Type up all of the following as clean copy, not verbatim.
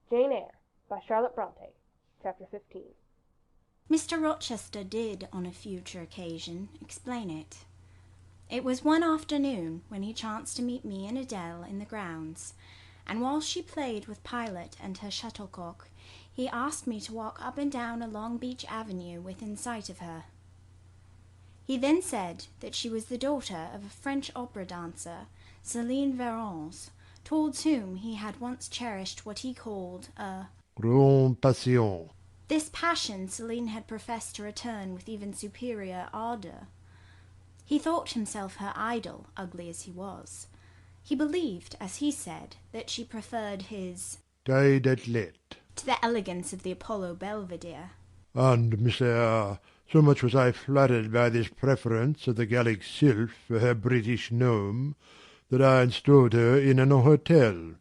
Jane Eyre by Charlotte Bronte. Chapter 15. Mr. Rochester did, on a future occasion, explain it. It was one afternoon when he chanced to meet me and Adèle in the grounds, and while she played with Pilot and her shuttlecock, he asked me to walk up and down a long beech avenue within sight of her. He then said that she was the daughter of a French opera dancer, Céline Varens, towards whom he had once cherished what he called a grande passion. This passion Céline had professed to return with even superior ardour. He thought himself her idol, ugly as he was. He believed, as he said, that she preferred his tête-à-tête to the elegance of the Apollo Belvedere. And, Miss Eyre, so much was I flattered by this preference of the Gallic sylph for her British gnome, that I installed her in an hotel,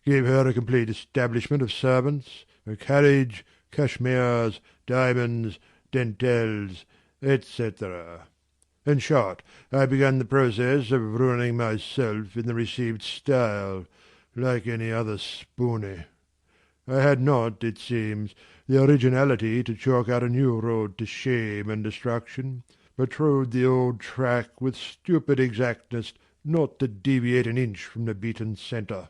gave her a complete establishment of servants, a carriage, cashmeres, diamonds, dentelles, etc. In short, I began the process of ruining myself in the received style, like any other spoony. I had not, it seems, the originality to chalk out a new road to shame and destruction, but trod the old track with stupid exactness not to deviate an inch from the beaten centre.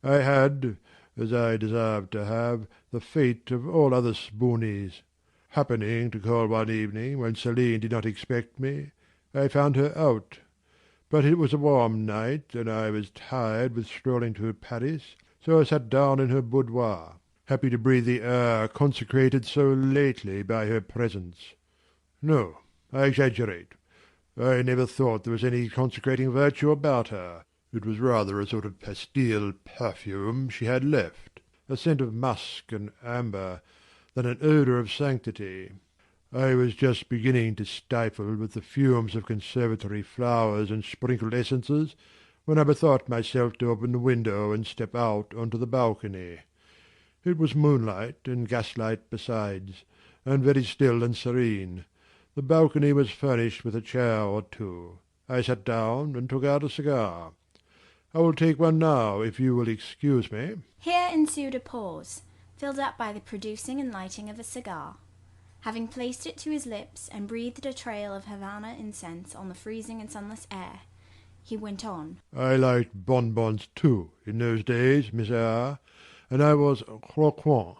I had, as I deserved to have, the fate of all other spoonies. Happening to call one evening when Céline did not expect me, I found her out. But it was a warm night, and I was tired with strolling through Paris, so I sat down in her boudoir, happy to breathe the air consecrated so lately by her presence. No, I exaggerate. I never thought there was any consecrating virtue about her. It was rather a sort of pastille perfume she had left, a scent of musk and amber, than an odour of sanctity. I was just beginning to stifle with the fumes of conservatory flowers and sprinkled essences, when I bethought myself to open the window and step out on to the balcony. It was moonlight and gaslight besides, and very still and serene. The balcony was furnished with a chair or two. I sat down and took out a cigar. I will take one now, if you will excuse me. Here ensued a pause, filled up by the producing and lighting of a cigar. Having placed it to his lips and breathed a trail of Havana incense on the freezing and sunless air, he went on. I liked bonbons too in those days, Miss Eyre, and I was croquant.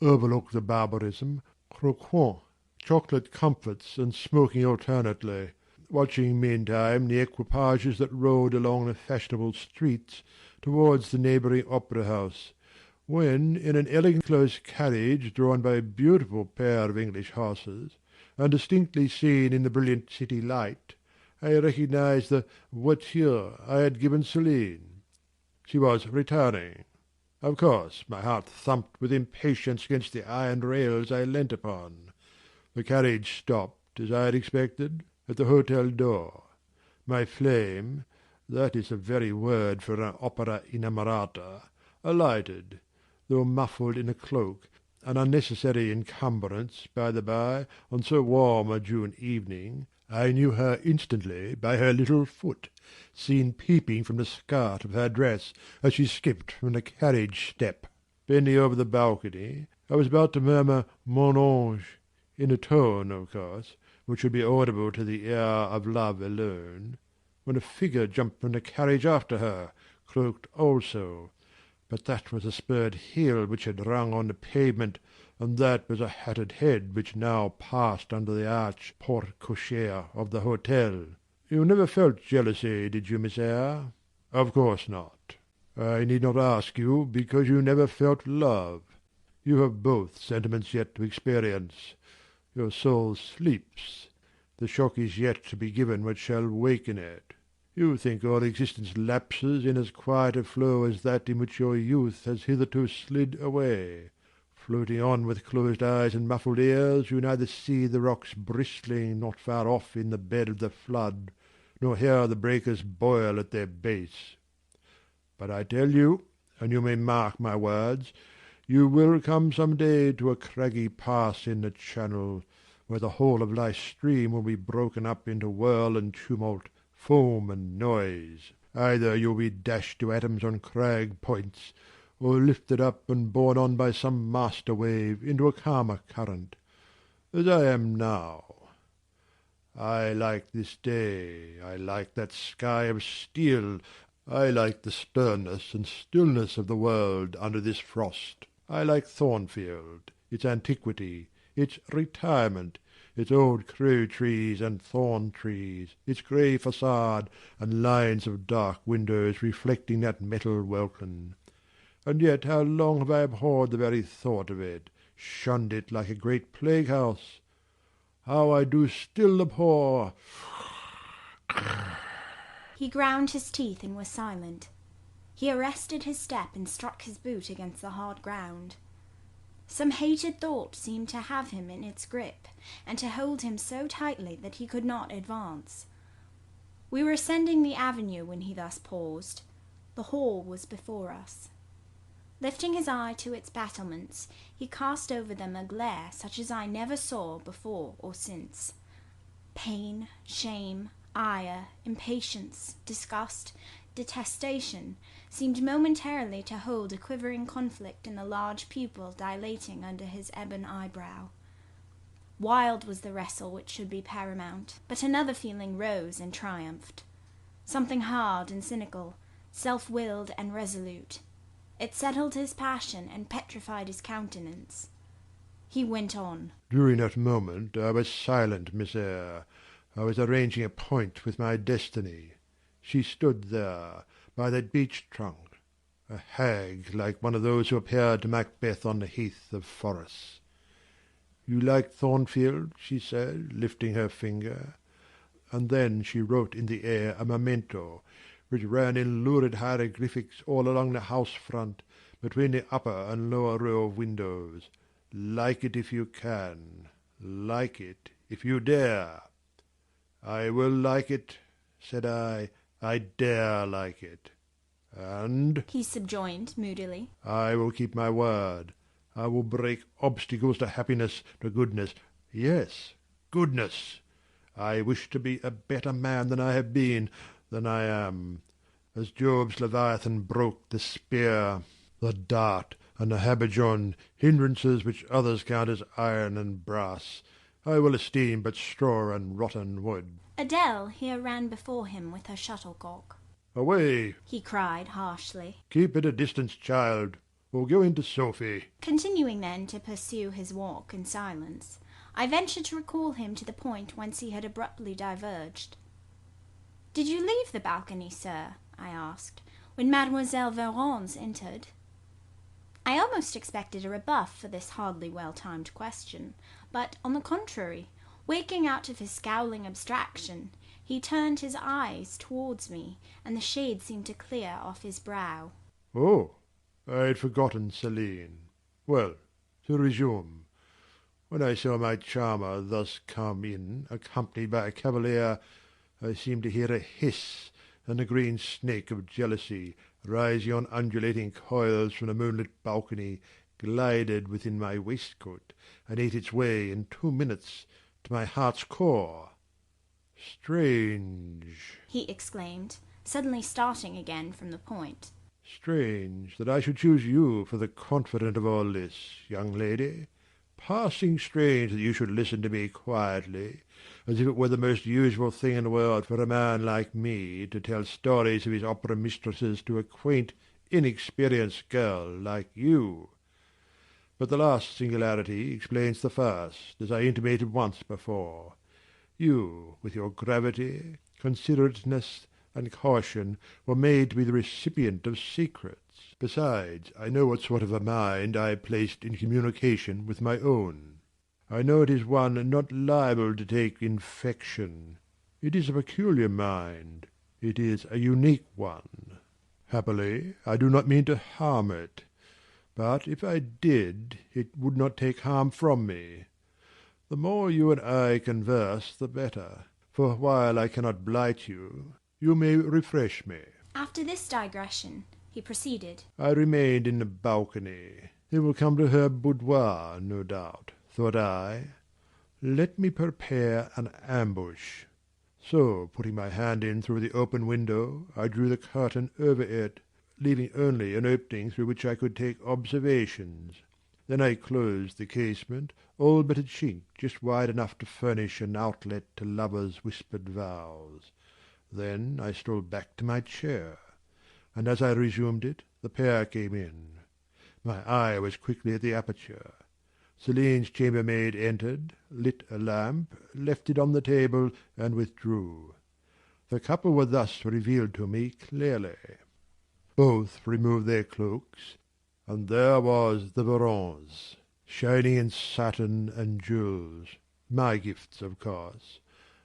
Overlook the barbarism, croquant, chocolate comfits and smoking alternately, watching meantime the equipages that rode along the fashionable streets towards the neighbouring opera-house, when in an elegant close carriage drawn by a beautiful pair of English horses, and distinctly seen in the brilliant city light, I recognized the voiture I had given Céline. She was returning. Of course my heart thumped with impatience against the iron rails I leant upon. The carriage stopped, as I had expected, at the hotel door. My flame, that is the very word for an opera innamorata, alighted, though muffled in a cloak, an unnecessary encumbrance, by the by, on so warm a June evening. I knew her instantly by her little foot, seen peeping from the skirt of her dress as she skipped from the carriage step. Bending over the balcony, I was about to murmur "Mon ange," in a tone, of course, which should be audible to the ear of love alone, when a figure jumped from the carriage after her, cloaked also. But that was a spurred heel which had rung on the pavement, and that was a hatted head which now passed under the arch porte-cochere of the hotel. You never felt jealousy, did you, Miss Eyre? Of course not. I need not ask you, because you never felt love. You have both sentiments yet to experience. Your soul sleeps. The shock is yet to be given which shall waken it. You think all existence lapses in as quiet a flow as that in which your youth has hitherto slid away. Floating on with closed eyes and muffled ears, you neither see the rocks bristling not far off in the bed of the flood, nor hear the breakers boil at their base. But I tell you, and you may mark my words, you will come some day to a craggy pass in the channel, where the whole of life's stream will be broken up into whirl and tumult, foam and noise. Either you will be dashed to atoms on crag points, or lifted up and borne on by some master wave into a calmer current, as I am now. I like this day, I like that sky of steel, I like the sternness and stillness of the world under this frost. I like Thornfield, its antiquity, its retirement, its old crow trees and thorn trees, its grey facade and lines of dark windows reflecting that metal welkin. And yet how long have I abhorred the very thought of it, shunned it like a great plague-house! How I do still abhor— He ground his teeth and was silent. He arrested his step and struck his boot against the hard ground. Some hated thought seemed to have him in its grip, and to hold him so tightly that he could not advance. We were ascending the avenue when he thus paused. The hall was before us. Lifting his eye to its battlements, he cast over them a glare such as I never saw before or since. Pain, shame, ire, impatience, disgust, detestation seemed momentarily to hold a quivering conflict in the large pupil dilating under his ebon eyebrow. Wild was the wrestle which should be paramount, but another feeling rose and triumphed. Something hard and cynical, self-willed and resolute. It settled his passion and petrified his countenance. He went on. During that moment I was silent, Miss Eyre. I was arranging a point with my destiny. She stood there, by that beech trunk, a hag like one of those who appeared to Macbeth on the heath of Forres. "You like Thornfield?" she said, lifting her finger. And then she wrote in the air a memento, which ran in lurid hieroglyphics all along the house front, between the upper and lower row of windows. "Like it if you can. Like it if you dare." "I will like it," said I. "I dare like it." "And," he subjoined moodily, "I will keep my word. I will break obstacles to happiness, to goodness. Yes, goodness. I wish to be a better man than I have been, than I am. As Job's Leviathan broke the spear, the dart, and the habergeon, hindrances which others count as iron and brass, I will esteem but straw and rotten wood." Adèle here ran before him with her shuttlecock. "Away!" he cried harshly, "Keep at a distance, child, or go into Sophie." continuing then to pursue his walk in silence. I ventured to recall him to the point whence he had abruptly diverged. "Did you leave the balcony, sir," I asked, "when Mademoiselle Varens entered?" I almost expected a rebuff for this hardly well-timed question, but, on the contrary, waking out of his scowling abstraction, he turned his eyes towards me, and the shade seemed to clear off his brow. "Oh, I had forgotten Céline. Well, to resume. When I saw my charmer thus come in, accompanied by a cavalier, I seemed to hear a hiss, and the green snake of jealousy, rising on undulating coils from the moonlit balcony, glided within my waistcoat, and ate its way in 2 minutes to my heart's core. Strange," he exclaimed, suddenly starting again from the point. "strange that I should choose you for the confidant of all this, young lady. Passing strange that you should listen to me quietly, as if it were the most usual thing in the world for a man like me to tell stories of his opera mistresses to a quaint, inexperienced girl like you. But the last singularity explains the first, as I intimated once before. You, with your gravity, considerateness, and caution, were made to be the recipient of secrets. Besides, I know what sort of a mind I have placed in communication with my own. I know it is one not liable to take infection. It is a peculiar mind. It is a unique one. Happily, I do not mean to harm it. But if I did, it would not take harm from me. The more you and I converse, the better. For while I cannot blight you, you may refresh me." After this digression, he proceeded. I remained in the balcony. They will come to her boudoir, no doubt, thought I. Let me prepare an ambush. So, putting my hand in through the open window, I drew the curtain over it. leaving only an opening through which I could take observations. Then I closed the casement, all but a chink just wide enough to furnish an outlet to lovers' whispered vows. Then I stole back to my chair, and as I resumed it, the pair came in. My eye was quickly at the aperture. Celine's chambermaid entered, lit a lamp, left it on the table, and withdrew. The couple were thus revealed to me clearly. Both removed their cloaks, and there was the Baron's, shining in satin and jewels, my gifts, of course,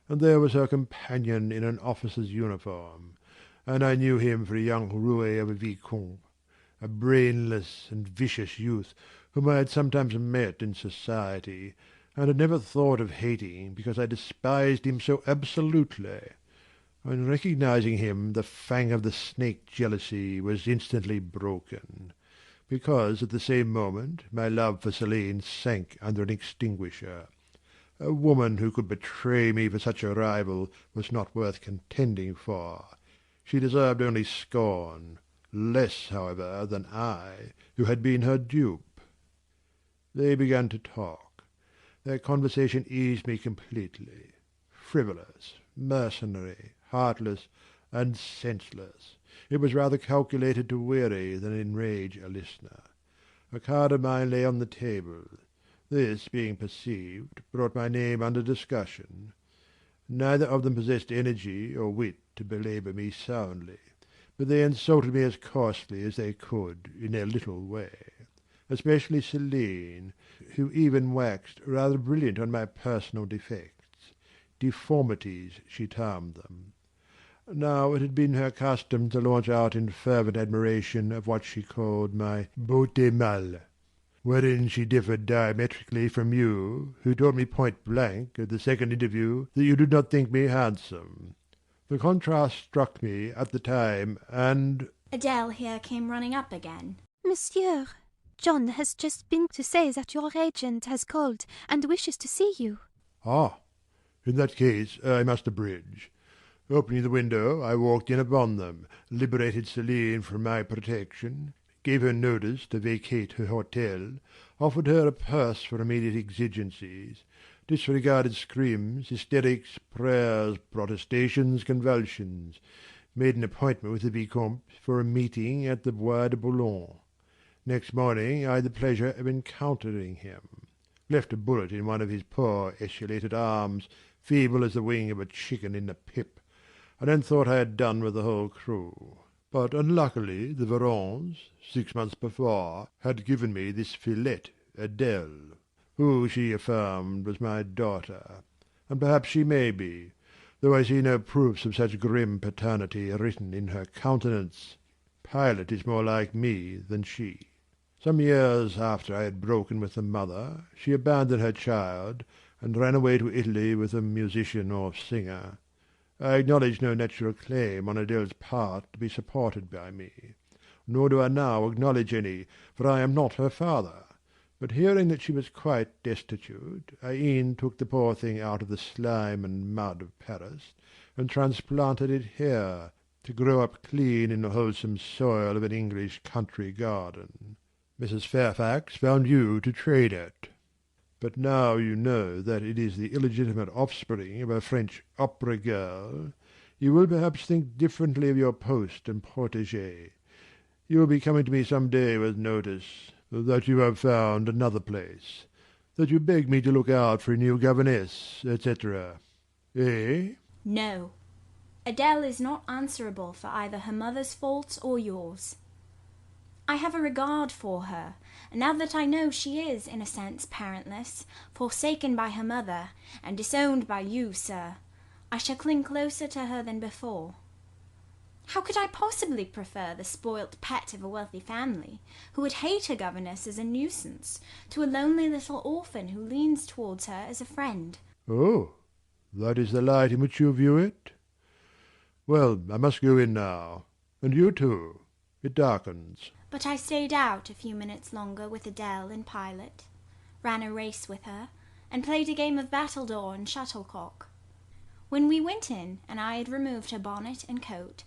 and there was her companion in an officer's uniform, and I knew him for a young roué of a vicomte, a brainless and vicious youth whom I had sometimes met in society, and had never thought of hating because I despised him so absolutely. On recognizing him, the fang of the snake jealousy was instantly broken, because at the same moment my love for Celine sank under an extinguisher. A woman who could betray me for such a rival was not worth contending for. She deserved only scorn, less, however, than I, who had been her dupe. They began to talk. Their conversation eased me completely. Frivolous, mercenary, heartless, and senseless, it was rather calculated to weary than enrage a listener. A card of mine lay on the table. This, being perceived, brought my name under discussion. Neither of them possessed energy or wit to belabour me soundly, but they insulted me as coarsely as they could in their little way, especially Celine, who even waxed rather brilliant on my personal defects. Deformities, she termed them. Now it had been her custom to launch out in fervent admiration of what she called my beauté mâle, wherein she differed diametrically from you, who told me point blank at the second interview that you did not think me handsome. The contrast struck me at the time, and Adèle here came running up again. Monsieur, John has just been to say that your agent has called and wishes to see you. Ah, in that case I must abridge. Opening the window, I walked in upon them, liberated Celine from my protection, gave her notice to vacate her hotel, offered her a purse for immediate exigencies, disregarded screams, hysterics, prayers, protestations, convulsions, made an appointment with the Vicomte for a meeting at the Bois de Boulogne. Next morning I had the pleasure of encountering him. Left a bullet in one of his poor escalated arms, feeble as the wing of a chicken in the pip, and then thought I had done with the whole crew. But unluckily the Varens, 6 months before, had given me this filette, Adèle, who, she affirmed, was my daughter, and perhaps she may be, though I see no proofs of such grim paternity written in her countenance. Pilot is more like me than she. Some years after I had broken with the mother, she abandoned her child, and ran away to Italy with a musician or singer. I acknowledge no natural claim on Adèle's part to be supported by me, nor do I now acknowledge any, for I am not her father. But hearing that she was quite destitute, I e'en took the poor thing out of the slime and mud of Paris, and transplanted it here, to grow up clean in the wholesome soil of an English country garden. Mrs. Fairfax found you to train it. But now you know that it is the illegitimate offspring of a French opera girl, you will perhaps think differently of your post and protégé. You will be coming to me some day with notice that you have found another place, that you beg me to look out for a new governess, etc. Eh? No. Adèle is not answerable for either her mother's faults or yours. I have a regard for her, and now that I know she is, in a sense, parentless, forsaken by her mother, and disowned by you, sir, I shall cling closer to her than before. How could I possibly prefer the spoilt pet of a wealthy family, who would hate her governess as a nuisance, to a lonely little orphan who leans towards her as a friend? Oh, that is the light in which you view it? Well, I must go in now, and you too. It darkens. But I stayed out a few minutes longer with Adèle and Pilot, ran a race with her, and played a game of battledore and shuttlecock. When we went in, and I had removed her bonnet and coat,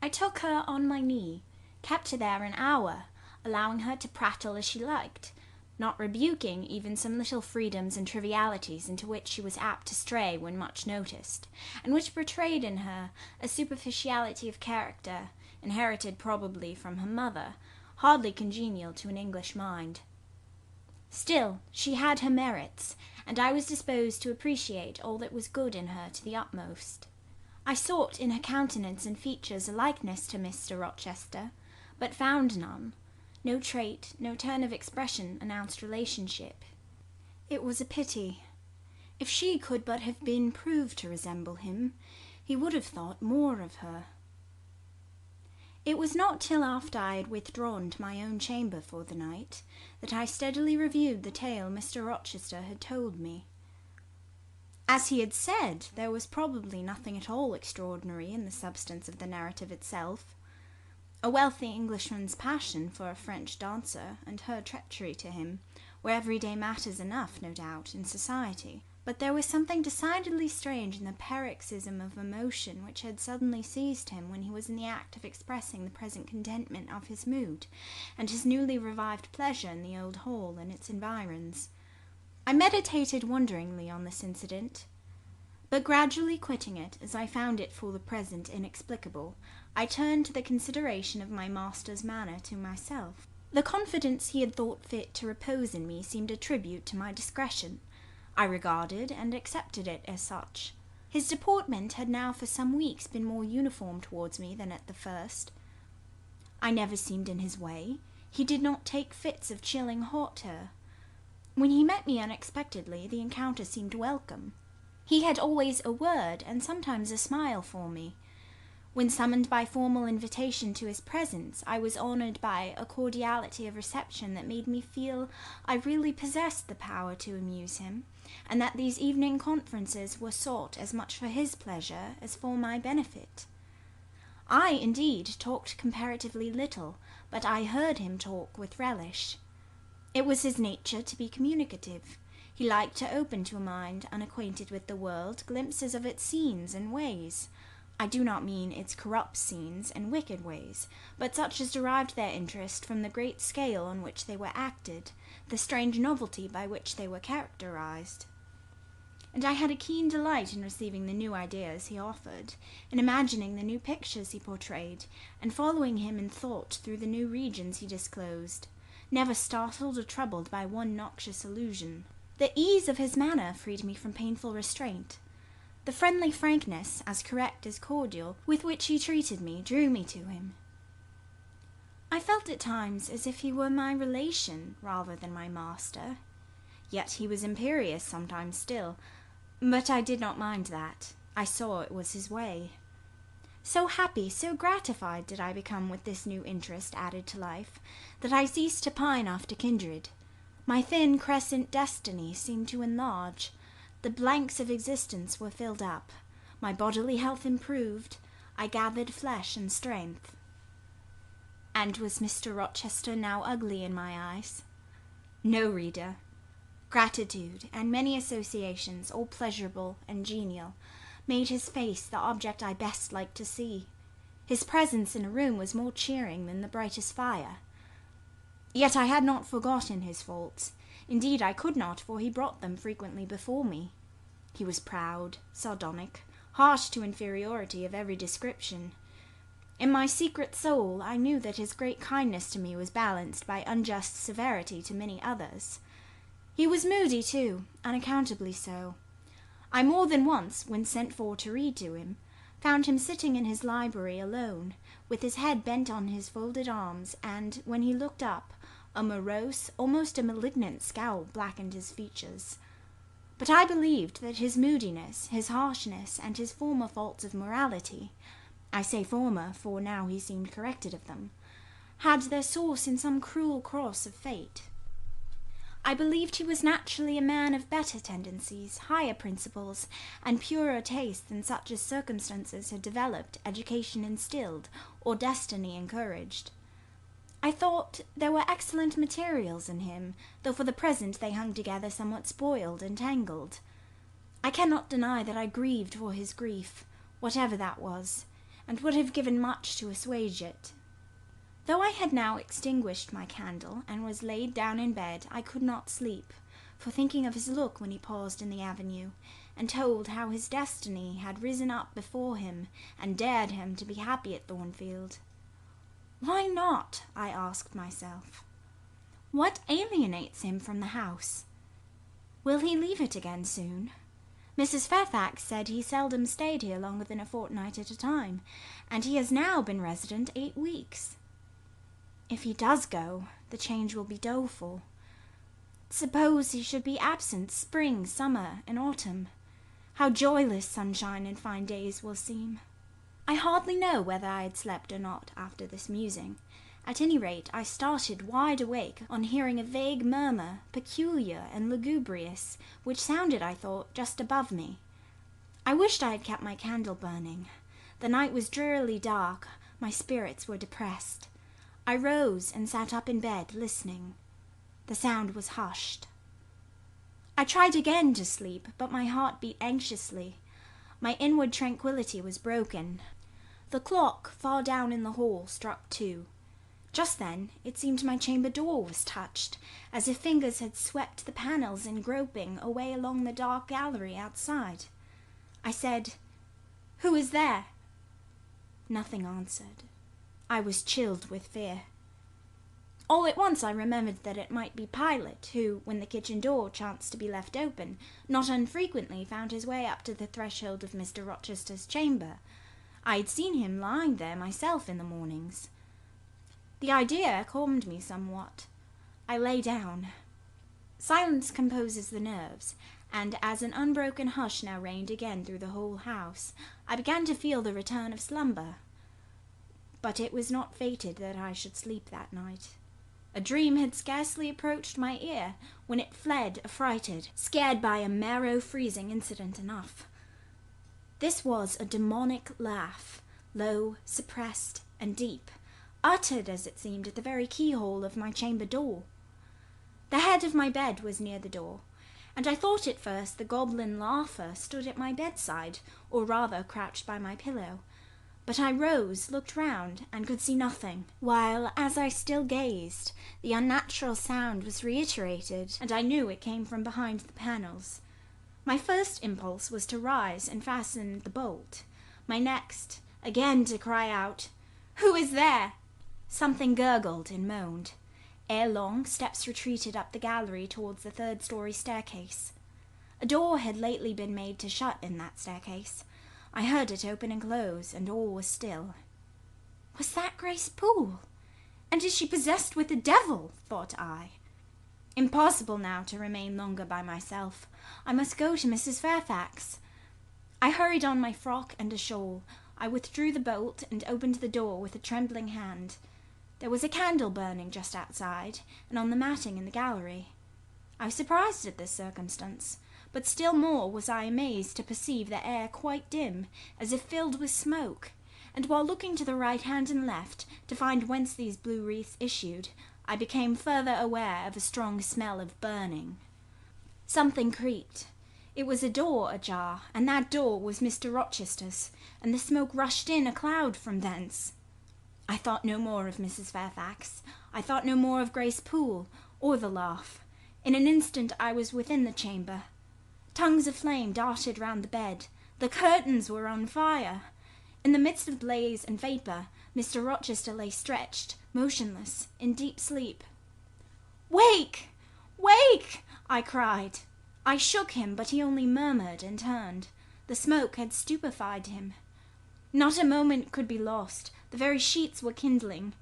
I took her on my knee, kept her there an hour, allowing her to prattle as she liked, not rebuking even some little freedoms and trivialities into which she was apt to stray when much noticed, and which betrayed in her a superficiality of character, inherited probably from her mother, hardly congenial to an English mind. Still, she had her merits, and I was disposed to appreciate all that was good in her to the utmost. I sought in her countenance and features a likeness to Mr. Rochester, but found none. No trait, no turn of expression announced relationship. It was a pity. If she could but have been proved to resemble him, he would have thought more of her. It was not till after I had withdrawn to my own chamber for the night that I steadily reviewed the tale Mr. Rochester had told me. As he had said, there was probably nothing at all extraordinary in the substance of the narrative itself. A wealthy Englishman's passion for a French dancer and her treachery to him were everyday matters enough, no doubt, in society. But there was something decidedly strange in the paroxysm of emotion which had suddenly seized him when he was in the act of expressing the present contentment of his mood, and his newly revived pleasure in the old hall and its environs. I meditated wonderingly on this incident, but gradually quitting it, as I found it for the present inexplicable, I turned to the consideration of my master's manner to myself. The confidence he had thought fit to repose in me seemed a tribute to my discretion. I regarded and accepted it as such. His deportment had now for some weeks been more uniform towards me than at the first. I never seemed in his way. He did not take fits of chilling hauteur. When he met me unexpectedly, the encounter seemed welcome. He had always a word and sometimes a smile for me. When summoned by formal invitation to his presence, I was honoured by a cordiality of reception that made me feel I really possessed the power to amuse him, and that these evening conferences were sought as much for his pleasure as for my benefit. I, indeed, talked comparatively little, but I heard him talk with relish. It was his nature to be communicative. He liked to open to a mind unacquainted with the world glimpses of its scenes and ways. I do not mean its corrupt scenes and wicked ways, but such as derived their interest from the great scale on which they were acted, the strange novelty by which they were characterized. And I had a keen delight in receiving the new ideas he offered, in imagining the new pictures he portrayed, and following him in thought through the new regions he disclosed, never startled or troubled by one noxious illusion. The ease of his manner freed me from painful restraint. The friendly frankness, as correct as cordial, with which he treated me, drew me to him. I felt at times as if he were my relation rather than my master. Yet he was imperious sometimes still, but I did not mind that. I saw it was his way. So happy, so gratified did I become with this new interest added to life, that I ceased to pine after kindred. My thin crescent destiny seemed to enlarge. The blanks of existence were filled up. My bodily health improved. I gathered flesh and strength. And was Mr. Rochester now ugly in my eyes? No, reader. Gratitude, and many associations, all pleasurable and genial, made his face the object I best liked to see. His presence in a room was more cheering than the brightest fire. Yet I had not forgotten his faults. Indeed, I could not, for he brought them frequently before me. He was proud, sardonic, harsh to inferiority of every description. In my secret soul, I knew that his great kindness to me was balanced by unjust severity to many others. He was moody, too, unaccountably so. I more than once, when sent for to read to him, found him sitting in his library alone, with his head bent on his folded arms, and, when he looked up, a morose, almost a malignant scowl blackened his features. But I believed that his moodiness, his harshness, and his former faults of morality, I say former, for now he seemed corrected of them, had their source in some cruel cross of fate. I believed he was naturally a man of better tendencies, higher principles, and purer taste than such as circumstances had developed, education instilled, or destiny encouraged. I thought there were excellent materials in him, though for the present they hung together somewhat spoiled and tangled. I cannot deny that I grieved for his grief, whatever that was, and would have given much to assuage it. Though I had now extinguished my candle and was laid down in bed, I could not sleep, for thinking of his look when he paused in the avenue, and told how his destiny had risen up before him and dared him to be happy at Thornfield. Why not? I asked myself. What alienates him from the house? Will he leave it again soon? Mrs. Fairfax said he seldom stayed here longer than a fortnight at a time, and he has now been resident 8 weeks. If he does go, the change will be doleful. Suppose he should be absent spring, summer, and autumn. How joyless sunshine and fine days will seem. I hardly know whether I had slept or not after this musing. At any rate, I started wide awake on hearing a vague murmur, peculiar and lugubrious, which sounded, I thought, just above me. I wished I had kept my candle burning. The night was drearily dark. My spirits were depressed. I rose and sat up in bed, listening. The sound was hushed. I tried again to sleep, but my heart beat anxiously. My inward tranquillity was broken. The clock far down in the hall struck 2. Just then it seemed my chamber door was touched, as if fingers had swept the panels in groping away along the dark gallery outside. I said, "Who is there?" Nothing answered. I was chilled with fear. All at once I remembered that it might be Pilot, who, when the kitchen door chanced to be left open, not unfrequently found his way up to the threshold of Mr. Rochester's chamber. I had seen him lying there myself in the mornings. The idea calmed me somewhat. I lay down. Silence composes the nerves, and as an unbroken hush now reigned again through the whole house, I began to feel the return of slumber. But it was not fated that I should sleep that night. A dream had scarcely approached my ear when it fled affrighted, scared by a marrow-freezing incident enough. This was a demonic laugh, low, suppressed, and deep, uttered, as it seemed, at the very keyhole of my chamber door. The head of my bed was near the door, and I thought at first the goblin laugher stood at my bedside, or rather crouched by my pillow. But I rose, looked round, and could see nothing, while, as I still gazed, the unnatural sound was reiterated, and I knew it came from behind the panels. My first impulse was to rise and fasten the bolt. My next, again to cry out, "Who is there?" Something gurgled and moaned. Ere long, steps retreated up the gallery towards the 3rd-story staircase. A door had lately been made to shut in that staircase. I heard it open and close, and all was still. Was that Grace Poole? And is she possessed with the devil? Thought I. Impossible now to remain longer by myself. I must go to Mrs. Fairfax. I hurried on my frock and a shawl. I withdrew the bolt and opened the door with a trembling hand. There was a candle burning just outside, and on the matting in the gallery. I was surprised at this circumstance, but still more was I amazed to perceive the air quite dim, as if filled with smoke, and while looking to the right hand and left to find whence these blue wreaths issued, I became further aware of a strong smell of burning. Something creaked. It was a door ajar, and that door was Mr. Rochester's, and the smoke rushed in a cloud from thence. I thought no more of Mrs. Fairfax. I thought no more of Grace Poole, or the laugh. In an instant I was within the chamber. Tongues of flame darted round the bed. The curtains were on fire. In the midst of blaze and vapour, Mr. Rochester lay stretched, motionless, in deep sleep. "Wake! Wake!" I cried. I shook him, but he only murmured and turned. The smoke had stupefied him. Not a moment could be lost. The very sheets were kindling.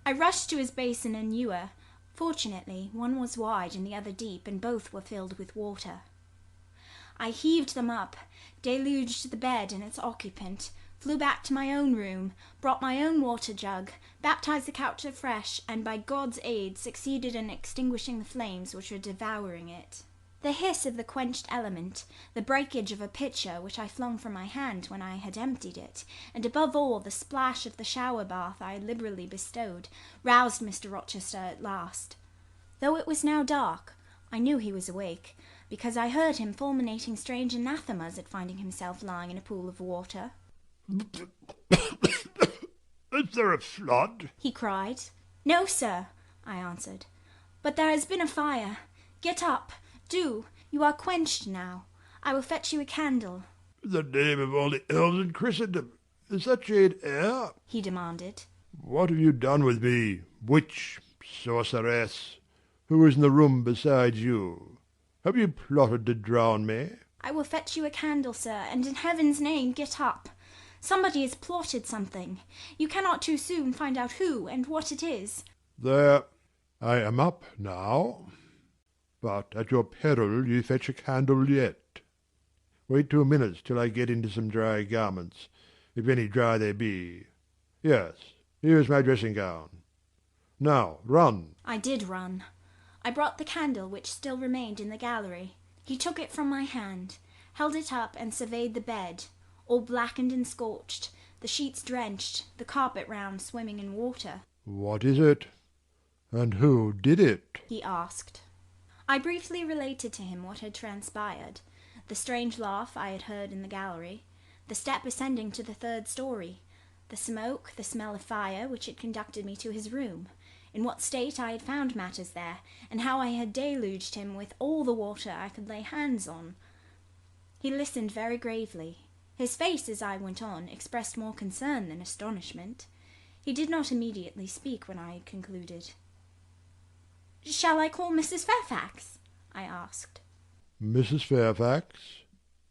I rushed to his basin and ewer. Fortunately, one was wide and the other deep, and both were filled with water. I heaved them up, deluged the bed and its occupant, flew back to my own room, brought my own water jug, baptized the couch afresh, and by God's aid succeeded in extinguishing the flames which were devouring it. The hiss of the quenched element, the breakage of a pitcher which I flung from my hand when I had emptied it, and above all the splash of the shower bath I liberally bestowed, roused Mr. Rochester at last. Though it was now dark, I knew he was awake, because I heard him fulminating strange anathemas at finding himself lying in a pool of water. Is there a flood? he cried. No, sir, I answered, but there has been a fire. Get up, do, you are quenched now. I will fetch you a candle. In the name of all the elves in Christendom, is that jade Eyre? He demanded. What have you done with me, witch, sorceress? Who is in the room besides you? Have you plotted to drown me? I will fetch you a candle, sir, and in heaven's name get up. Somebody has plotted something. You cannot too soon find out who and what it is. There, I am up now. But at your peril you fetch a candle yet. Wait 2 minutes till I get into some dry garments, if any dry they be. Yes, here is my dressing gown. Now, run. I did run. I brought the candle which still remained in the gallery. He took it from my hand, held it up and surveyed the bed, all blackened and scorched, the sheets drenched, the carpet round swimming in water. What is it? And who did it? He asked. I briefly related to him what had transpired, the strange laugh I had heard in the gallery, the step ascending to the 3rd story, the smoke, the smell of fire which had conducted me to his room, in what state I had found matters there, and how I had deluged him with all the water I could lay hands on. He listened very gravely. His face, as I went on, expressed more concern than astonishment. He did not immediately speak when I had concluded. "Shall I call Mrs. Fairfax?" I asked. Mrs. Fairfax?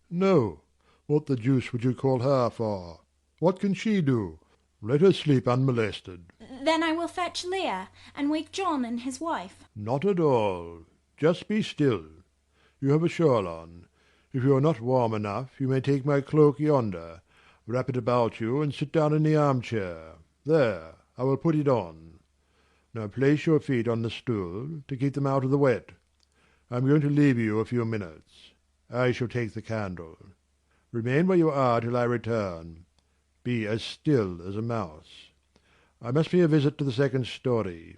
No. What the deuce would you call her for? What can she do? Let her sleep unmolested. Then I will fetch Leah, and wake John and his wife. Not at all. Just be still. You have a shawl on. If you are not warm enough, you may take my cloak yonder, wrap it about you, and sit down in the armchair. There, I will put it on. Now place your feet on the stool, to keep them out of the wet. I am going to leave you a few minutes. I shall take the candle. Remain where you are till I return. Be as still as a mouse. I must pay a visit to the 2nd story.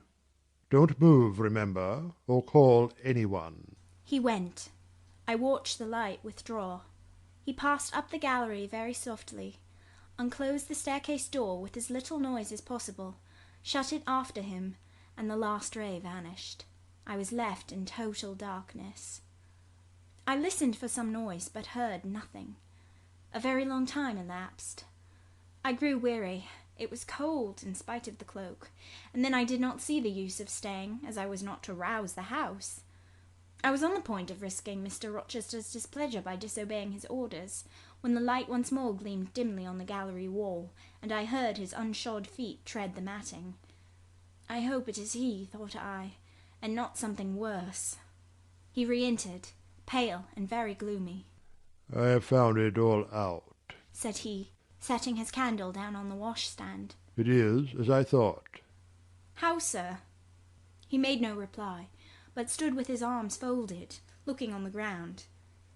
Don't move, remember, or call anyone. He went. I watched the light withdraw. He passed up the gallery very softly, unclosed the staircase door with as little noise as possible, shut it after him, and the last ray vanished. I was left in total darkness. I listened for some noise, but heard nothing. A very long time elapsed. I grew weary. It was cold, in spite of the cloak, and then I did not see the use of staying, as I was not to rouse the house. I was on the point of risking Mr. Rochester's displeasure by disobeying his orders, when the light once more gleamed dimly on the gallery wall, and I heard his unshod feet tread the matting. I hope it is he, thought I, and not something worse. He re-entered, pale and very gloomy. I have found it all out, said he, setting his candle down on the washstand. It is as I thought. How, sir? He made no reply, but stood with his arms folded, looking on the ground.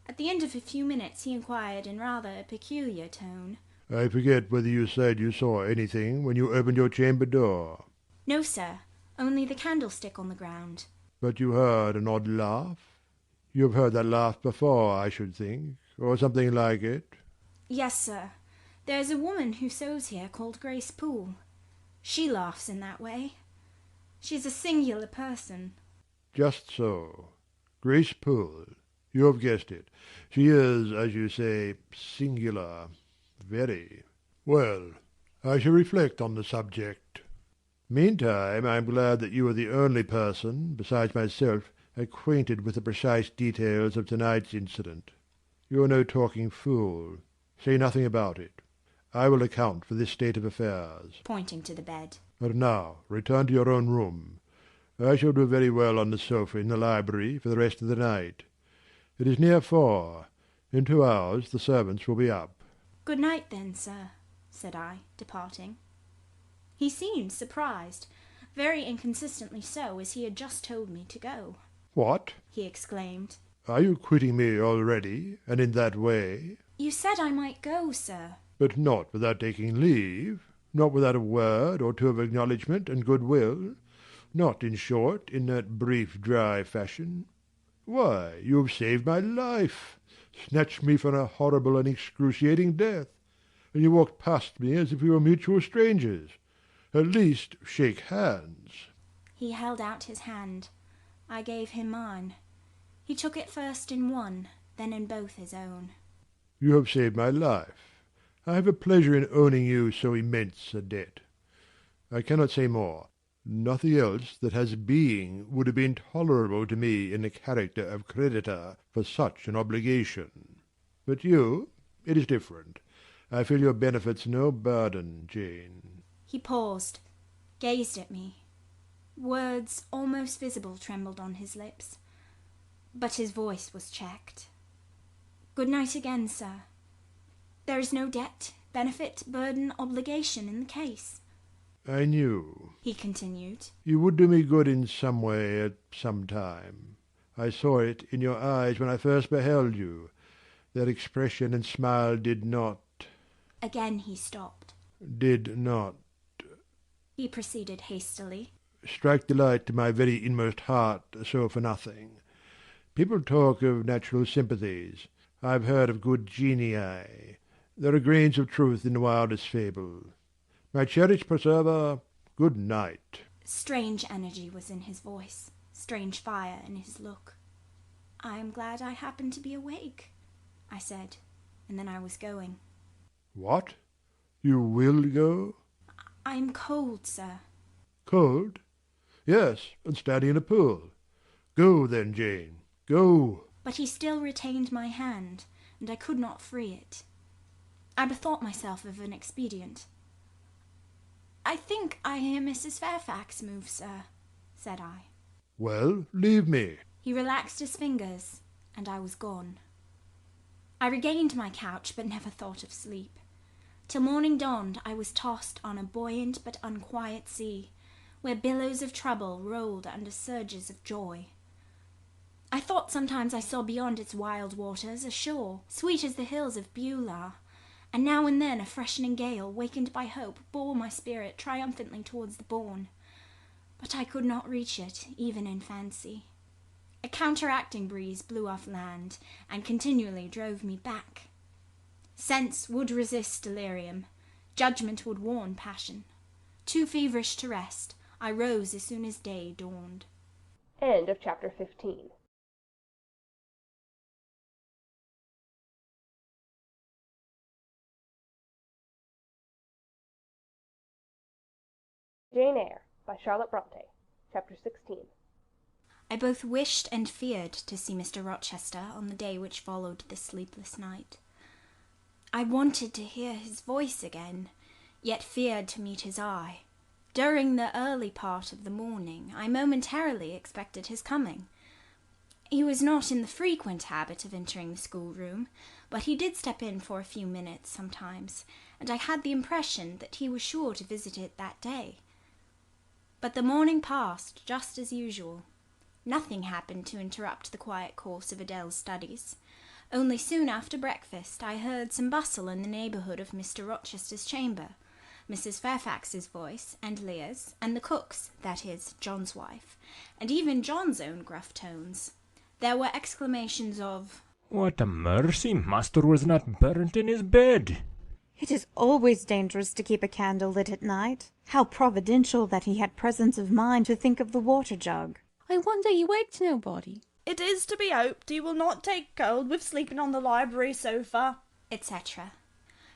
At the end of a few minutes he inquired in rather a peculiar tone. I forget whether you said you saw anything when you opened your chamber door. No, sir, only the candlestick on the ground. But you heard an odd laugh? You have heard that laugh before, I should think, or something like it. Yes, sir. There is a woman who sews here called Grace Poole. She laughs in that way. She is a singular person. Just so. Grace Poole. You have guessed it. She is, as you say, singular. Very. Well, I shall reflect on the subject. Meantime, I am glad that you are the only person, besides myself, acquainted with the precise details of tonight's incident. You are no talking fool. Say nothing about it. I will account for this state of affairs. Pointing to the bed. And now, return to your own room. I shall do very well on the sofa in the library for the rest of the night. It is near 4. In 2 hours the servants will be up. Good night, then, sir, said I, departing. He seemed surprised, very inconsistently so, as he had just told me to go. What? He exclaimed. Are you quitting me already, and in that way? You said I might go, sir. But not without taking leave, not without a word or two of acknowledgment and goodwill, not, in short, in that brief, dry fashion. Why, you have saved my life, snatched me from a horrible and excruciating death, and you walked past me as if we were mutual strangers. At least shake hands." He held out his hand. I gave him mine. He took it first in one, then in both his own. "You have saved my life. I have a pleasure in owning you so immense a debt. I cannot say more. Nothing else that has being would have been tolerable to me in the character of creditor for such an obligation. But you, it is different. I feel your benefits no burden, Jane." He paused, gazed at me. Words almost visible trembled on his lips, but his voice was checked. "Good night again, sir. There is no debt, benefit, burden, obligation in the case." "I knew," he continued, "you would do me good in some way at some time. I saw it in your eyes when I first beheld you. Their expression and smile did not—" Again he stopped. "Did not," he proceeded hastily, "strike the light to my very inmost heart so for nothing. People talk of natural sympathies. I have heard of good genii. There are grains of truth in the wildest fable. My cherished preserver, good night." Strange energy was in his voice, strange fire in his look. "I am glad I happened to be awake," I said, and then I was going. "What? You will go?" "I am cold, sir." "Cold? Yes, and standing in a pool. Go then, Jane, go." But he still retained my hand, and I could not free it. I bethought myself of an expedient. "I think I hear Mrs. Fairfax move, sir," said I. "Well, leave me." He relaxed his fingers, and I was gone. I regained my couch, but never thought of sleep. Till morning dawned, I was tossed on a buoyant but unquiet sea, where billows of trouble rolled under surges of joy. I thought sometimes I saw beyond its wild waters a shore, sweet as the hills of Beulah, and now and then a freshening gale, wakened by hope, bore my spirit triumphantly towards the bourne. But I could not reach it, even in fancy. A counteracting breeze blew off land, and continually drove me back. Sense would resist delirium. Judgment would warn passion. Too feverish to rest, I rose as soon as day dawned. End of chapter 15. Jane Eyre by Charlotte Bronte. Chapter 16. I both wished and feared to see Mr. Rochester on the day which followed this sleepless night. I wanted to hear his voice again, yet feared to meet his eye. During the early part of the morning, I momentarily expected his coming. He was not in the frequent habit of entering the schoolroom, but he did step in for a few minutes sometimes, and I had the impression that he was sure to visit it that day. But the morning passed just as usual. Nothing happened to interrupt the quiet course of Adèle's studies. Only soon after breakfast I heard some bustle in the neighbourhood of Mr. Rochester's chamber. Mrs. Fairfax's voice, and Leah's, and the cook's, that is, John's wife, and even John's own gruff tones. There were exclamations of, "What a mercy, master was not burnt in his bed!" "It is always dangerous to keep a candle lit at night. How providential that he had presence of mind to think of the water jug." "I wonder he waked nobody." "It is to be hoped he will not take cold with sleeping on the library sofa," etc.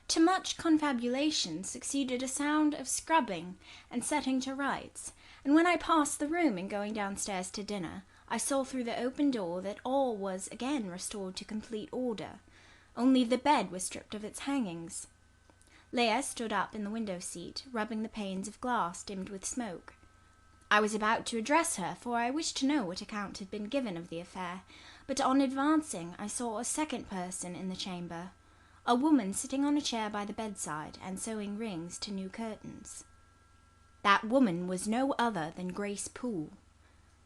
To much confabulation succeeded a sound of scrubbing and setting to rights, and when I passed the room in going downstairs to dinner, I saw through the open door that all was again restored to complete order. Only the bed was stripped of its hangings. Leah stood up in the window-seat, rubbing the panes of glass dimmed with smoke. I was about to address her, for I wished to know what account had been given of the affair, but on advancing I saw a second person in the chamber, a woman sitting on a chair by the bedside and sewing rings to new curtains. That woman was no other than Grace Poole.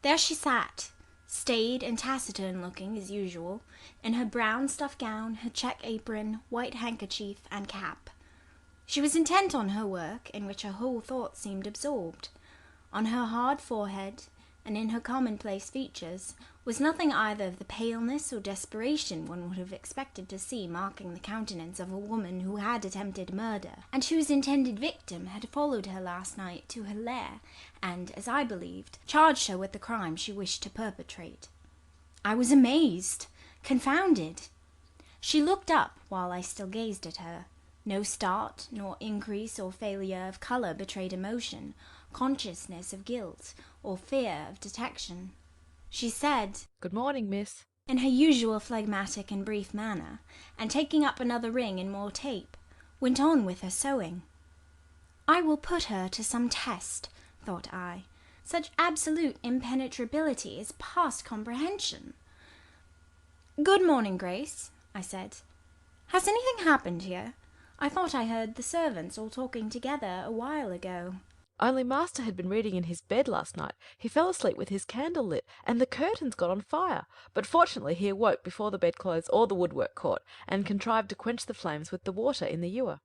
There she sat, staid and taciturn-looking as usual, in her brown stuff gown, her check apron, white handkerchief, and cap. She was intent on her work, in which her whole thoughts seemed absorbed. On her hard forehead, and in her commonplace features was nothing either of the paleness or desperation one would have expected to see marking the countenance of a woman who had attempted murder, and whose intended victim had followed her last night to her lair, and, as I believed, charged her with the crime she wished to perpetrate. I was amazed, confounded. She looked up while I still gazed at her. No start, nor increase or failure of colour betrayed emotion, consciousness of guilt, or fear of detection. She said, "Good morning, miss," in her usual phlegmatic and brief manner, and taking up another ring and more tape, went on with her sewing. I will put her to some test, thought I. Such absolute impenetrability is past comprehension. "Good morning, Grace," I said. "Has anything happened here? I thought I heard the servants all talking together a while ago." "Only master had been reading in his bed last night. He fell asleep with his candle lit, and the curtains got on fire. But fortunately he awoke before the bedclothes or the woodwork caught, and contrived to quench the flames with the water in the ewer."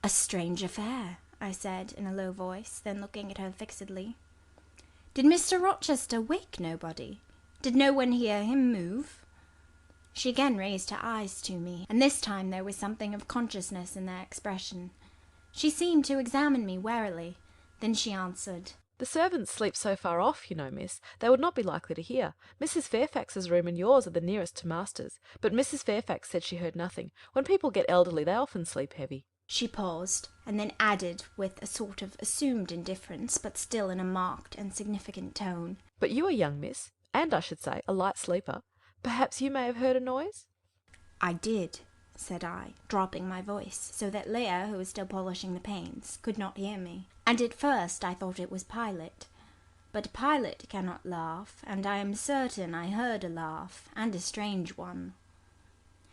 "A strange affair," I said in a low voice, then looking at her fixedly. "Did Mr. Rochester wake nobody? Did no one hear him move?" She again raised her eyes to me, and this time there was something of consciousness in their expression. She seemed to examine me warily. Then she answered, "The servants sleep so far off, you know, miss, they would not be likely to hear. Mrs. Fairfax's room and yours are the nearest to master's, but Mrs. Fairfax said she heard nothing. When people get elderly, they often sleep heavy." She paused, and then added with a sort of assumed indifference, but still in a marked and significant tone, "But you are young, miss, and, I should say, a light sleeper. Perhaps you may have heard a noise?" "I did," said I, dropping my voice, so that Leah, who was still polishing the panes, could not hear me. "And at first I thought it was Pilot. But Pilot cannot laugh, and I am certain I heard a laugh, and a strange one."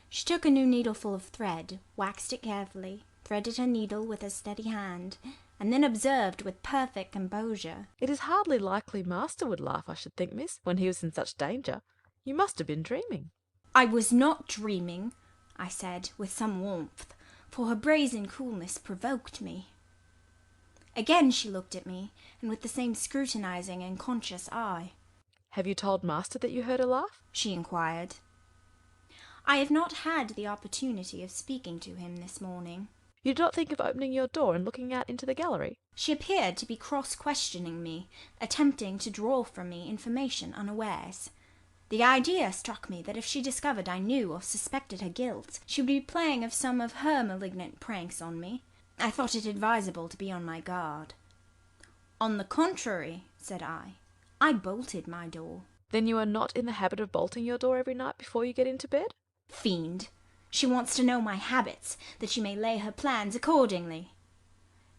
She took a new needleful of thread, waxed it carefully, threaded her needle with a steady hand, and then observed with perfect composure, "It is hardly likely master would laugh, I should think, miss, when he was in such danger. You must have been dreaming." "I was not dreaming," I said with some warmth, for her brazen coolness provoked me. Again she looked at me, and with the same scrutinizing and conscious eye. "Have you told master that you heard a laugh?" she inquired. "I have not had the opportunity of speaking to him this morning." "You did not think of opening your door and looking out into the gallery?" She appeared to be cross-questioning me, attempting to draw from me information unawares. The idea struck me that if she discovered I knew or suspected her guilt, she would be playing of some of her malignant pranks on me. I thought it advisable to be on my guard. "On the contrary," said I bolted my door." "Then you are not in the habit of bolting your door every night before you get into bed?" Fiend! She wants to know my habits, that she may lay her plans accordingly.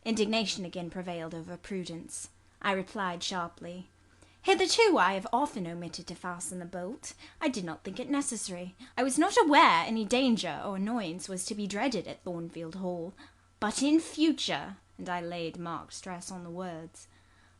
Indignation again prevailed over prudence. I replied sharply, "Hitherto I have often omitted to fasten the bolt. I did not think it necessary. I was not aware any danger or annoyance was to be dreaded at Thornfield Hall. But in future," and I laid marked stress on the words,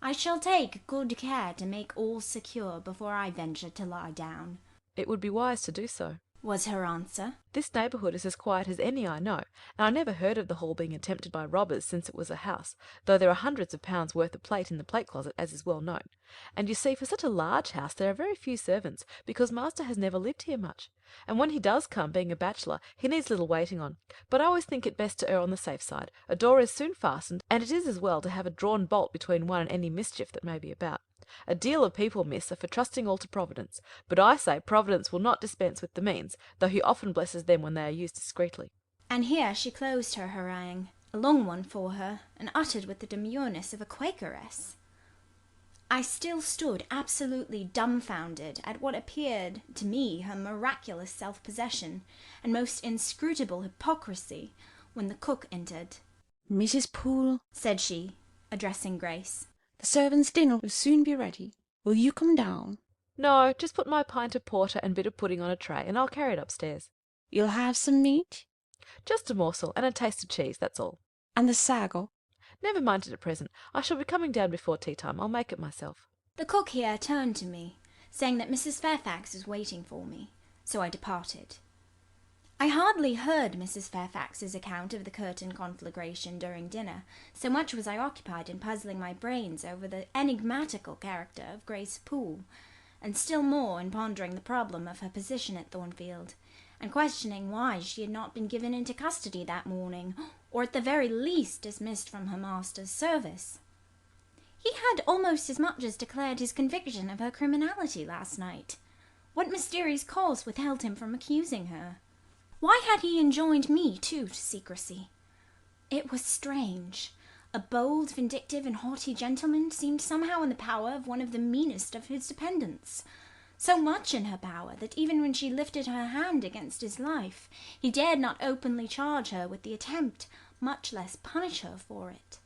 "I shall take good care to make all secure before I venture to lie down." "It would be wise to do so," was her answer. "This neighbourhood is as quiet as any I know, and I never heard of the hall being attempted by robbers since it was a house, though there are hundreds of pounds worth of plate in the plate closet, as is well known. And you see, for such a large house there are very few servants, because master has never lived here much. And when he does come, being a bachelor, he needs little waiting on. But I always think it best to err on the safe side. A door is soon fastened, and it is as well to have a drawn bolt between one and any mischief that may be about. A deal of people, miss, are for trusting all to Providence, but I say Providence will not dispense with the means, though he often blesses them when they are used discreetly." And here she closed her harangue, a long one for her, and uttered with the demureness of a Quakeress. I still stood absolutely dumbfounded at what appeared to me her miraculous self-possession and most inscrutable hypocrisy, when the cook entered. "Mrs. Poole," said she, addressing Grace, "the servants' dinner will soon be ready. Will you come down?" "No, just put my pint of porter and bit of pudding on a tray, and I'll carry it upstairs." "You'll have some meat?" "Just a morsel, and a taste of cheese, that's all." "And the sago?" "Never mind it at present. I shall be coming down before tea-time. I'll make it myself." The cook here turned to me, saying that Mrs. Fairfax was waiting for me, so I departed. I hardly heard Mrs. Fairfax's account of the curtain conflagration during dinner, so much was I occupied in puzzling my brains over the enigmatical character of Grace Poole, and still more in pondering the problem of her position at Thornfield, and questioning why she had not been given into custody that morning, or at the very least dismissed from her master's service. He had almost as much as declared his conviction of her criminality last night. What mysterious cause withheld him from accusing her? Why had he enjoined me, too, to secrecy? It was strange. A bold, vindictive, and haughty gentleman seemed somehow in the power of one of the meanest of his dependents, so much in her power that even when she lifted her hand against his life, he dared not openly charge her with the attempt, much less punish her for it.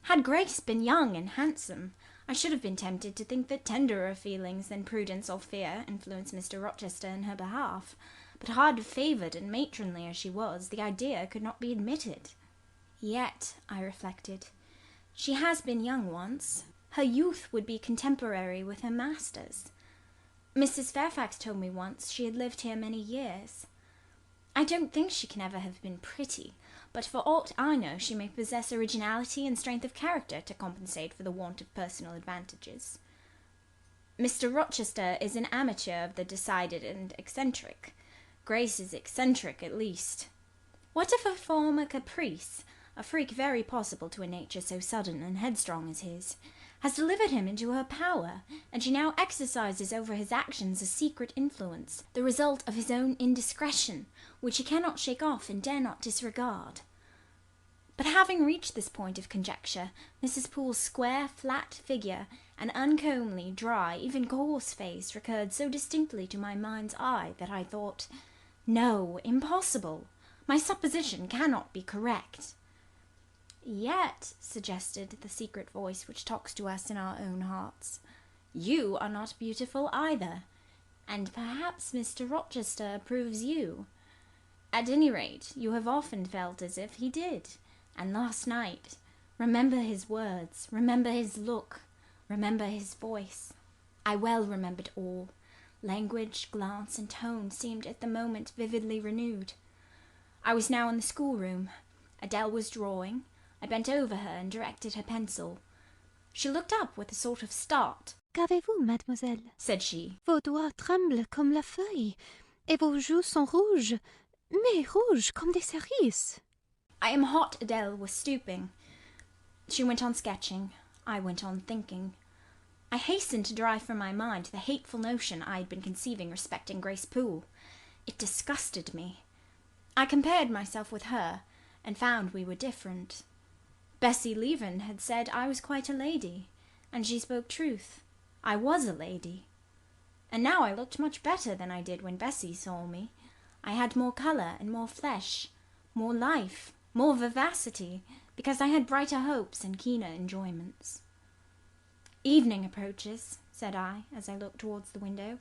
Had Grace been young and handsome, I should have been tempted to think that tenderer feelings than prudence or fear influenced Mr. Rochester in her behalf, but hard-favoured and matronly as she was, the idea could not be admitted. Yet, I reflected, she has been young once. Her youth would be contemporary with her master's. Mrs. Fairfax told me once she had lived here many years. I don't think she can ever have been pretty, but for aught I know she may possess originality and strength of character to compensate for the want of personal advantages. Mr. Rochester is an amateur of the decided and eccentric. Grace is eccentric, at least. What if a former caprice, a freak very possible to a nature so sudden and headstrong as his, has delivered him into her power, and she now exercises over his actions a secret influence, the result of his own indiscretion, which he cannot shake off and dare not disregard? But having reached this point of conjecture, Mrs. Poole's square, flat figure, and uncomely, dry, even coarse face recurred so distinctly to my mind's eye that I thought, "No, impossible. My supposition cannot be correct." "Yet," suggested the secret voice which talks to us in our own hearts, "you are not beautiful either, and perhaps Mr. Rochester approves you. At any rate, you have often felt as if he did, and last night, remember his words, remember his look, remember his voice." I well remembered all. Language, glance, and tone seemed at the moment vividly renewed. I was now in the schoolroom. Adèle was drawing. I bent over her and directed her pencil. She looked up with a sort of start. "Qu'avez-vous, mademoiselle?" said she. "Vos doigts tremblent comme la feuille, et vos joues sont rouges, mais rouges comme des cerises." "I am hot." Adèle was stooping. She went on sketching. I went on thinking. I hastened to drive from my mind the hateful notion I had been conceiving respecting Grace Poole. It disgusted me. I compared myself with her, and found we were different. Bessie Leaven had said I was quite a lady, and she spoke truth. I was a lady. And now I looked much better than I did when Bessie saw me. I had more colour and more flesh, more life, more vivacity, because I had brighter hopes and keener enjoyments. "Evening approaches," said I, as I looked towards the window.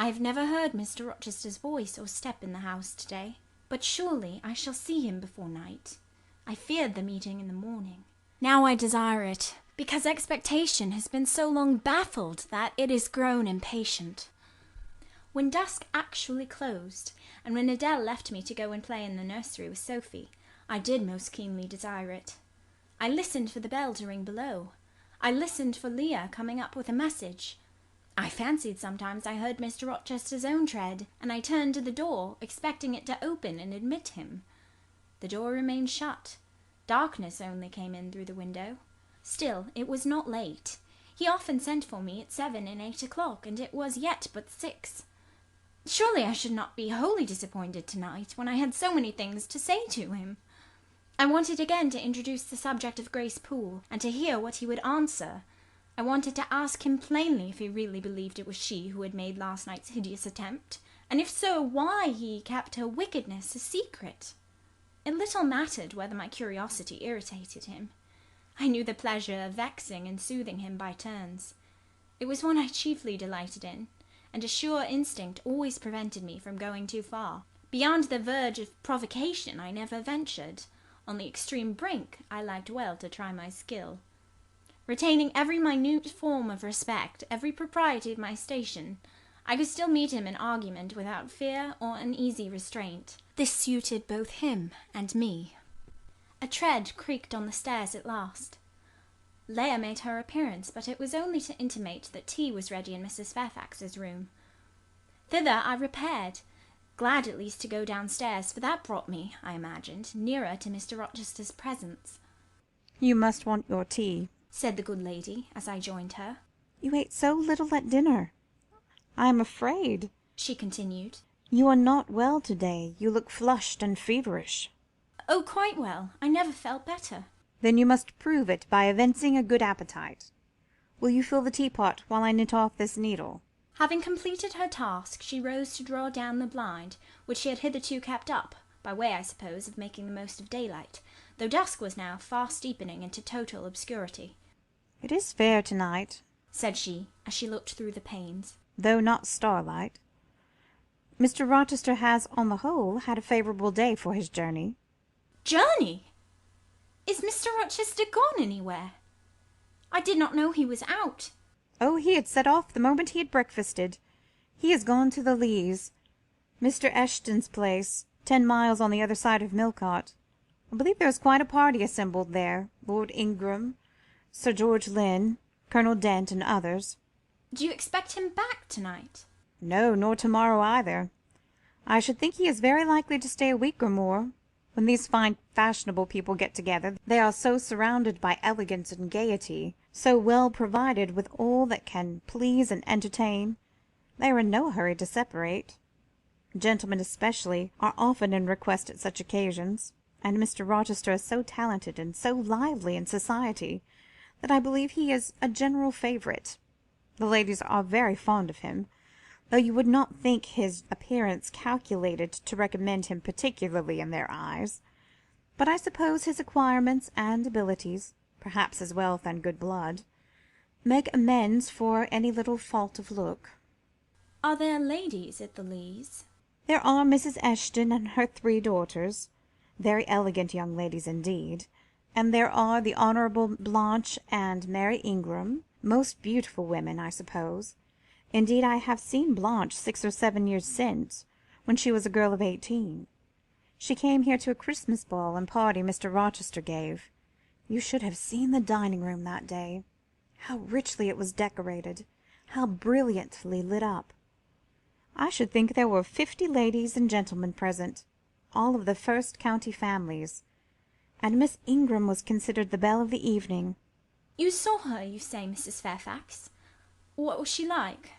"I have never heard Mr. Rochester's voice or step in the house to-day, but surely I shall see him before night. I feared the meeting in the morning. Now I desire it, because expectation has been so long baffled that it is grown impatient." When dusk actually closed, and when Adèle left me to go and play in the nursery with Sophie, I did most keenly desire it. I listened for the bell to ring below. I listened for Leah coming up with a message. I fancied sometimes I heard Mr. Rochester's own tread, and I turned to the door, expecting it to open and admit him. The door remained shut. Darkness only came in through the window. Still, it was not late. He often sent for me at 7 and 8 o'clock, and it was yet but 6. Surely I should not be wholly disappointed tonight, when I had so many things to say to him. I wanted again to introduce the subject of Grace Poole, and to hear what he would answer. I wanted to ask him plainly if he really believed it was she who had made last night's hideous attempt, and if so, why he kept her wickedness a secret. It little mattered whether my curiosity irritated him. I knew the pleasure of vexing and soothing him by turns. It was one I chiefly delighted in, and a sure instinct always prevented me from going too far. Beyond the verge of provocation I never ventured. On the extreme brink I liked well to try my skill. Retaining every minute form of respect, every propriety of my station, I could still meet him in argument without fear or uneasy restraint. This suited both him and me. A tread creaked on the stairs at last. Leah made her appearance, but it was only to intimate that tea was ready in Mrs. Fairfax's room. Thither I repaired, glad at least to go downstairs, for that brought me, I imagined, nearer to Mr. Rochester's presence. "You must want your tea," said the good lady, as I joined her. "You ate so little at dinner. I am afraid," she continued, "you are not well to-day. You look flushed and feverish." "Oh, quite well. I never felt better." "Then you must prove it by evincing a good appetite. Will you fill the teapot while I knit off this needle?" Having completed her task, she rose to draw down the blind, which she had hitherto kept up, by way, I suppose, of making the most of daylight, though dusk was now fast deepening into total obscurity. "It is fair to-night," said she, as she looked through the panes, "though not starlight. Mr. Rochester has, on the whole, had a favourable day for his journey." "Journey! Is Mr. Rochester gone anywhere? I did not know he was out." "Oh, he had set off the moment he had breakfasted. He has gone to the Leas, Mr. Eshton's place, 10 miles on the other side of Millcote. I believe there is quite a party assembled there, Lord Ingram, Sir George Lynn, Colonel Dent, and others." "Do you expect him back tonight?" "No, nor tomorrow either. I should think he is very likely to stay a week or more. When these fine fashionable people get together, they are so surrounded by elegance and gaiety, so well provided with all that can please and entertain, they are in no hurry to separate. Gentlemen especially are often in request at such occasions, and Mr. Rochester is so talented and so lively in society, that I believe he is a general favourite. The ladies are very fond of him, though you would not think his appearance calculated to recommend him particularly in their eyes. But I suppose his acquirements and abilities, perhaps his wealth and good blood, make amends for any little fault of look." "Are there ladies at the Leas?" "There are Mrs. Eshton and her 3 daughters, very elegant young ladies indeed, and there are the Honourable Blanche and Mary Ingram, most beautiful women, I suppose. Indeed, I have seen Blanche 6 or 7 years since, when she was a girl of 18. She came here to a Christmas ball and party Mr. Rochester gave. You should have seen the dining-room that day. How richly it was decorated, how brilliantly lit up. I should think there were 50 ladies and gentlemen present, all of the first county families, and Miss Ingram was considered the belle of the evening." "You saw her, you say, Mrs. Fairfax? What was she like?"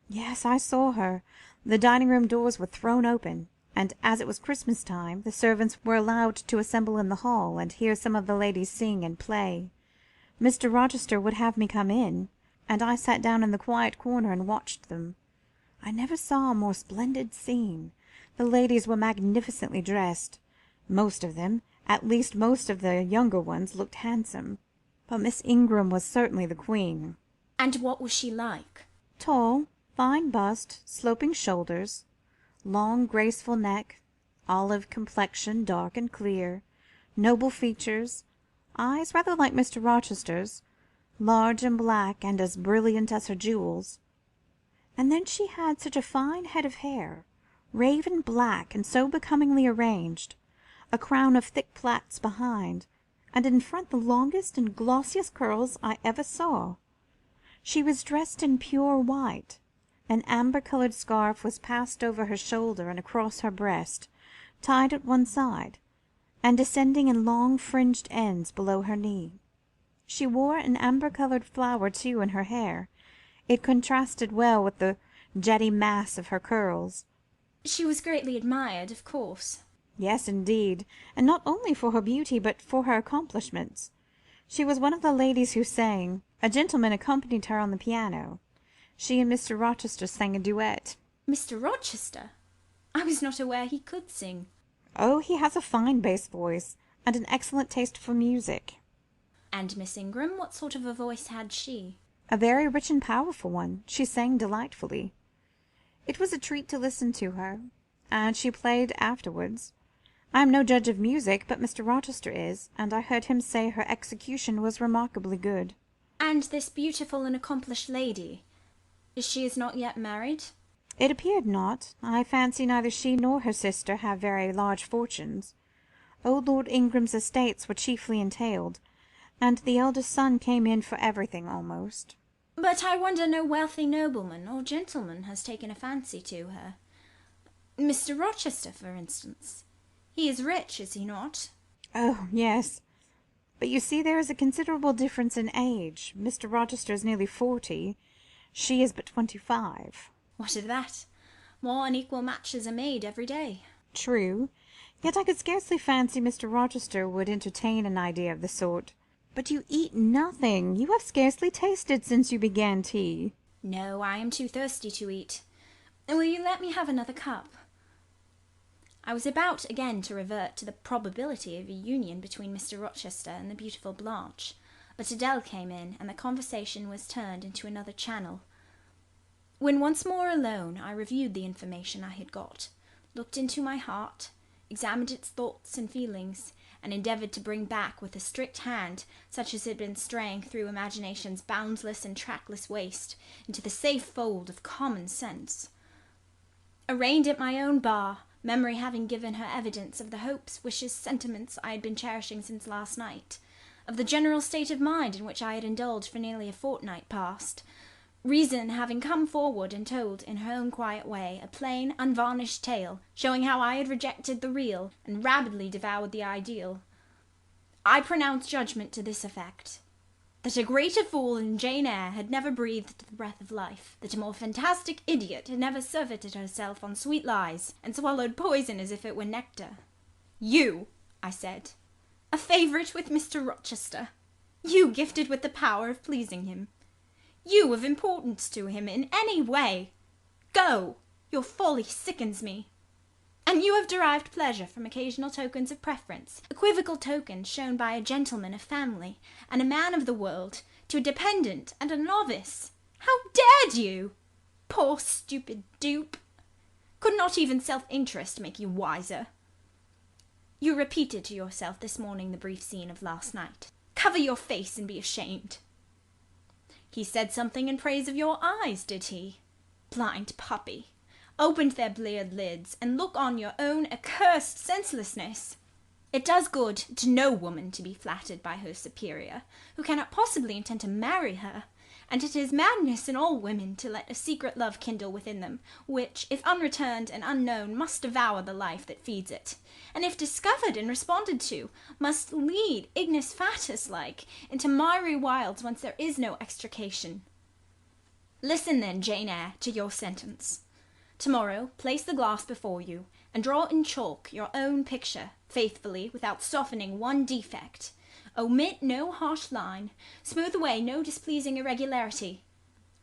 "Yes, I saw her. The dining-room doors were thrown open, and as it was Christmas time, the servants were allowed to assemble in the hall, and hear some of the ladies sing and play. Mr. Rochester would have me come in, and I sat down in the quiet corner and watched them. I never saw a more splendid scene. The ladies were magnificently dressed. Most of them, at least most of the younger ones, looked handsome, but Miss Ingram was certainly the queen." "And what was she like?" "Tall, fine bust, sloping shoulders, long graceful neck, olive complexion, dark and clear, noble features, eyes rather like Mr. Rochester's, large and black, and as brilliant as her jewels. And then she had such a fine head of hair, raven black and so becomingly arranged, a crown of thick plaits behind, and in front the longest and glossiest curls I ever saw. She was dressed in pure white. An amber-coloured scarf was passed over her shoulder and across her breast, tied at one side, and descending in long fringed ends below her knee. She wore an amber-coloured flower, too, in her hair. It contrasted well with the jetty mass of her curls." "She was greatly admired, of course." "Yes, indeed, and not only for her beauty, but for her accomplishments. She was one of the ladies who sang. A gentleman accompanied her on the piano. She and Mr. Rochester sang a duet." "Mr. Rochester? I was not aware he could sing." "Oh, he has a fine bass voice, and an excellent taste for music." "And Miss Ingram, what sort of a voice had she?" "A very rich and powerful one. She sang delightfully. It was a treat to listen to her, and she played afterwards. I am no judge of music, but Mr. Rochester is, and I heard him say her execution was remarkably good." "And this beautiful and accomplished lady, she is not yet married?" It appeared not. I fancy neither she nor her sister have very large fortunes. Old Lord Ingram's estates were chiefly entailed, and the eldest son came in for everything almost. But I wonder no wealthy nobleman or gentleman has taken a fancy to her. Mr. Rochester, for instance. He is rich, is he not? Oh, yes. But you see there is a considerable difference in age. Mr. Rochester is nearly 40. She is but 25. What of that? More unequal matches are made every day. True. Yet I could scarcely fancy Mr. Rochester would entertain an idea of the sort. But you eat nothing. You have scarcely tasted since you began tea. No, I am too thirsty to eat. Will you let me have another cup? I was about again to revert to the probability of a union between Mr. Rochester and the beautiful Blanche, but Adèle came in, and the conversation was turned into another channel. When once more alone, I reviewed the information I had got, looked into my heart, examined its thoughts and feelings, and endeavoured to bring back with a strict hand such as had been straying through imagination's boundless and trackless waste into the safe fold of common sense. Arraigned at my own bar, memory having given her evidence of the hopes, wishes, sentiments I had been cherishing since last night, of the general state of mind in which I had indulged for nearly a fortnight past, reason having come forward and told in her own quiet way a plain, unvarnished tale, showing how I had rejected the real and rabidly devoured the ideal, I pronounced judgment to this effect: that a greater fool than Jane Eyre had never breathed the breath of life, that a more fantastic idiot had never surfeited herself on sweet lies, and swallowed poison as if it were nectar. You, I said, a favourite with Mr. Rochester, you gifted with the power of pleasing him, you of importance to him in any way, go, your folly sickens me. And you have derived pleasure from occasional tokens of preference, equivocal tokens shown by a gentleman of family and a man of the world to a dependent and a novice. How dared you? Poor stupid dupe! Could not even self-interest make you wiser? You repeated to yourself this morning the brief scene of last night. Cover your face and be ashamed. He said something in praise of your eyes, did he? Blind puppy! Opened their bleared lids, and look on your own accursed senselessness. It does good to no woman to be flattered by her superior, who cannot possibly intend to marry her, and it is madness in all women to let a secret love kindle within them, which, if unreturned and unknown, must devour the life that feeds it, and if discovered and responded to, must lead, ignis fatuus-like, into miry wilds whence there is no extrication. Listen then, Jane Eyre, to your sentence. Tomorrow place the glass before you, and draw in chalk your own picture, faithfully, without softening one defect. Omit no harsh line, smooth away no displeasing irregularity.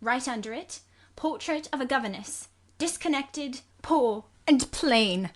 Write under it, portrait of a governess, disconnected, poor, and plain.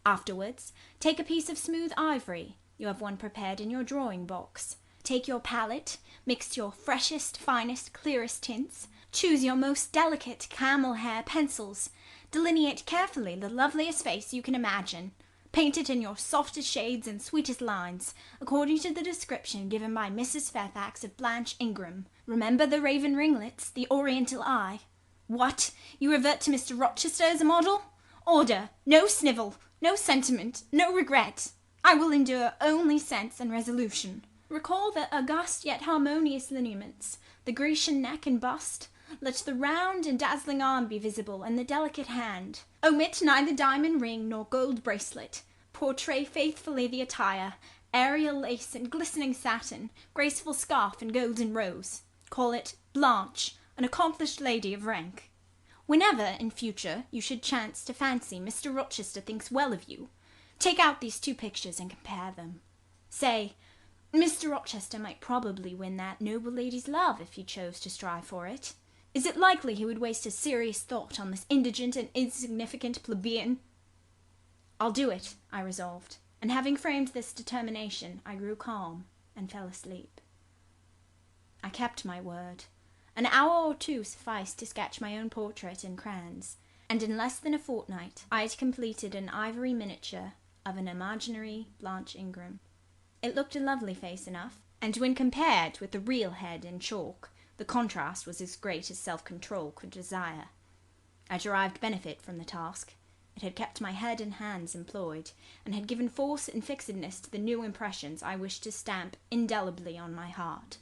Afterwards, take a piece of smooth ivory, you have one prepared in your drawing box. Take your palette, mix your freshest, finest, clearest tints, choose your most delicate camel hair pencils, delineate carefully the loveliest face you can imagine, paint it in your softest shades and sweetest lines, according to the description given by Mrs. Fairfax of Blanche Ingram. Remember the raven ringlets, the oriental eye. What, you revert to Mr. Rochester as a model? Order, no snivel, no sentiment, no regret. I will endure only sense and resolution. Recall the august yet harmonious lineaments, the Grecian neck and bust. Let the round and dazzling arm be visible, and the delicate hand. Omit neither diamond ring nor gold bracelet. Portray faithfully the attire, aerial lace and glistening satin, graceful scarf and golden rose. Call it Blanche, an accomplished lady of rank. Whenever, in future, you should chance to fancy Mr. Rochester thinks well of you, take out these two pictures and compare them. Say, Mr. Rochester might probably win that noble lady's love if he chose to strive for it. Is it likely he would waste a serious thought on this indigent and insignificant plebeian? I'll do it, I resolved, and having framed this determination, I grew calm and fell asleep. I kept my word. An hour or two sufficed to sketch my own portrait in crayons, and in less than a fortnight I had completed an ivory miniature of an imaginary Blanche Ingram. It looked a lovely face enough, and when compared with the real head in chalk, the contrast was as great as self-control could desire. I derived benefit from the task. It had kept my head and hands employed, and had given force and fixedness to the new impressions I wished to stamp indelibly on my heart.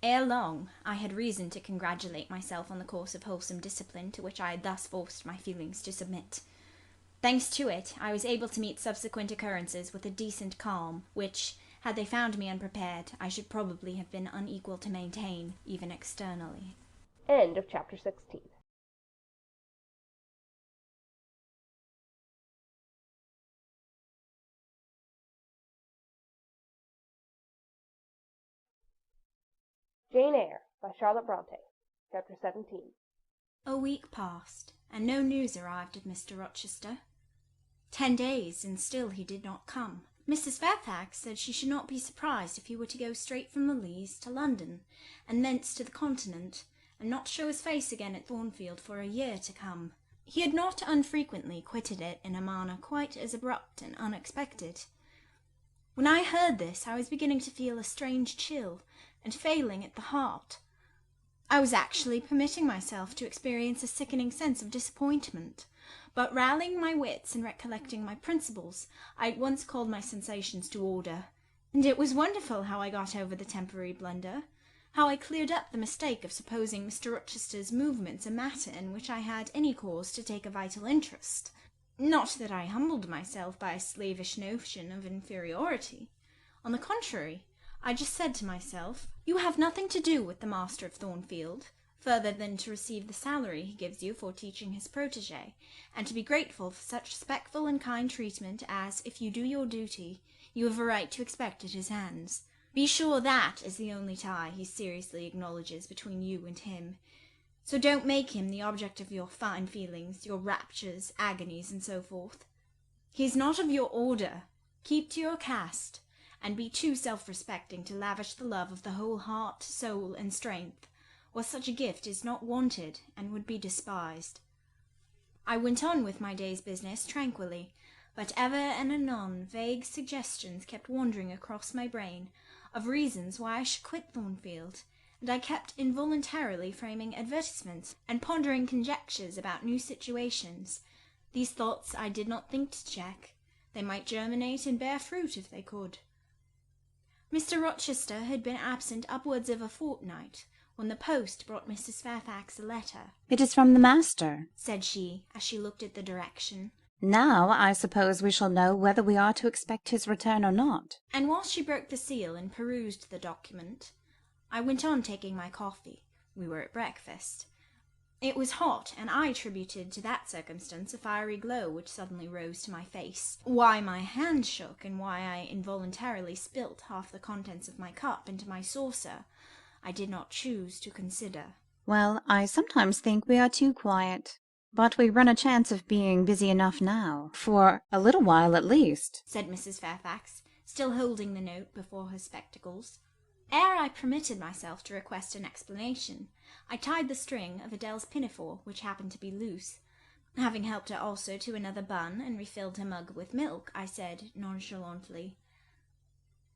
Ere long, I had reason to congratulate myself on the course of wholesome discipline to which I had thus forced my feelings to submit. Thanks to it, I was able to meet subsequent occurrences with a decent calm, which, had they found me unprepared, I should probably have been unequal to maintain, even externally. End of chapter 16. Jane Eyre by Charlotte Bronte. Chapter 17. A week passed, and no news arrived of Mr. Rochester. 10 days, and still he did not come. Mrs. Fairfax said she should not be surprised if he were to go straight from the Leas to London, and thence to the Continent, and not show his face again at Thornfield for a year to come. He had not unfrequently quitted it in a manner quite as abrupt and unexpected. When I heard this, I was beginning to feel a strange chill, and failing at the heart. I was actually permitting myself to experience a sickening sense of disappointment, but rallying my wits and recollecting my principles, I at once called my sensations to order, and it was wonderful how I got over the temporary blunder, how I cleared up the mistake of supposing Mr. Rochester's movements a matter in which I had any cause to take a vital interest. Not that I humbled myself by a slavish notion of inferiority. On the contrary, I just said to myself, "You have nothing to do with the master of Thornfield, further than to receive the salary he gives you for teaching his protégé, and to be grateful for such respectful and kind treatment as, if you do your duty, you have a right to expect at his hands. Be sure that is the only tie he seriously acknowledges between you and him. So don't make him the object of your fine feelings, your raptures, agonies, and so forth. He is not of your order. Keep to your caste, and be too self-respecting to lavish the love of the whole heart, soul, and strength, or such a gift is not wanted and would be despised." I went on with my day's business tranquilly, but ever and anon vague suggestions kept wandering across my brain of reasons why I should quit Thornfield, and I kept involuntarily framing advertisements and pondering conjectures about new situations. These thoughts I did not think to check. They might germinate and bear fruit if they could. Mr. Rochester had been absent upwards of a fortnight, when the post brought Mrs. Fairfax a letter. "It is from the master," said she, as she looked at the direction. "Now, I suppose we shall know whether we are to expect his return or not." And while she broke the seal and perused the document, I went on taking my coffee. We were at breakfast. It was hot, and I attributed to that circumstance a fiery glow which suddenly rose to my face. Why my hand shook, and why I involuntarily spilt half the contents of my cup into my saucer, I did not choose to consider. "Well, I sometimes think we are too quiet, but we run a chance of being busy enough now, for a little while at least," said Mrs. Fairfax, still holding the note before her spectacles. Ere I permitted myself to request an explanation, I tied the string of Adèle's pinafore, which happened to be loose. Having helped her also to another bun and refilled her mug with milk, I said nonchalantly,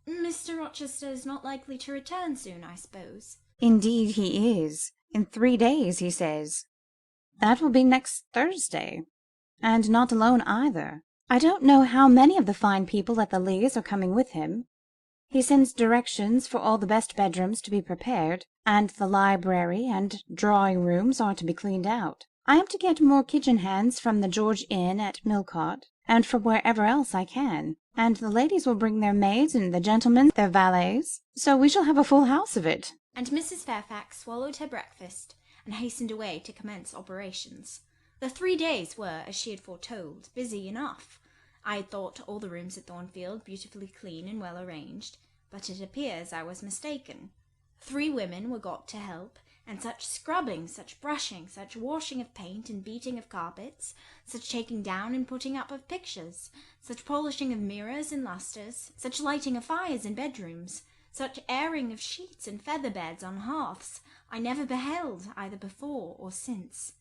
"Mr. Rochester is not likely to return soon, I suppose?" "Indeed he is. In 3 days, he says. That will be next Thursday. And not alone either. I don't know how many of the fine people at the Leas are coming with him. He sends directions for all the best bedrooms to be prepared, and the library and drawing-rooms are to be cleaned out. I am to get more kitchen hands from the George Inn at Millcote, and from wherever else I can, and the ladies will bring their maids and the gentlemen their valets, so we shall have a full house of it." And Mrs. Fairfax swallowed her breakfast and hastened away to commence operations. The 3 days were, as she had foretold, busy enough. I had thought all the rooms at Thornfield beautifully clean and well arranged, but it appears I was mistaken. 3 women were got to help, and such scrubbing, such brushing, such washing of paint and beating of carpets, such taking down and putting up of pictures, such polishing of mirrors and lustres, such lighting of fires in bedrooms, such airing of sheets and feather beds on hearths, I never beheld either before or since.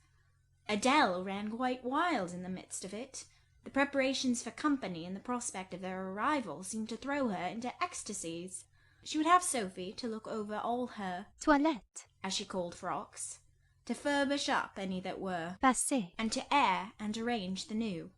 Adèle ran quite wild in the midst of it. The preparations for company and the prospect of their arrival seemed to throw her into ecstasies. She would have Sophie to look over all her Toilette, as she called frocks, to furbish up any that were, Passé. and to air and arrange the new.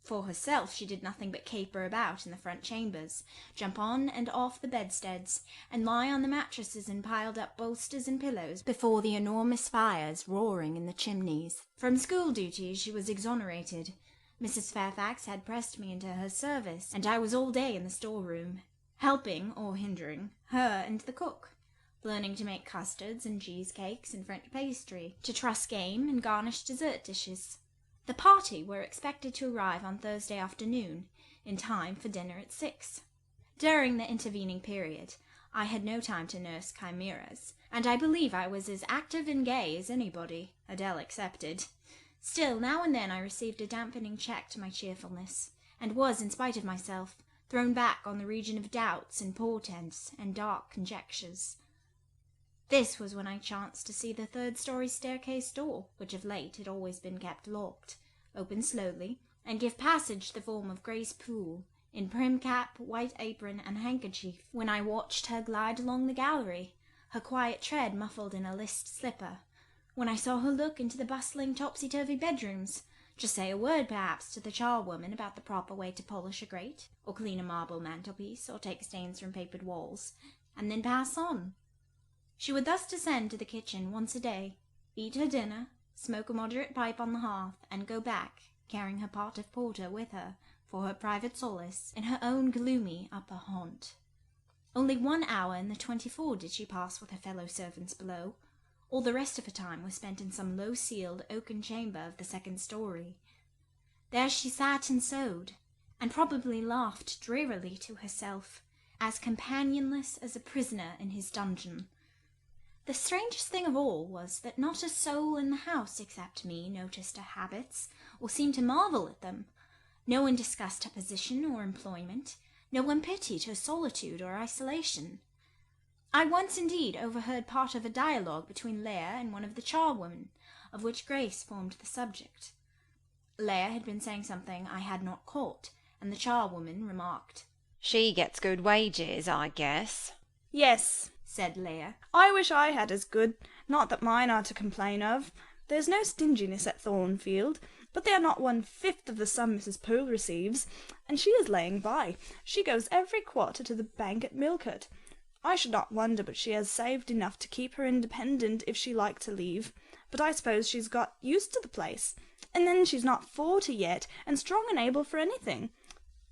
For herself she did nothing but caper about in the front chambers, jump on and off the bedsteads, and lie on the mattresses and piled up bolsters and pillows before the enormous fires roaring in the chimneys. From school duties she was exonerated. Mrs. Fairfax had pressed me into her service, and I was all day in the storeroom, helping or hindering her and the cook, learning to make custards and cheesecakes and French pastry, to truss game and garnish dessert dishes. The party were expected to arrive on Thursday afternoon, in time for dinner at 6. During the intervening period, I had no time to nurse chimeras, and I believe I was as active and gay as anybody, Adèle excepted. Still, now and then I received a dampening check to my cheerfulness, and was, in spite of myself, thrown back on the region of doubts and portents and dark conjectures. This was when I chanced to see the third-story staircase door, which of late had always been kept locked, open slowly, and give passage the form of Grace Poole, in prim cap, white apron, and handkerchief, when I watched her glide along the gallery, her quiet tread muffled in a list slipper, when I saw her look into the bustling topsy-turvy bedrooms, to say a word perhaps to the charwoman about the proper way to polish a grate, or clean a marble mantelpiece, or take stains from papered walls, and then pass on. She would thus descend to the kitchen once a day, eat her dinner, smoke a moderate pipe on the hearth, and go back, carrying her pot of porter with her, for her private solace, in her own gloomy upper haunt. Only 1 hour in the 24 did she pass with her fellow-servants below. All the rest of her time was spent in some low-ceiled oaken chamber of the second story. There she sat and sewed, and probably laughed drearily to herself, as companionless as a prisoner in his dungeon. The strangest thing of all was that not a soul in the house except me noticed her habits, or seemed to marvel at them. No one discussed her position or employment. No one pitied her solitude or isolation. I once indeed overheard part of a dialogue between Leah and one of the charwomen, of which Grace formed the subject. Leah had been saying something I had not caught, and the charwoman remarked, "She gets good wages, I guess." Yes, said Leah. I wish I had as good, not that mine are to complain of. There's no stinginess at Thornfield, but they are not 1/5 of the sum Mrs. Poole receives, and she is laying by. She goes every quarter to the bank at Millcote. I should not wonder but she has saved enough to keep her independent if she liked to leave, but I suppose she's got used to the place. And then she's not 40 yet, and strong and able for anything.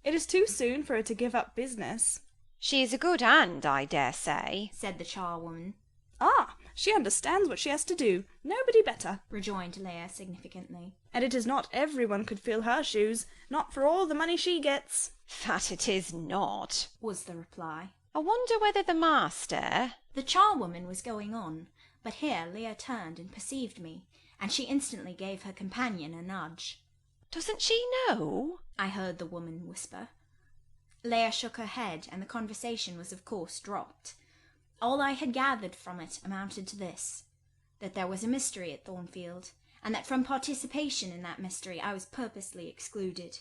It is too soon for her to give up business. "She is a good hand, I dare say," said the charwoman. "Ah, she understands what she has to do. Nobody better," rejoined Leah significantly. "And it is not everyone could fill her shoes, not for all the money she gets." "That it is not," was the reply. "I wonder whether the master—" The charwoman was going on, but here Leah turned and perceived me, and she instantly gave her companion a nudge. "Doesn't she know?" I heard the woman whisper. Leah shook her head, and the conversation was of course dropped. All I had gathered from it amounted to this, that there was a mystery at Thornfield, and that from participation in that mystery I was purposely excluded.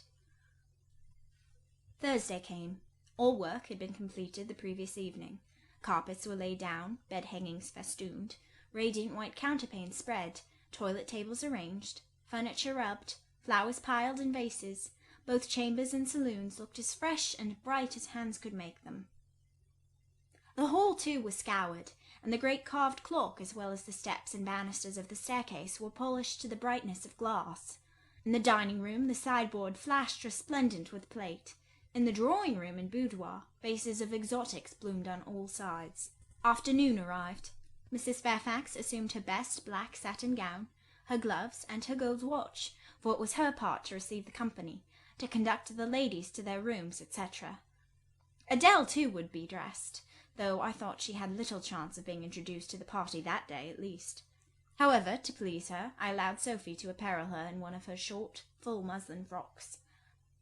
Thursday came. All work had been completed the previous evening. Carpets were laid down, bed-hangings festooned, radiant white counterpanes spread, toilet tables arranged, furniture rubbed, flowers piled in vases. Both chambers and saloons looked as fresh and bright as hands could make them. The hall, too, was scoured, and the great carved clock, as well as the steps and banisters of the staircase, were polished to the brightness of glass. In the dining-room the sideboard flashed resplendent with plate. In the drawing-room and boudoir, vases of exotics bloomed on all sides. Afternoon arrived. Mrs. Fairfax assumed her best black satin gown, her gloves, and her gold watch, for it was her part to receive the company, to conduct the ladies to their rooms, etc. Adèle, too, would be dressed, though I thought she had little chance of being introduced to the party that day, at least. However, to please her, I allowed Sophie to apparel her in one of her short, full muslin frocks.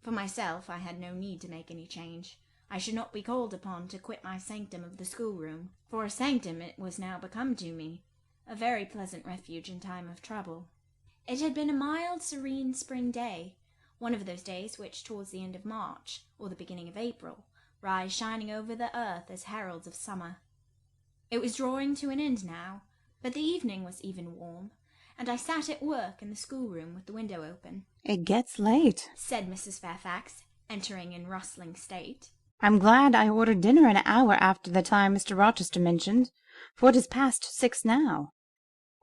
For myself, I had no need to make any change. I should not be called upon to quit my sanctum of the schoolroom, for a sanctum it was now become to me, a very pleasant refuge in time of trouble. It had been a mild, serene spring day, one of those days which, towards the end of March, or the beginning of April, rise shining over the earth as heralds of summer. It was drawing to an end now. But the evening was even warm, and I sat at work in the schoolroom with the window open. "It gets late," said Mrs. Fairfax, entering in rustling state. "I'm glad I ordered dinner an hour after the time Mr. Rochester mentioned, for it is past 6 now.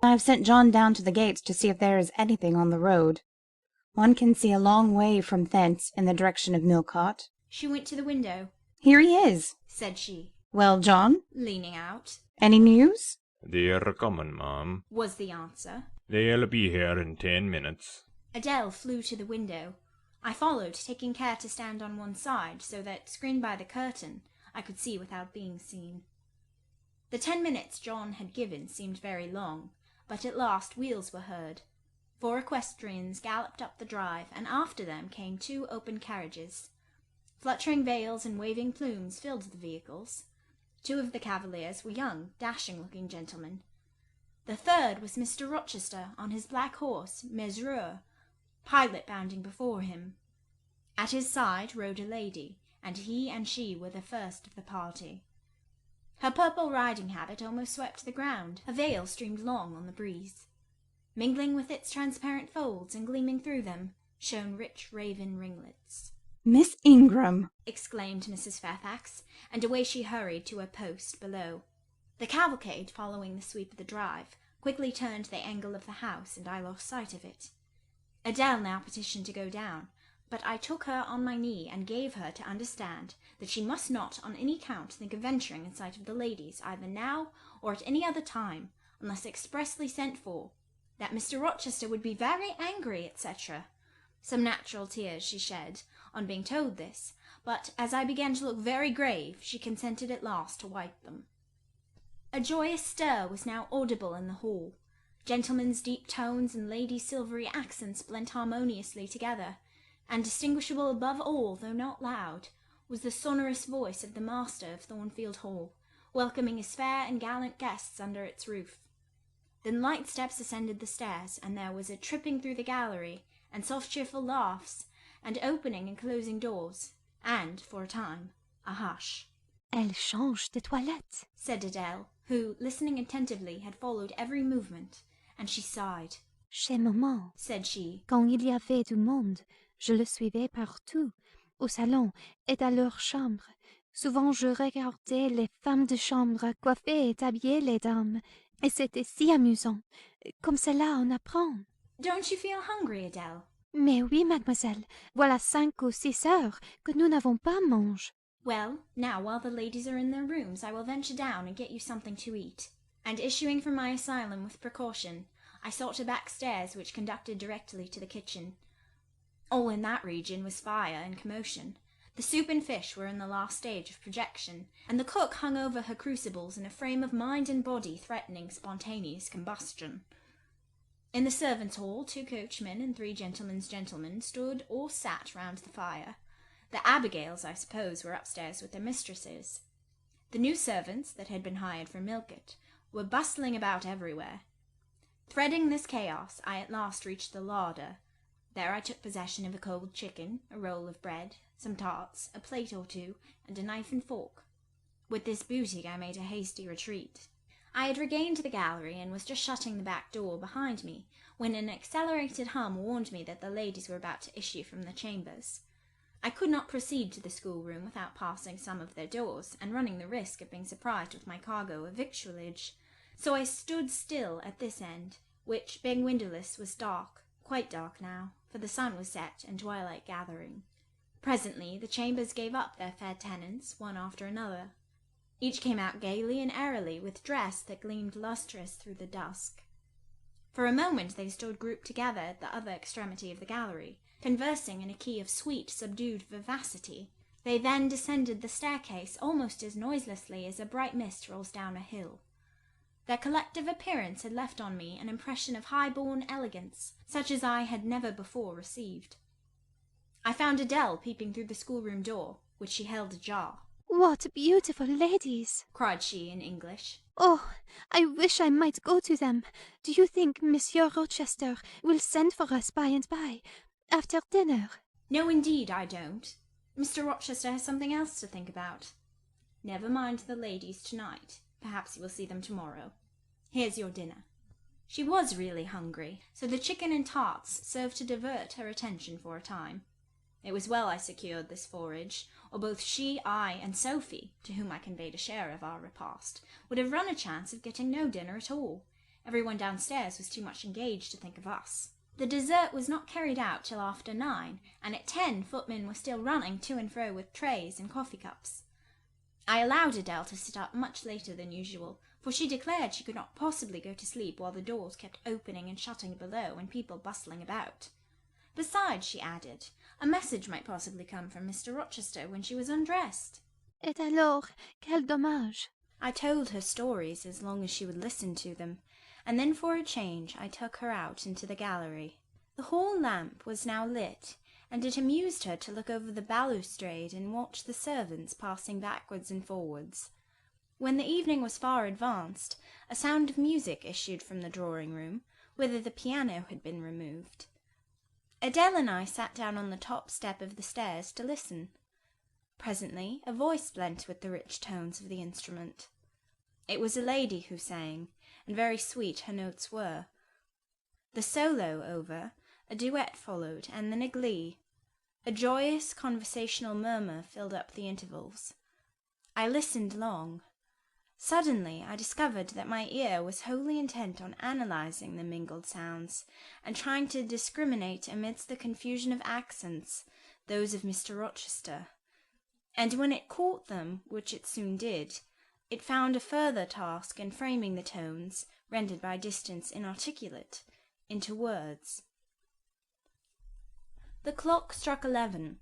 I've sent John down to the gates to see if there is anything on the road. One can see a long way from thence in the direction of Millcote." She went to the window. "Here he is," said she. "Well, John?" leaning out. "Any news?" "They're coming, ma'am," was the answer. "They'll be here in 10 minutes." Adèle flew to the window. I followed, taking care to stand on one side, so that, screened by the curtain, I could see without being seen. The 10 minutes John had given seemed very long, but at last wheels were heard. 4 equestrians galloped up the drive, and after them came 2 open carriages. Fluttering veils and waving plumes filled the vehicles. 2 of the cavaliers were young, dashing-looking gentlemen. The third was Mr. Rochester on his black horse, Mesrour, Pilot bounding before him. At his side rode a lady, and he and she were the first of the party. Her purple riding habit almost swept the ground. Her veil streamed long on the breeze. Mingling with its transparent folds and gleaming through them, shone rich raven ringlets. "Miss Ingram!" exclaimed Mrs. Fairfax, and away she hurried to her post below. The cavalcade, following the sweep of the drive, quickly turned the angle of the house, and I lost sight of it. Adèle now petitioned to go down, but I took her on my knee and gave her to understand that she must not on any account think of venturing in sight of the ladies, either now or at any other time, unless expressly sent for, that Mr. Rochester would be very angry, etc. Some natural tears she shed on being told this, but as I began to look very grave, she consented at last to wipe them. A joyous stir was now audible in the hall. Gentlemen's deep tones and ladies' silvery accents blent harmoniously together, and distinguishable above all, though not loud, was the sonorous voice of the master of Thornfield Hall, welcoming his fair and gallant guests under its roof. Then light steps ascended the stairs, and there was a tripping through the gallery, and soft cheerful laughs, and opening and closing doors, and, for a time, a hush. "Elle change de toilette," said Adèle, who, listening attentively, had followed every movement, and she sighed. "Chez maman," said she. "quand il y avait du monde, je le suivais partout, au salon et à leur chambre. Souvent je regardais les femmes de chambre coiffer et habiller les dames, et c'était si amusant. Comme cela on apprend." "Don't you feel hungry, Adèle?" "Mais oui, mademoiselle. Voilà 5 ou 6 heures que nous n'avons pas mangé." "Well, now, while the ladies are in their rooms, I will venture down and get you something to eat." And issuing from my asylum with precaution, I sought a back stairs which conducted directly to the kitchen. All in that region was fire and commotion. The soup and fish were in the last stage of projection, and the cook hung over her crucibles in a frame of mind and body threatening spontaneous combustion. In the servants' hall, 2 coachmen and 3 gentlemen's gentlemen stood or sat round the fire. The Abigails, I suppose, were upstairs with their mistresses. The new servants, that had been hired from Millcote, were bustling about everywhere. Threading this chaos, I at last reached the larder. There I took possession of a cold chicken, a roll of bread, some tarts, a plate or 2, and a knife and fork. With this booty I made a hasty retreat. I had regained the gallery, and was just shutting the back door behind me, when an accelerated hum warned me that the ladies were about to issue from the chambers. I could not proceed to the schoolroom without passing some of their doors, and running the risk of being surprised with my cargo of victuallage, so I stood still at this end, which, being windowless, was dark, quite dark now, for the sun was set and twilight gathering. Presently the chambers gave up their fair tenants, one after another. Each came out gaily and airily, with dress that gleamed lustrous through the dusk. For a moment they stood grouped together at the other extremity of the gallery, conversing in a key of sweet, subdued vivacity. They then descended the staircase almost as noiselessly as a bright mist rolls down a hill. Their collective appearance had left on me an impression of high-born elegance, such as I had never before received. I found Adèle peeping through the schoolroom door, which she held ajar. "What beautiful ladies!" cried she in English. "Oh, I wish I might go to them. Do you think Monsieur Rochester will send for us by and by, after dinner?" "No, indeed, I don't. Mr. Rochester has something else to think about. Never mind the ladies tonight. Perhaps you will see them tomorrow." Here's your dinner." She was really hungry, so the chicken and tarts served to divert her attention for a time. It was well I secured this forage, or both she, I, and Sophie, to whom I conveyed a share of our repast, would have run a chance of getting no dinner at all. Everyone downstairs was too much engaged to think of us. The dessert was not carried out till after 9, and at 10 footmen were still running to and fro with trays and coffee cups. I allowed Adèle to sit up much later than usual, for she declared she could not possibly go to sleep while the doors kept opening and shutting below and people bustling about. Besides, she added, a message might possibly come from Mr. Rochester when she was undressed. Et alors, quel dommage! I told her stories as long as she would listen to them, and then for a change I took her out into the gallery. The hall lamp was now lit, and it amused her to look over the balustrade and watch the servants passing backwards and forwards. When the evening was far advanced, a sound of music issued from the drawing-room, whither the piano had been removed. Adèle and I sat down on the top step of the stairs to listen. Presently a voice blent with the rich tones of the instrument. It was a lady who sang, and very sweet her notes were. The solo over, a duet followed, and then a glee. A joyous conversational murmur filled up the intervals. I listened long. Suddenly I discovered that my ear was wholly intent on analysing the mingled sounds, and trying to discriminate amidst the confusion of accents those of Mr. Rochester. And when it caught them, which it soon did, it found a further task in framing the tones, rendered by distance inarticulate, into words. The clock struck 11.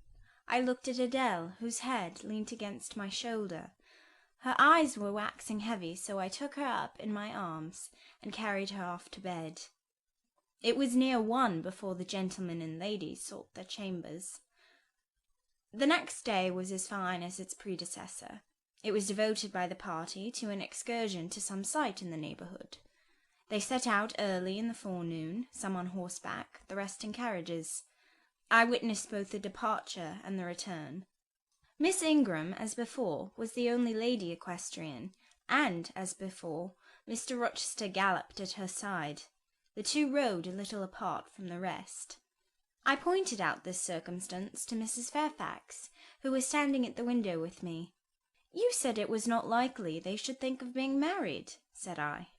I looked at Adèle, whose head leant against my shoulder. Her eyes were waxing heavy, so I took her up in my arms and carried her off to bed. It was near 1 before the gentlemen and ladies sought their chambers. The next day was as fine as its predecessor. It was devoted by the party to an excursion to some site in the neighbourhood. They set out early in the forenoon, some on horseback, the rest in carriages. I witnessed both the departure and the return. Miss Ingram, as before, was the only lady equestrian, and, as before, Mr. Rochester galloped at her side. The two rode a little apart from the rest. I pointed out this circumstance to Mrs. Fairfax, who was standing at the window with me. "You said it was not likely they should think of being married," said I.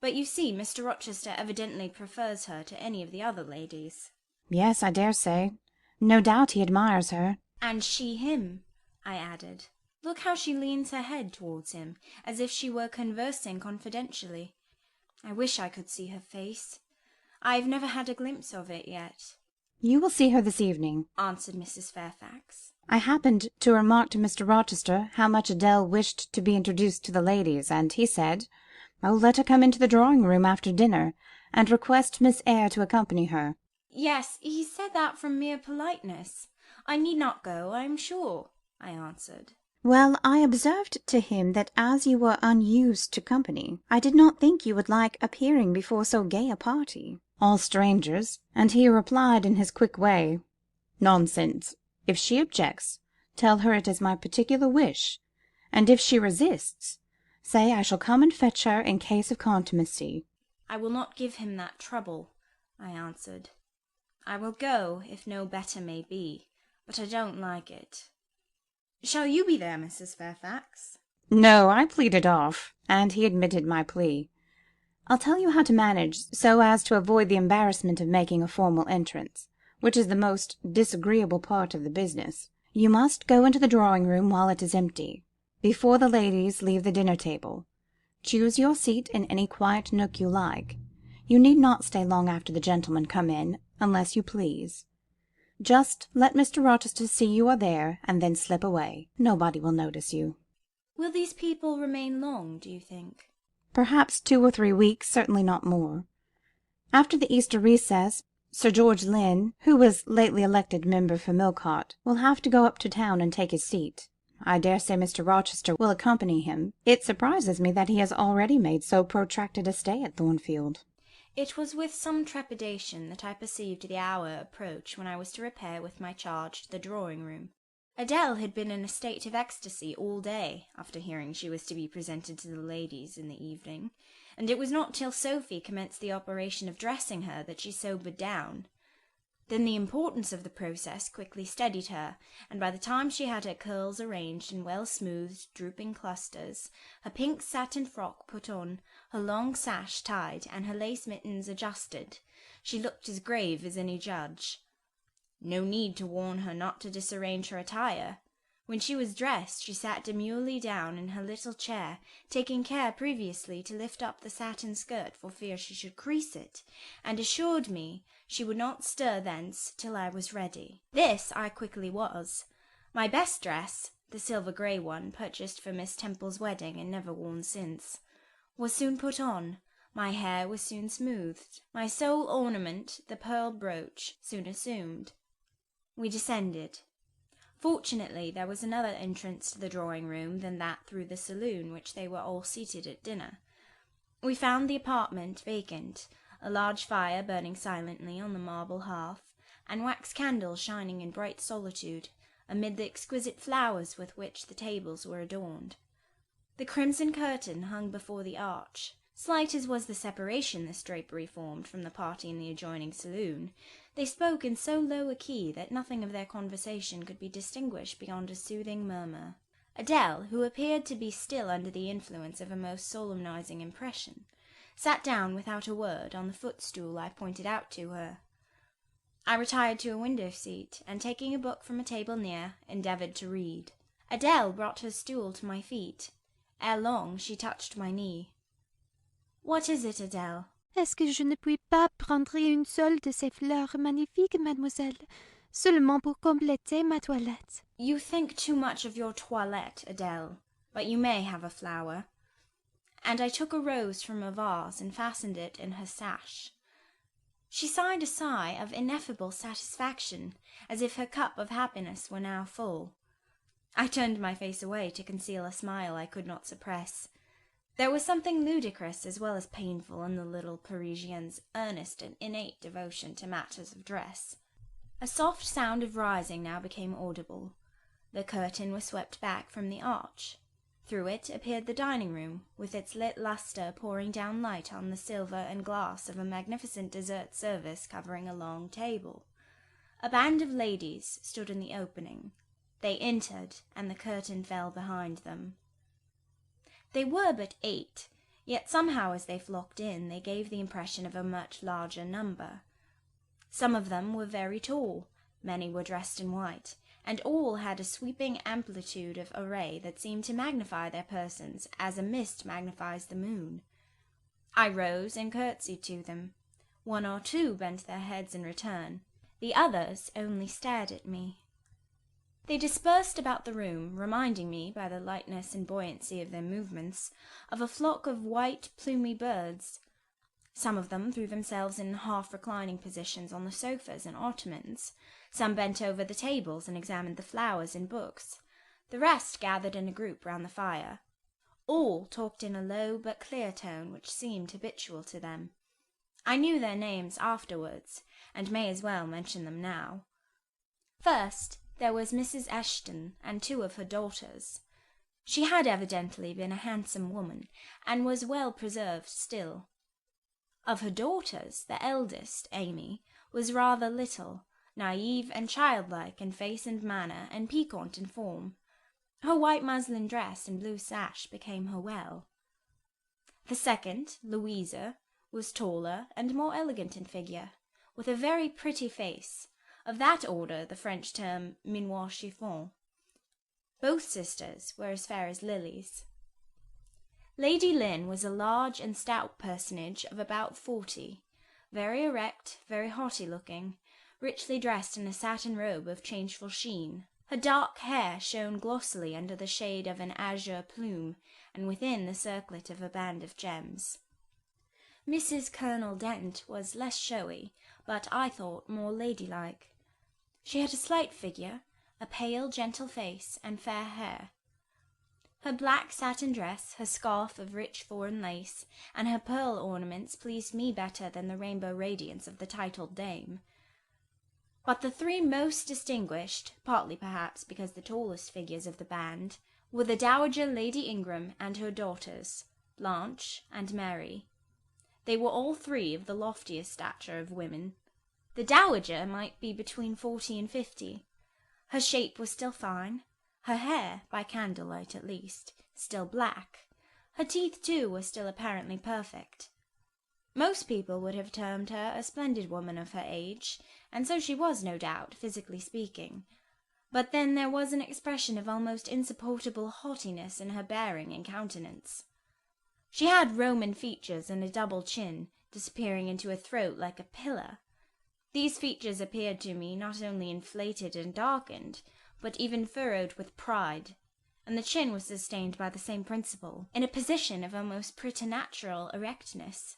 "But you see Mr. Rochester evidently prefers her to any of the other ladies." "Yes, I dare say. No doubt he admires her." "And she him," I added. "Look how she leans her head towards him, as if she were conversing confidentially. I wish I could see her face. I have never had a glimpse of it yet." "You will see her this evening," answered Mrs. Fairfax. "I happened to remark to Mr. Rochester how much Adèle wished to be introduced to the ladies, and he said, 'Oh, let her come into the drawing-room after dinner, and request Miss Eyre to accompany her.'" "Yes, he said that from mere politeness. I need not go, I am sure," I answered. "Well, I observed to him that as you were unused to company, I did not think you would like appearing before so gay a party, all strangers, and he replied in his quick way, 'Nonsense. If she objects, tell her it is my particular wish, and if she resists, say I shall come and fetch her in case of contumacy.'" "I will not give him that trouble," I answered. "I will go, if no better may be, but I don't like it. Shall you be there, Mrs. Fairfax?" "No, I pleaded off, and he admitted my plea. I'll tell you how to manage so as to avoid the embarrassment of making a formal entrance, which is the most disagreeable part of the business. You must go into the drawing-room while it is empty, before the ladies leave the dinner-table. Choose your seat in any quiet nook you like. You need not stay long after the gentlemen come in, unless you please. Just let Mr. Rochester see you are there, and then slip away. Nobody will notice you." "Will these people remain long, do you think?" "Perhaps 2 or 3 weeks, certainly not more. After the Easter recess, Sir George Lynn, who was lately elected member for Millcote, will have to go up to town and take his seat. I dare say Mr. Rochester will accompany him. It surprises me that he has already made so protracted a stay at Thornfield." It was with some trepidation that I perceived the hour approach when I was to repair with my charge to the drawing-room. Adèle had been in a state of ecstasy all day, after hearing she was to be presented to the ladies in the evening, and it was not till Sophie commenced the operation of dressing her that she sobered down. Then the importance of the process quickly steadied her, and by the time she had her curls arranged in well-smoothed, drooping clusters, her pink satin frock put on, her long sash tied, and her lace mittens adjusted, she looked as grave as any judge. No need to warn her not to disarrange her attire. When she was dressed, she sat demurely down in her little chair, taking care previously to lift up the satin skirt for fear she should crease it, and assured me she would not stir thence till I was ready. This I quickly was. My best dress, the silver grey one purchased for Miss Temple's wedding and never worn since, was soon put on. My hair was soon smoothed. My sole ornament, the pearl brooch, soon assumed. We descended. Fortunately, there was another entrance to the drawing-room than that through the saloon, which they were all seated at dinner. We found the apartment vacant, a large fire burning silently on the marble hearth, and wax candles shining in bright solitude, amid the exquisite flowers with which the tables were adorned. The crimson curtain hung before the arch. Slight as was the separation this drapery formed from the party in the adjoining saloon, they spoke in so low a key that nothing of their conversation could be distinguished beyond a soothing murmur. Adèle, who appeared to be still under the influence of a most solemnizing impression, sat down without a word on the footstool I pointed out to her. I retired to a window seat, and taking a book from a table near, endeavoured to read. Adèle brought her stool to my feet. Ere long she touched my knee. "What is it, Adèle?" Est-ce que je ne puis pas prendre une seule de ces fleurs magnifiques, mademoiselle, seulement pour compléter ma toilette? You think too much of your toilette, Adèle, but you may have a flower. And I took a rose from a vase and fastened it in her sash. She sighed a sigh of ineffable satisfaction, as if her cup of happiness were now full. I turned my face away to conceal a smile I could not suppress. There was something ludicrous as well as painful in the little Parisienne's earnest and innate devotion to matters of dress. A soft sound of rising now became audible. The curtain was swept back from the arch. Through it appeared the dining-room, with its lit lustre pouring down light on the silver and glass of a magnificent dessert service covering a long table. A band of ladies stood in the opening. They entered, and the curtain fell behind them. They were but 8, yet somehow as they flocked in they gave the impression of a much larger number. Some of them were very tall, many were dressed in white, and all had a sweeping amplitude of array that seemed to magnify their persons as a mist magnifies the moon. I rose and curtsied to them. 1 or 2 bent their heads in return. The others only stared at me. They dispersed about the room, reminding me, by the lightness and buoyancy of their movements, of a flock of white, plumy birds. Some of them threw themselves in half-reclining positions on the sofas and ottomans. Some bent over the tables and examined the flowers and books. The rest gathered in a group round the fire. All talked in a low but clear tone which seemed habitual to them. I knew their names afterwards, and may as well mention them now. First, there was Mrs. Eshton and 2 of her daughters. She had evidently been a handsome woman, and was well preserved still. Of her daughters, the eldest, Amy, was rather little, naive and childlike in face and manner, and piquant in form. Her white muslin dress and blue sash became her well. The second, Louisa, was taller and more elegant in figure, with a very pretty face. Of that order the French term minois chiffon. Both sisters were as fair as lilies. Lady Lynn was a large and stout personage of about 40, very erect, very haughty-looking, richly dressed in a satin robe of changeful sheen. Her dark hair shone glossily under the shade of an azure plume, and within the circlet of a band of gems. Mrs. Colonel Dent was less showy, but I thought more ladylike. She had a slight figure, a pale, gentle face, and fair hair. Her black satin dress, her scarf of rich foreign lace, and her pearl ornaments pleased me better than the rainbow radiance of the titled dame. But the 3 most distinguished, partly perhaps because the tallest figures of the band, were the Dowager Lady Ingram and her daughters. Blanche, and Mary. They were all three of the loftiest stature of women. The dowager might be between 40 and 50. Her shape was still fine, her hair, by candlelight at least, still black. Her teeth, too, were still apparently perfect. Most people would have termed her a splendid woman of her age, and so she was, no doubt, physically speaking. But then there was an expression of almost insupportable haughtiness in her bearing and countenance. She had Roman features and a double chin, disappearing into a throat like a pillar. These features appeared to me not only inflated and darkened, but even furrowed with pride, and the chin was sustained by the same principle, in a position of almost preternatural erectness.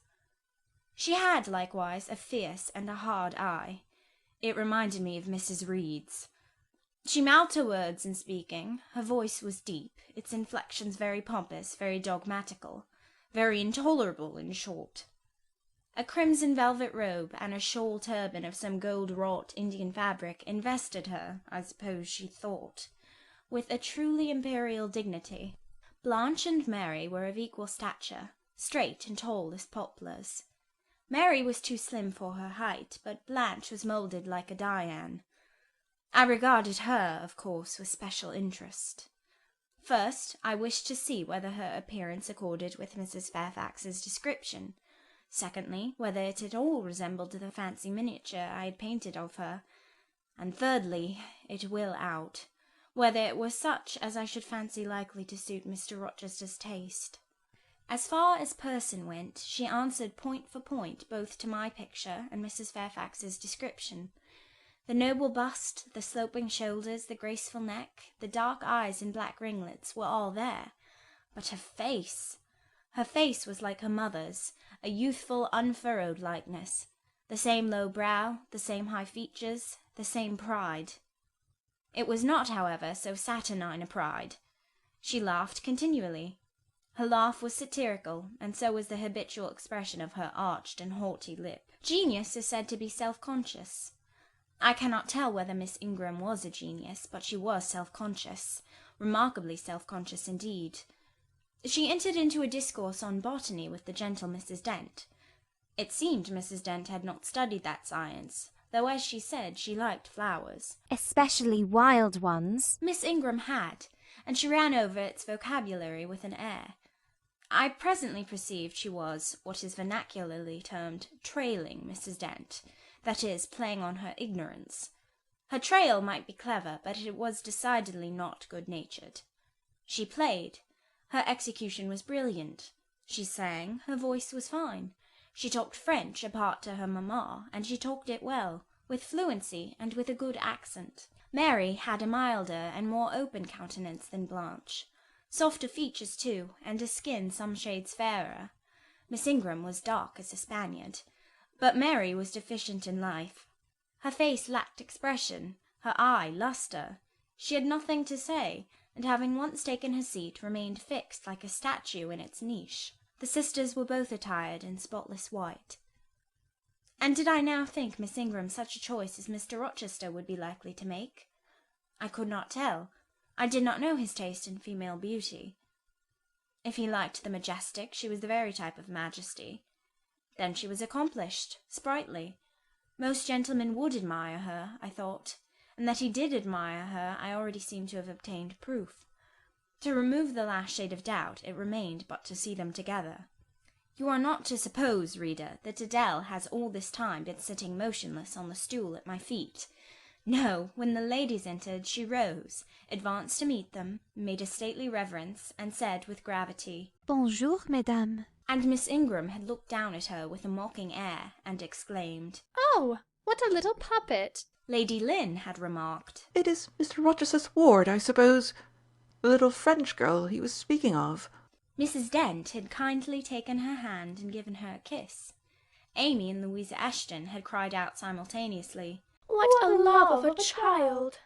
She had, likewise, a fierce and a hard eye. It reminded me of Mrs. Reed's. She mouthed her words in speaking. Her voice was deep, its inflections very pompous, very dogmatical, very intolerable, in short. A crimson velvet robe and a shawl turban of some gold-wrought Indian fabric invested her, I suppose she thought, with a truly imperial dignity. Blanche and Mary were of equal stature, straight and tall as poplars. Mary was too slim for her height, but Blanche was moulded like a Dian. I regarded her, of course, with special interest. First, I wished to see whether her appearance accorded with Mrs. Fairfax's description. Secondly, whether it at all resembled the fancy miniature I had painted of her. And thirdly, it will out, whether it was such as I should fancy likely to suit Mr. Rochester's taste. As far as person went, she answered point for point both to my picture and Mrs. Fairfax's description. The noble bust, the sloping shoulders, the graceful neck, the dark eyes and black ringlets were all there. But her face! Her face was like her mother's, a youthful, unfurrowed likeness. The same low brow, the same high features, the same pride. It was not, however, so saturnine a pride. She laughed continually. Her laugh was satirical, and so was the habitual expression of her arched and haughty lip. Genius is said to be self-conscious. I cannot tell whether Miss Ingram was a genius, but she was self-conscious, remarkably self-conscious indeed. She entered into a discourse on botany with the gentle Mrs. Dent. It seemed Mrs. Dent had not studied that science, though, as she said, she liked flowers. Especially wild ones. Miss Ingram had, and she ran over its vocabulary with an air. I presently perceived she was, what is vernacularly termed, trailing Mrs. Dent, that is, playing on her ignorance. Her trail might be clever, but it was decidedly not good-natured. She played. Her execution was brilliant. She sang. Her voice was fine. She talked French apart to her mamma, and she talked it well, with fluency and with a good accent. Mary had a milder and more open countenance than Blanche, softer features too, and a skin some shades fairer. Miss Ingram was dark as a Spaniard, but Mary was deficient in life. Her face lacked expression, her eye lustre. She had nothing to say, and having once taken her seat, remained fixed like a statue in its niche. The sisters were both attired in spotless white. And did I now think Miss Ingram such a choice as Mr. Rochester would be likely to make? I could not tell. I did not know his taste in female beauty. If he liked the majestic, she was the very type of majesty. Then she was accomplished, sprightly. Most gentlemen would admire her, I thought, and that he did admire her I already seemed to have obtained proof. To remove the last shade of doubt, it remained but to see them together. You are not to suppose, reader, that Adèle has all this time been sitting motionless on the stool at my feet. No, when the ladies entered, she rose, advanced to meet them, made a stately reverence, and said with gravity, Bonjour, mesdames. And Miss Ingram had looked down at her with a mocking air, and exclaimed, Oh, what a little puppet! Lady Lynn had remarked, It is Mr. Rochester's ward, I suppose. The little French girl he was speaking of. Mrs. Dent had kindly taken her hand and given her a kiss. Amy and Louisa Eshton had cried out simultaneously, What a love of a child!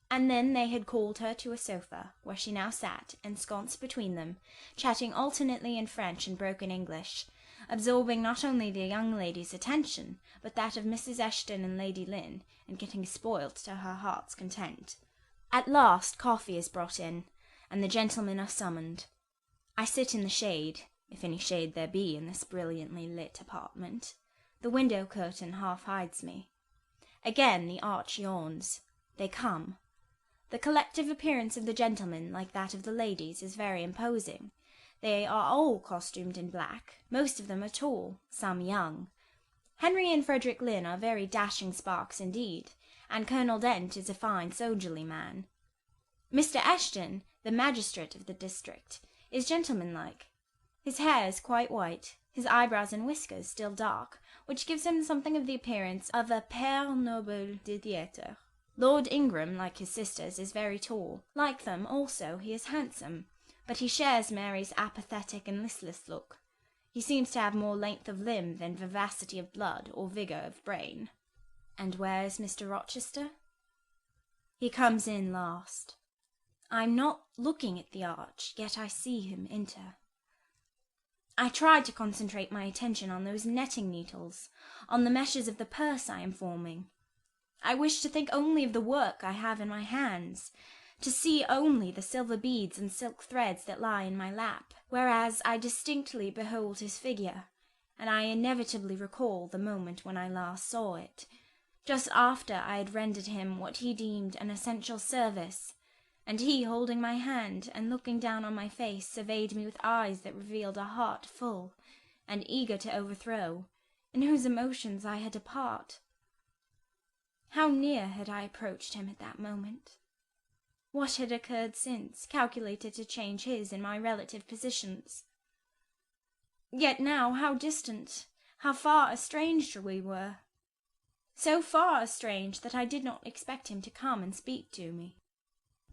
And then they had called her to a sofa, where she now sat, ensconced between them, chatting alternately in French and broken English, absorbing not only the young lady's attention, but that of Mrs. Eshton and Lady Lynn, and getting spoilt to her heart's content. At last coffee is brought in, and the gentlemen are summoned. I sit in the shade. if any shade there be in this brilliantly lit apartment. The window curtain half hides me. Again the arch yawns. They come. The collective appearance of the gentlemen, like that of the ladies, is very imposing. They are all costumed in black. Most of them are tall, some young. Henry and Frederick Lynn are very dashing sparks indeed, and Colonel Dent is a fine soldierly man. Mr. Eshton, the magistrate of the district, is gentlemanlike. His hair is quite white, his eyebrows and whiskers still dark, which gives him something of the appearance of a père noble de theatre. Lord Ingram, like his sisters, is very tall. Like them, also, he is handsome, but he shares Mary's apathetic and listless look. He seems to have more length of limb than vivacity of blood or vigour of brain. And where is Mr. Rochester? He comes in last. I'm not looking at the arch, yet I see him enter. I try to concentrate my attention on those netting needles, on the meshes of the purse I am forming. I wish to think only of the work I have in my hands, to see only the silver beads and silk threads that lie in my lap, whereas I distinctly behold his figure, and I inevitably recall the moment when I last saw it, just after I had rendered him what he deemed an essential service, and he, holding my hand and looking down on my face, surveyed me with eyes that revealed a heart full and eager to overthrow, in whose emotions I had a part. How near had I approached him at that moment? What had occurred since, calculated to change his and my relative positions? Yet now how distant, how far estranged we were! So far estranged that I did not expect him to come and speak to me.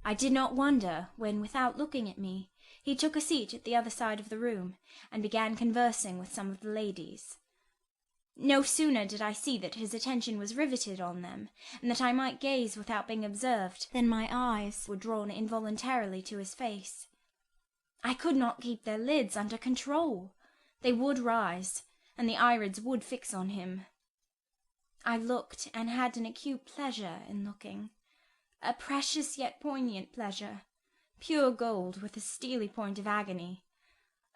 I did not wonder when, without looking at me, he took a seat at the other side of the room, and began conversing with some of the ladies. No sooner did I see that his attention was riveted on them, and that I might gaze without being observed, than my eyes were drawn involuntarily to his face. I could not keep their lids under control. They would rise, and the irids would fix on him. I looked, and had an acute pleasure in looking, a precious yet poignant pleasure, pure gold with a steely point of agony,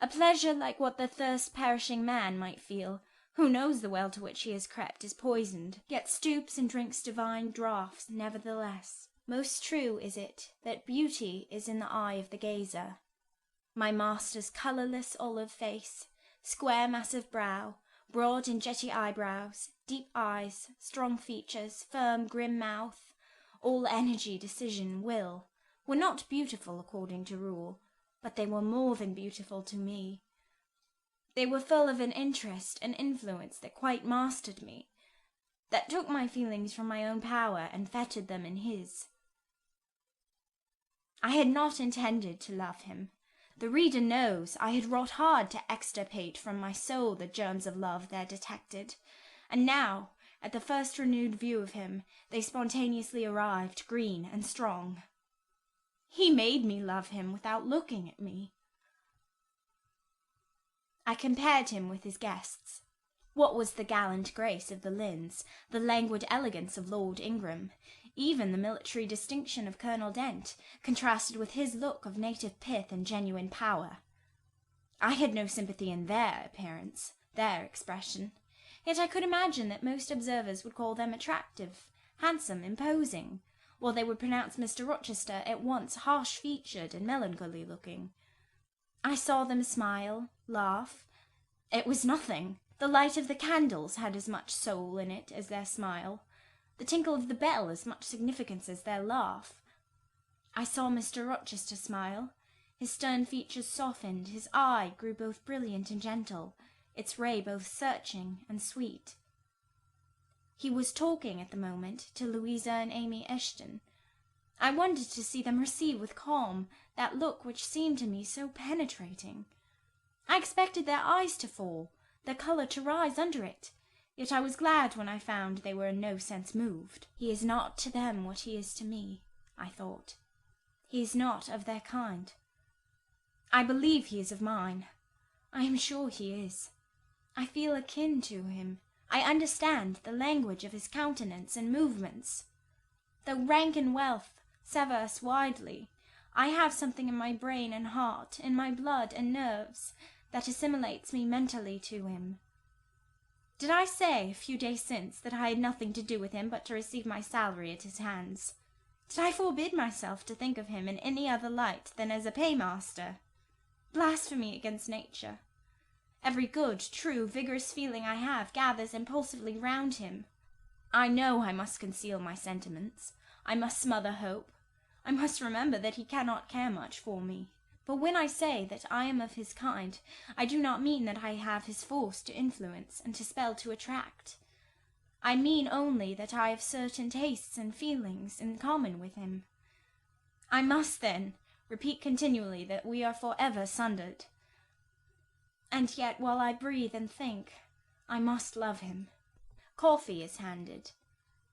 a pleasure like what the thirst-perishing man might feel, who knows the well to which he has crept is poisoned, yet stoops and drinks divine draughts nevertheless. Most true is it that beauty is in the eye of the gazer. My master's colourless olive face, square massive brow, broad and jetty eyebrows, deep eyes, strong features, firm grim mouth, all energy, decision, will, were not beautiful according to rule, but they were more than beautiful to me. They were full of an interest and influence that quite mastered me, that took my feelings from my own power and fettered them in his. I had not intended to love him. The reader knows I had wrought hard to extirpate from my soul the germs of love there detected, and now, at the first renewed view of him, they spontaneously arrived, green and strong. He made me love him without looking at me. I compared him with his guests. What was the gallant grace of the Lynns, the languid elegance of Lord Ingram, even the military distinction of Colonel Dent, contrasted with his look of native pith and genuine power? I had no sympathy in their appearance, their expression, yet I could imagine that most observers would call them attractive, handsome, imposing, while they would pronounce Mr. Rochester at once harsh-featured and melancholy-looking. I saw them smile, laugh. It was nothing. The light of the candles had as much soul in it as their smile, the tinkle of the bell as much significance as their laugh. I saw Mr. Rochester smile. His stern features softened, his eye grew both brilliant and gentle, its ray both searching and sweet. He was talking at the moment to Louisa and Amy Eshton. I wondered to see them receive with calm that look which seemed to me so penetrating. I expected their eyes to fall, their colour to rise under it, yet I was glad when I found they were in no sense moved. He is not to them what he is to me, I thought. He is not of their kind. I believe he is of mine. I am sure he is. I feel akin to him. I understand the language of his countenance and movements. Though rank and wealth sever us widely, I have something in my brain and heart, in my blood and nerves, that assimilates me mentally to him. Did I say a few days since that I had nothing to do with him but to receive my salary at his hands? Did I forbid myself to think of him in any other light than as a paymaster? Blasphemy against nature. Every good, true, vigorous feeling I have gathers impulsively round him. I know I must conceal my sentiments. I must smother hope. I must remember that he cannot care much for me. But when I say that I am of his kind, I do not mean that I have his force to influence and to spell to attract. I mean only that I have certain tastes and feelings in common with him. I must, then, repeat continually that we are for ever sundered. And yet, while I breathe and think, I must love him. Coffee is handed.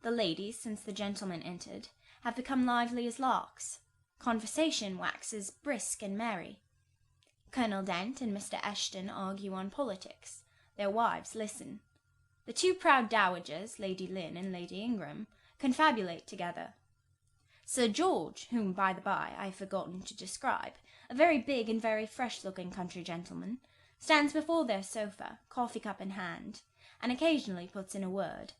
The ladies, since the gentlemen entered, have become lively as larks. Conversation waxes brisk and merry. Colonel Dent and Mr. Eshton argue on politics. Their wives listen. The two proud dowagers, Lady Lynn and Lady Ingram, confabulate together. Sir George, whom, by the by, I have forgotten to describe, a very big and very fresh-looking country gentleman, stands before their sofa, coffee-cup in hand, and occasionally puts in a word.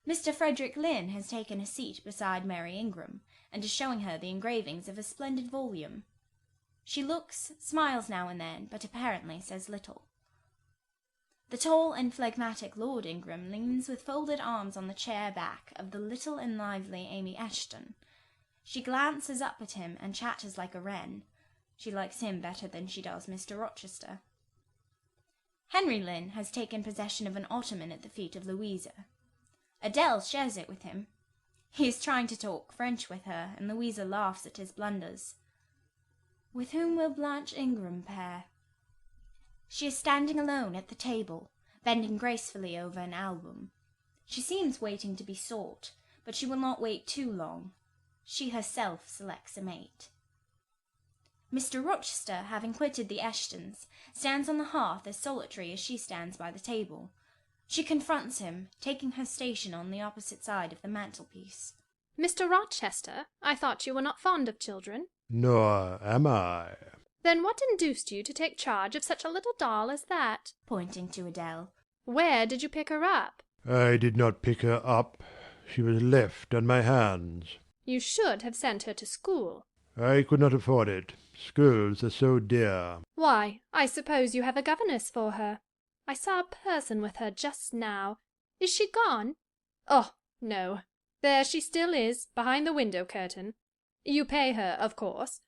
Mr. Frederick Lynn has taken a seat beside Mary Ingram, and is showing her the engravings of a splendid volume. She looks, smiles now and then, but apparently says little. The tall and phlegmatic Lord Ingram leans with folded arms on the chair back of the little and lively Amy Eshton. She glances up at him and chatters like a wren. She likes him better than she does Mr. Rochester. Henry Lynn has taken possession of an ottoman at the feet of Louisa. Adèle shares it with him. He is trying to talk French with her, and Louisa laughs at his blunders. With whom will Blanche Ingram pair? She is standing alone at the table, bending gracefully over an album. She seems waiting to be sought, but she will not wait too long. She herself selects a mate. Mr. Rochester, having quitted the Eshtons, stands on the hearth as solitary as she stands by the table. She confronts him, taking her station on the opposite side of the mantelpiece. Mr. Rochester, I thought you were not fond of children. Nor am I. Then what induced you to take charge of such a little doll as that? Pointing to Adèle. Where did you pick her up? I did not pick her up. She was left on my hands. You should have sent her to school. I could not afford it. Schools are so dear. Why, I suppose you have a governess for her. I saw a person with her just now. Is she gone? Oh, no. There she still is, behind the window curtain. You pay her, of course.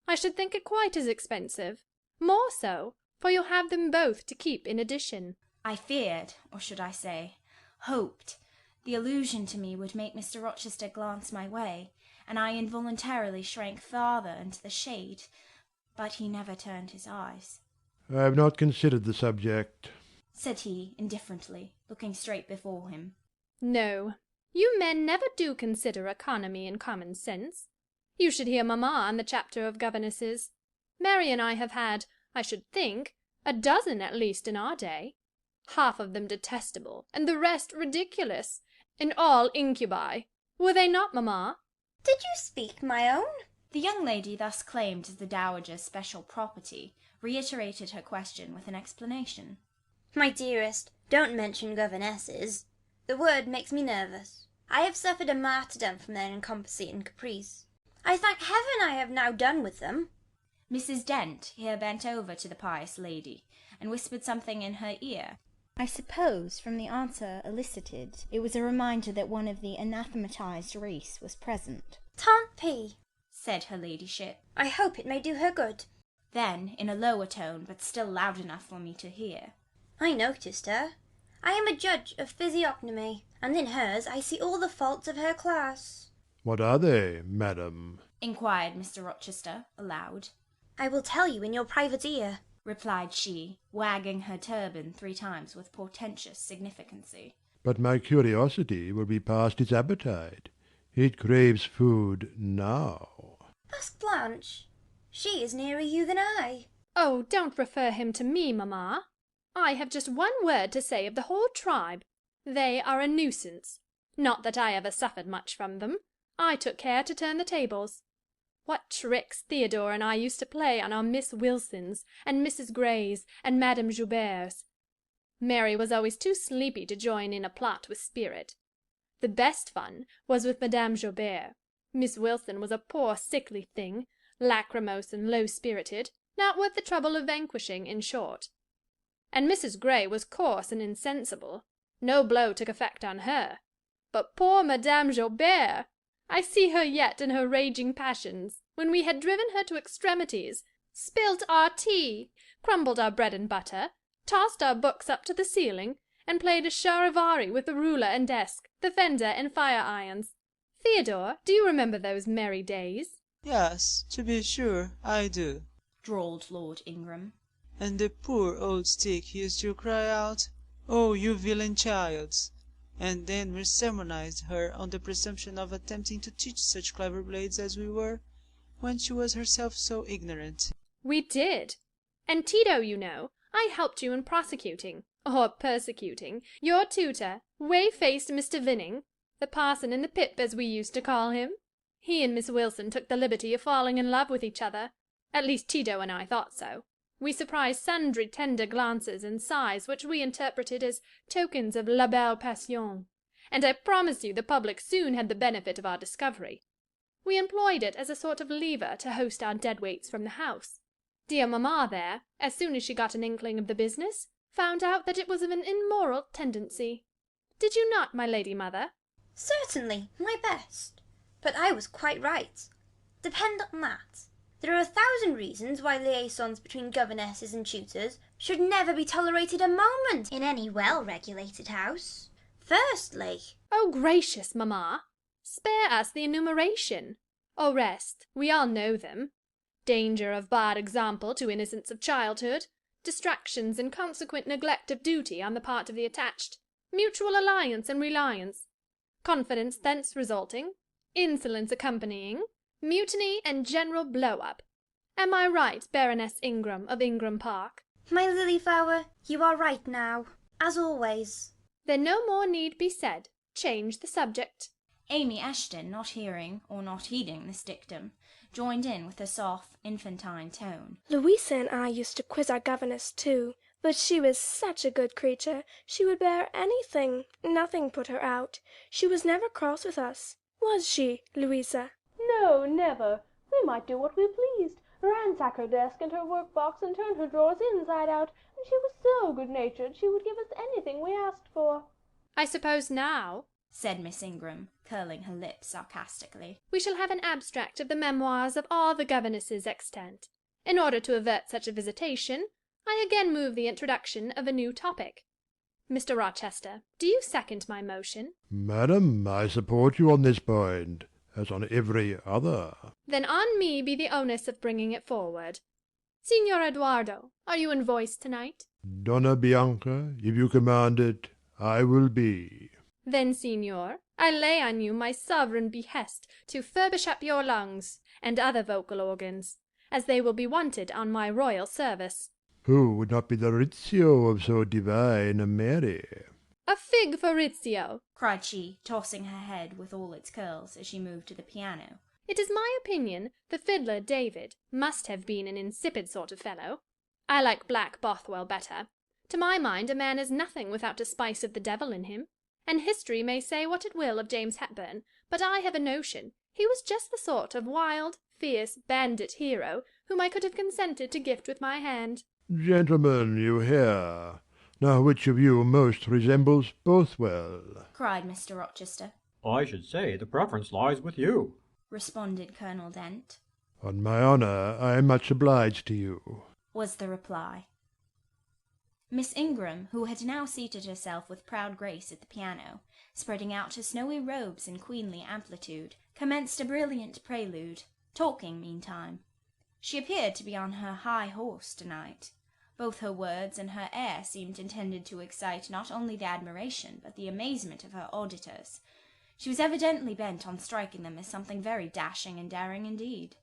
I should think it quite as expensive. More so, for you'll have them both to keep in addition. I feared, or should I say, hoped, the allusion to me would make Mr. Rochester glance my way, and I involuntarily shrank farther into the shade, but he never turned his eyes. I have not considered the subject, said he, indifferently, looking straight before him. No, you men never do consider economy and common sense. You should hear mamma on the chapter of governesses. Mary and I have had, I should think, a dozen at least in our day. Half of them detestable, and the rest ridiculous, and all incubi. Were they not, mamma? Did you speak, my own? The young lady thus claimed as the dowager's special property reiterated her question with an explanation. My dearest, don't mention governesses. The word makes me nervous. I have suffered a martyrdom from their incompetency and caprice. I thank heaven I have now done with them. Mrs. Dent here bent over to the pious lady, and whispered something in her ear. I suppose, from the answer elicited, it was a reminder that one of the anathematized race was present. Tant pis, said her ladyship. I hope it may do her good. Then, in a lower tone, but still loud enough for me to hear. I noticed her. I am a judge of physiognomy, and in hers I see all the faults of her class. What are they, madam? Inquired Mr. Rochester, aloud. I will tell you in your private ear, replied she, wagging her turban 3 times with portentous significancy. But my curiosity will be past its appetite. It craves food now. Ask Blanche. She is nearer you than I. Oh, don't refer him to me, mamma. I have just one word to say of the whole tribe. They are a nuisance. Not that I ever suffered much from them. I took care to turn the tables. What tricks Theodore and I used to play on our Miss Wilsons and Mrs. Greys and Madame Jouberts! Mary was always too sleepy to join in a plot with spirit. The best fun was with Madame Joubert. Miss Wilson was a poor sickly thing, lachrymose and low-spirited, not worth the trouble of vanquishing, in short. And Mrs. Grey was coarse and insensible. No blow took effect on her. But poor Madame Joubert! I see her yet in her raging passions, when we had driven her to extremities, spilt our tea, crumbled our bread and butter, tossed our books up to the ceiling, and played a charivari with the ruler and desk, the fender and fire-irons. Theodore, do you remember those merry days? Yes, to be sure, I do, drawled Lord Ingram. And the poor old stick used to cry out, "Oh, you villain child!" And then we sermonized her on the presumption of attempting to teach such clever blades as we were, when she was herself so ignorant. We did. And Tito, you know, I helped you in prosecuting, or persecuting, your tutor, whey-faced Mr. Vinning, the parson in the pip, as we used to call him. He and Miss Wilson took the liberty of falling in love with each other. At least Tito and I thought so. We surprised sundry tender glances and sighs which we interpreted as tokens of la belle passion, and I promise you the public soon had the benefit of our discovery. We employed it as a sort of lever to hoist our dead-weights from the house. Dear mamma there, as soon as she got an inkling of the business, found out that it was of an immoral tendency. Did you not, my lady mother? Certainly, my best. But I was quite right. Depend on that. There are 1,000 reasons why liaisons between governesses and tutors should never be tolerated a moment in any well-regulated house. Firstly— Oh, gracious, mamma! Spare us the enumeration. Au reste, we all know them. Danger of bad example to innocence of childhood, distractions and consequent neglect of duty on the part of the attached, mutual alliance and reliance, confidence thence resulting, insolence accompanying, mutiny and general blow-up. Am I right, Baroness Ingram of Ingram Park? My lily-flower, you are right now, as always. Then no more need be said. Change the subject. Amy Ashton, not hearing or not heeding this dictum, joined in with a soft, infantine tone. Louisa and I used to quiz our governess too, but she was such a good creature. She would bear anything. Nothing put her out. She was never cross with us. Was she, Louisa? No, never. We might do what we pleased, ransack her desk and her work-box and turn her drawers inside out, and she was so good-natured she would give us anything we asked for. I suppose now, said Miss Ingram, curling her lips sarcastically, we shall have an abstract of the memoirs of all the governesses extant. In order to avert such a visitation, I again move the introduction of a new topic. Mr. Rochester, do you second my motion? Madam, I support you on this point, as on every other. Then on me be the onus of bringing it forward. Signor Eduardo, are you in voice tonight? Donna Bianca, if you command it, I will be. Then, signor, I lay on you my sovereign behest to furbish up your lungs and other vocal organs, as they will be wanted on my royal service. Who would not be the Rizzio of so divine a Mary? A fig for Rizzio, cried she, tossing her head with all its curls as she moved to the piano. It is my opinion the fiddler David must have been an insipid sort of fellow. I like Black Bothwell better. To my mind a man is nothing without a spice of the devil in him, and history may say what it will of James Hepburn, but I have a notion he was just the sort of wild, fierce, bandit hero whom I could have consented to gift with my hand. Gentlemen, you hear. Now which of you most resembles Bothwell? cried Mr. Rochester. I should say the preference lies with you, responded Colonel Dent. On my honour, I am much obliged to you, was the reply. Miss Ingram, who had now seated herself with proud grace at the piano, spreading out her snowy robes in queenly amplitude, commenced a brilliant prelude, talking meantime. She appeared to be on her high horse tonight. Both her words and her air seemed intended to excite not only the admiration but the amazement of her auditors. She was evidently bent on striking them as something very dashing and daring indeed.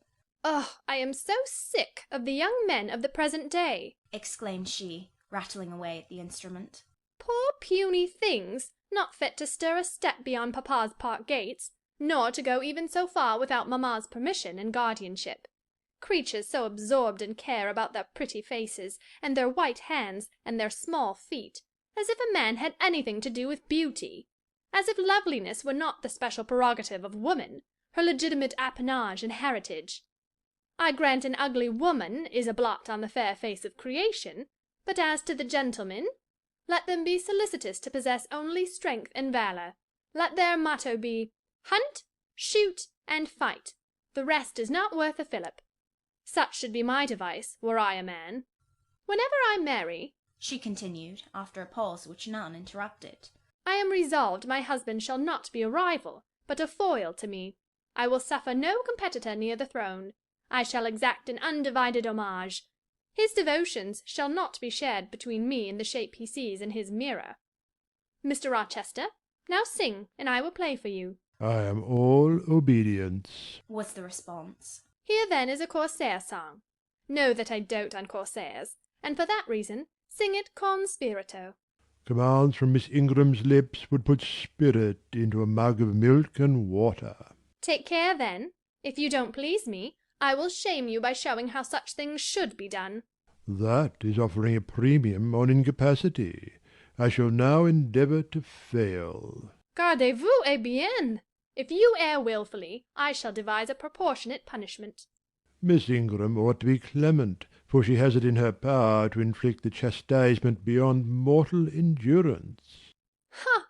"Oh, I am so sick of the young men of the present day!" exclaimed she, rattling away at the instrument. "Poor puny things, not fit to stir a step beyond papa's park gates, nor to go even so far without mamma's permission and guardianship. Creatures so absorbed in care about their pretty faces, and their white hands, and their small feet, as if a man had anything to do with beauty, as if loveliness were not the special prerogative of woman, her legitimate appanage and heritage. I grant an ugly woman is a blot on the fair face of creation, but as to the gentlemen, let them be solicitous to possess only strength and valour. Let their motto be, hunt, shoot, and fight. The rest is not worth a fillip. Such should be my device, were I a man. Whenever I marry, she continued, after a pause which none interrupted, I am resolved my husband shall not be a rival, but a foil to me. I will suffer no competitor near the throne. I shall exact an undivided homage. His devotions shall not be shared between me and the shape he sees in his mirror. Mr. Rochester, now sing, and I will play for you. I am all obedience, was the response. Here then is a Corsair song. Know that I dote on Corsairs, and for that reason sing it con spirito. Commands from Miss Ingram's lips would put spirit into a mug of milk and water. Take care, then. If you don't please me, I will shame you by showing how such things should be done. That is offering a premium on incapacity. I shall now endeavour to fail. Gardez-vous et bien. If you err wilfully, I shall devise a proportionate punishment. Miss Ingram ought to be clement, for she has it in her power to inflict the chastisement beyond mortal endurance. Ha!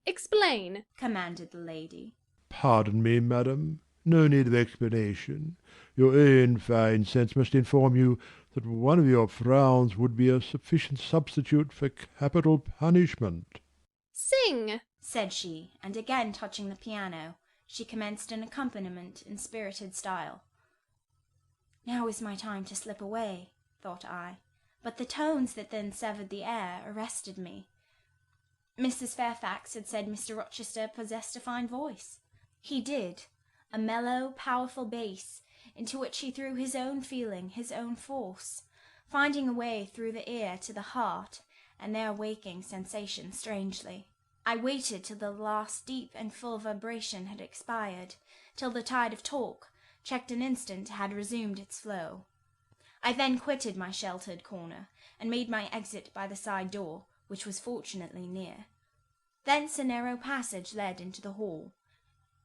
Explain, commanded the lady. Pardon me, madam. No need of explanation. Your own fine sense must inform you that one of your frowns would be a sufficient substitute for capital punishment. Sing, said she, and again touching the piano, she commenced an accompaniment in spirited style. Now is my time to slip away, thought I, but the tones that then severed the air arrested me. Mrs. Fairfax had said Mr. Rochester possessed a fine voice. He did, a mellow, powerful bass, into which he threw his own feeling, his own force, finding a way through the ear to the heart, and there waking sensation strangely. I waited till the last deep and full vibration had expired, till the tide of talk, checked an instant, had resumed its flow. I then quitted my sheltered corner, and made my exit by the side door, which was fortunately near. Thence a narrow passage led into the hall.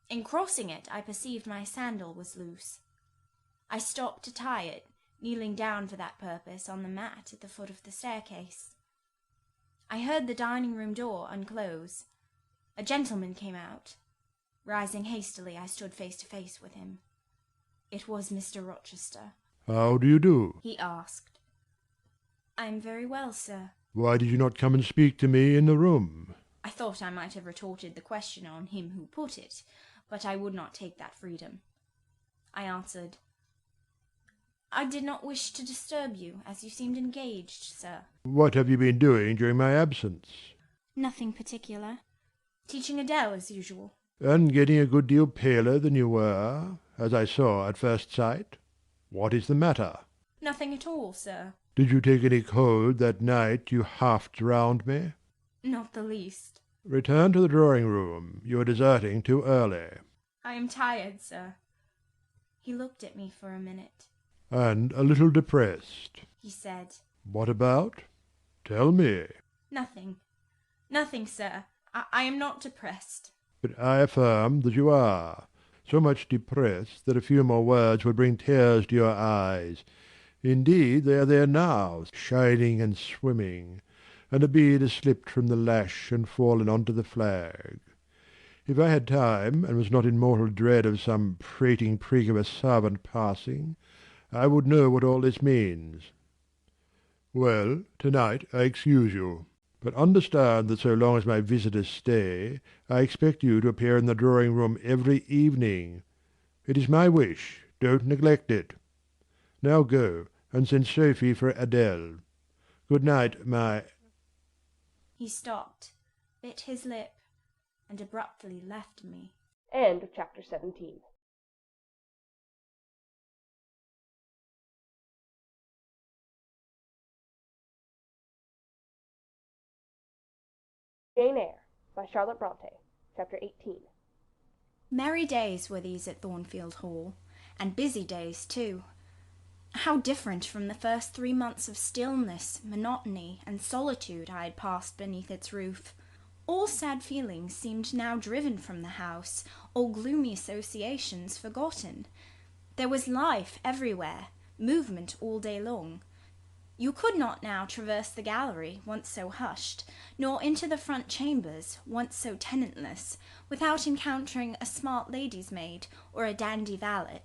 In crossing it, I perceived my sandal was loose. I stopped to tie it, kneeling down for that purpose on the mat at the foot of the staircase. I heard the dining-room door unclose. A gentleman came out. Rising hastily, I stood face to face with him. It was Mr. Rochester. How do you do? He asked. I am very well, sir. Why did you not come and speak to me in the room? I thought I might have retorted the question on him who put it, but I would not take that freedom. I answered, I did not wish to disturb you, as you seemed engaged, sir. What have you been doing during my absence? Nothing particular. Teaching Adèle as usual. And getting a good deal paler than you were, as I saw at first sight. What is the matter? Nothing at all, sir. Did you take any cold that night you half drowned me? Not the least. Return to the drawing-room. You are deserting too early. I am tired, sir. He looked at me for a minute. And a little depressed, he said. What about? Tell me. Nothing. Nothing, sir. I am not depressed. But I affirm that you are. So much depressed that a few more words would bring tears to your eyes. Indeed, they are there now, shining and swimming, and a bead has slipped from the lash and fallen on to the flag. If I had time, and was not in mortal dread of some prating prig of a servant passing, I would know what all this means. Well, to-night I excuse you. But understand that so long as my visitors stay, I expect you to appear in the drawing-room every evening. It is my wish. Don't neglect it. Now go, and send Sophie for Adèle. Good night, my... He stopped, bit his lip, and abruptly left me. End of chapter 17. Jane Eyre by Charlotte Bronte, Chapter 18. Merry days were these at Thornfield Hall, and busy days too. How different from the first 3 months of stillness, monotony, and solitude I had passed beneath its roof. All sad feelings seemed now driven from the house, all gloomy associations forgotten. There was life everywhere, movement all day long. You could not now traverse the gallery, once so hushed, nor into the front chambers, once so tenantless, without encountering a smart lady's maid or a dandy valet.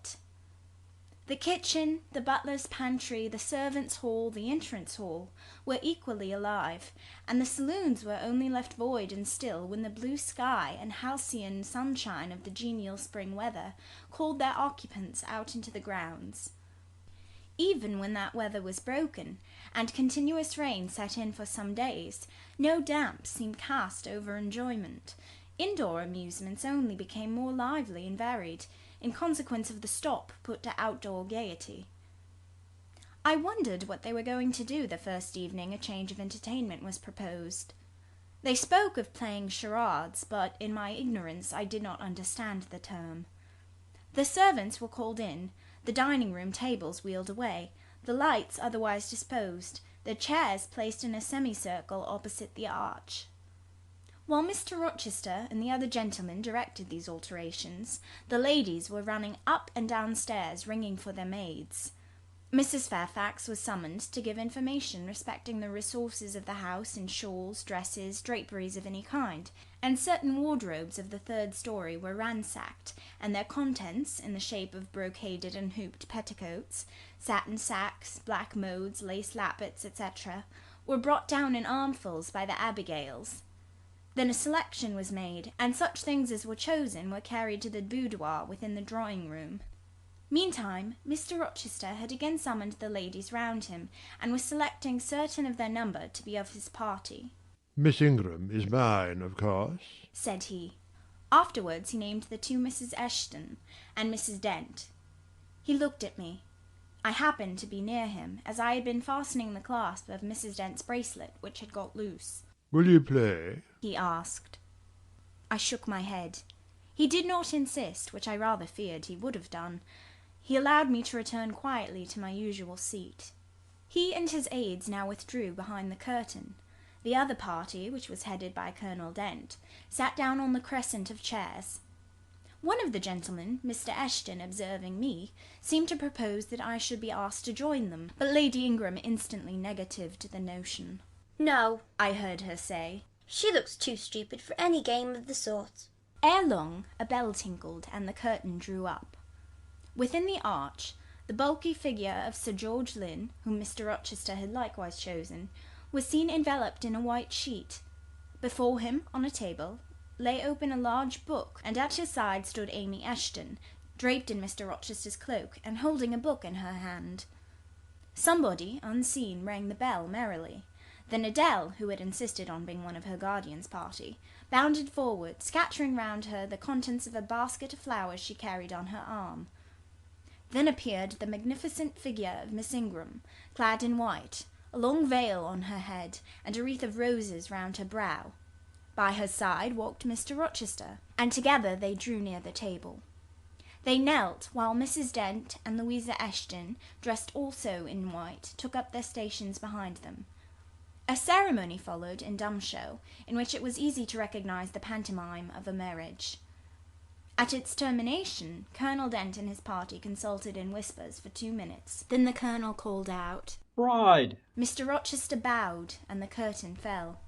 The kitchen, the butler's pantry, the servants' hall, the entrance hall, were equally alive, and the saloons were only left void and still when the blue sky and halcyon sunshine of the genial spring weather called their occupants out into the grounds. Even when that weather was broken, and continuous rain set in for some days, no damp seemed cast over enjoyment. Indoor amusements only became more lively and varied, in consequence of the stop put to outdoor gaiety. I wondered what they were going to do the first evening a change of entertainment was proposed. They spoke of playing charades, but in my ignorance I did not understand the term. The servants were called in, the dining-room tables wheeled away, the lights otherwise disposed, the chairs placed in a semicircle opposite the arch. While Mr. Rochester and the other gentlemen directed these alterations, the ladies were running up and down stairs ringing for their maids. Mrs. Fairfax was summoned to give information respecting the resources of the house in shawls, dresses, draperies of any kind, and certain wardrobes of the third story were ransacked, and their contents, in the shape of brocaded and hooped petticoats, satin sacks, black modes, lace lappets, etc., were brought down in armfuls by the Abigails. Then a selection was made, and such things as were chosen were carried to the boudoir within the drawing-room. Meantime, Mr. Rochester had again summoned the ladies round him, and was selecting certain of their number to be of his party. Miss Ingram is mine, of course, said he. Afterwards he named the 2 Mrs. Eshton and Mrs. Dent. He looked at me. I happened to be near him, as I had been fastening the clasp of Mrs. Dent's bracelet, which had got loose. Will you play? He asked. I shook my head. He did not insist, which I rather feared he would have done. He allowed me to return quietly to my usual seat. He and his aides now withdrew behind the curtain. The other party, which was headed by Colonel Dent, sat down on the crescent of chairs. One of the gentlemen, Mr. Eshton, observing me, seemed to propose that I should be asked to join them, but Lady Ingram instantly negatived the notion. No, I heard her say. She looks too stupid for any game of the sort. Ere long a bell tinkled, and the curtain drew up. Within the arch, the bulky figure of Sir George Lynn, whom Mr. Rochester had likewise chosen, was seen enveloped in a white sheet. Before him, on a table, lay open a large book, and at his side stood Amy Eshton, draped in Mr. Rochester's cloak, and holding a book in her hand. Somebody, unseen, rang the bell merrily. Then Adèle, who had insisted on being one of her guardian's party, bounded forward, scattering round her the contents of a basket of flowers she carried on her arm. Then appeared the magnificent figure of Miss Ingram, clad in white, a long veil on her head, and a wreath of roses round her brow. By her side walked Mr. Rochester, and together they drew near the table. They knelt, while Mrs. Dent and Louisa Eshton, dressed also in white, took up their stations behind them. A ceremony followed in dumb show, in which it was easy to recognize the pantomime of a marriage. At its termination, Colonel Dent and his party consulted in whispers for 2 minutes. Then the colonel called out, "Bride!" Mr. Rochester bowed, and the curtain fell.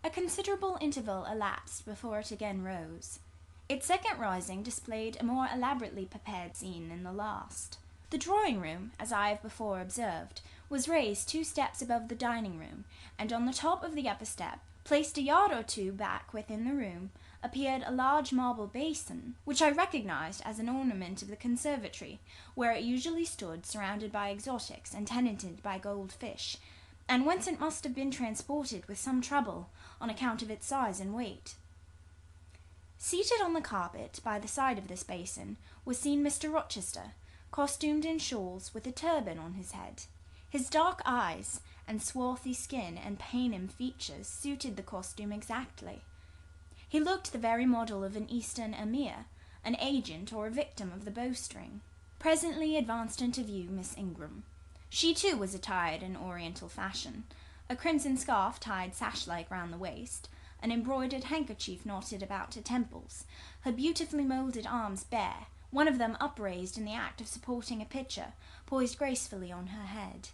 A considerable interval elapsed before it again rose. Its second rising displayed a more elaborately prepared scene than the last. The drawing-room, as I have before observed, was raised 2 steps above the dining-room, and on the top of the upper step, placed a yard or 2 back within the room, appeared a large marble basin, which I recognized as an ornament of the conservatory, where it usually stood surrounded by exotics and tenanted by goldfish, and whence it must have been transported with some trouble, on account of its size and weight. Seated on the carpet by the side of this basin was seen Mr. Rochester, costumed in shawls, with a turban on his head. His dark eyes and swarthy skin and paynim features suited the costume exactly. He looked the very model of an Eastern emir, an agent or a victim of the bowstring. Presently advanced into view Miss Ingram. She too was attired in Oriental fashion, a crimson scarf tied sash-like round the waist, an embroidered handkerchief knotted about her temples, her beautifully moulded arms bare, one of them upraised in the act of supporting a pitcher, poised gracefully on her head.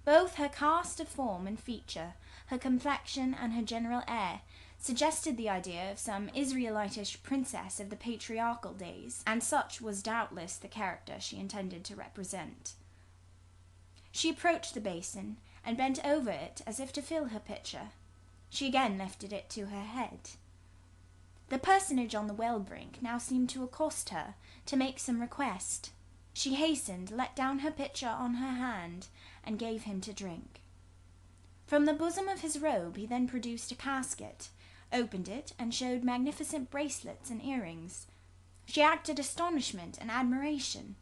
Both her cast of form and feature, her complexion and her general air, suggested the idea of some Israelitish princess of the patriarchal days, and such was doubtless the character she intended to represent. She approached the basin, and bent over it as if to fill her pitcher. She again lifted it to her head. The personage on the well-brink now seemed to accost her, to make some request. She hastened, let down her pitcher on her hand, and gave him to drink. From the bosom of his robe he then produced a casket, opened it, and showed magnificent bracelets and earrings. She acted astonishment and admiration.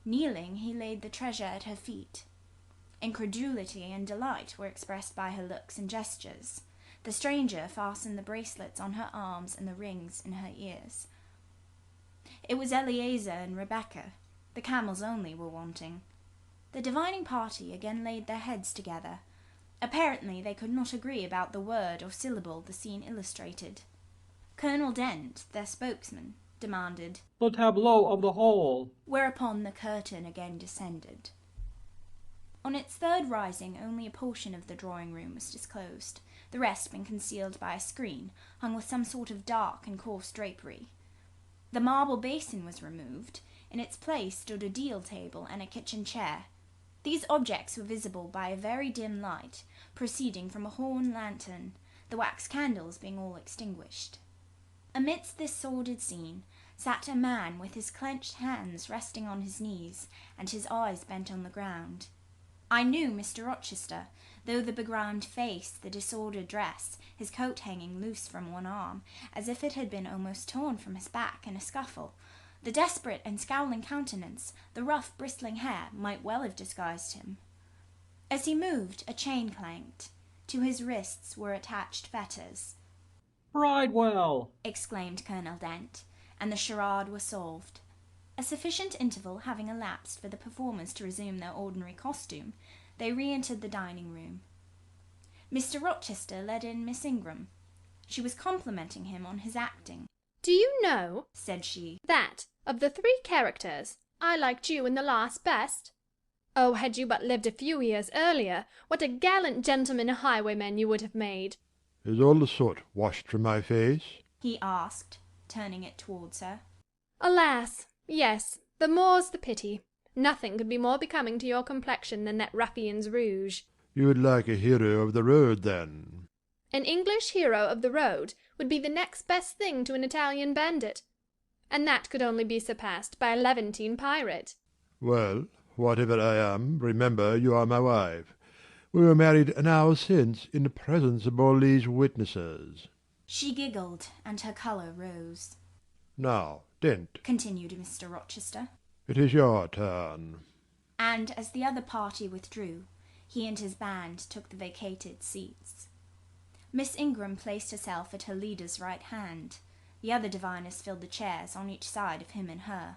Kneeling, he laid the treasure at her feet. Incredulity and delight were expressed by her looks and gestures. The stranger fastened the bracelets on her arms and the rings in her ears. It was Eleazar and Rebecca. The camels only were wanting. The divining party again laid their heads together. Apparently they could not agree about the word or syllable the scene illustrated. Colonel Dent, their spokesman, demanded, "The tableau of the whole," whereupon the curtain again descended. On its third rising only a portion of the drawing-room was disclosed, the rest being concealed by a screen, hung with some sort of dark and coarse drapery. The marble basin was removed. In its place stood a deal table and a kitchen chair. These objects were visible by a very dim light, proceeding from a horn lantern, the wax candles being all extinguished. Amidst this sordid scene sat a man with his clenched hands resting on his knees, and his eyes bent on the ground. I knew Mr. Rochester, though the begrimed face, the disordered dress, his coat hanging loose from one arm, as if it had been almost torn from his back in a scuffle, the desperate and scowling countenance, the rough bristling hair, might well have disguised him. As he moved, a chain clanked. To his wrists were attached fetters. "Bridewell!" exclaimed Colonel Dent, and the charade was solved. A sufficient interval having elapsed for the performers to resume their ordinary costume, they re-entered the dining-room. Mr. Rochester led in Miss Ingram. She was complimenting him on his acting. "Do you know," said she, "that, of the three characters, I liked you in the last best? Oh, had you but lived a few years earlier, what a gallant gentleman highwayman you would have made!" "Is all the soot washed from my face?" he asked, turning it towards her. "Alas, yes, the more's the pity. Nothing could be more becoming to your complexion than that ruffian's rouge." "You would like a hero of the road, then?" "An English hero of the road would be the next best thing to an Italian bandit, and that could only be surpassed by a Levantine pirate." "Well, whatever I am, remember you are my wife. We were married an hour since in the presence of all these witnesses." She giggled, and her colour rose. "Now, Dent," continued Mr. Rochester, "it is your turn." And as the other party withdrew, he and his band took the vacated seats. Miss Ingram placed herself at her leader's right hand. The other diviners filled the chairs on each side of him and her.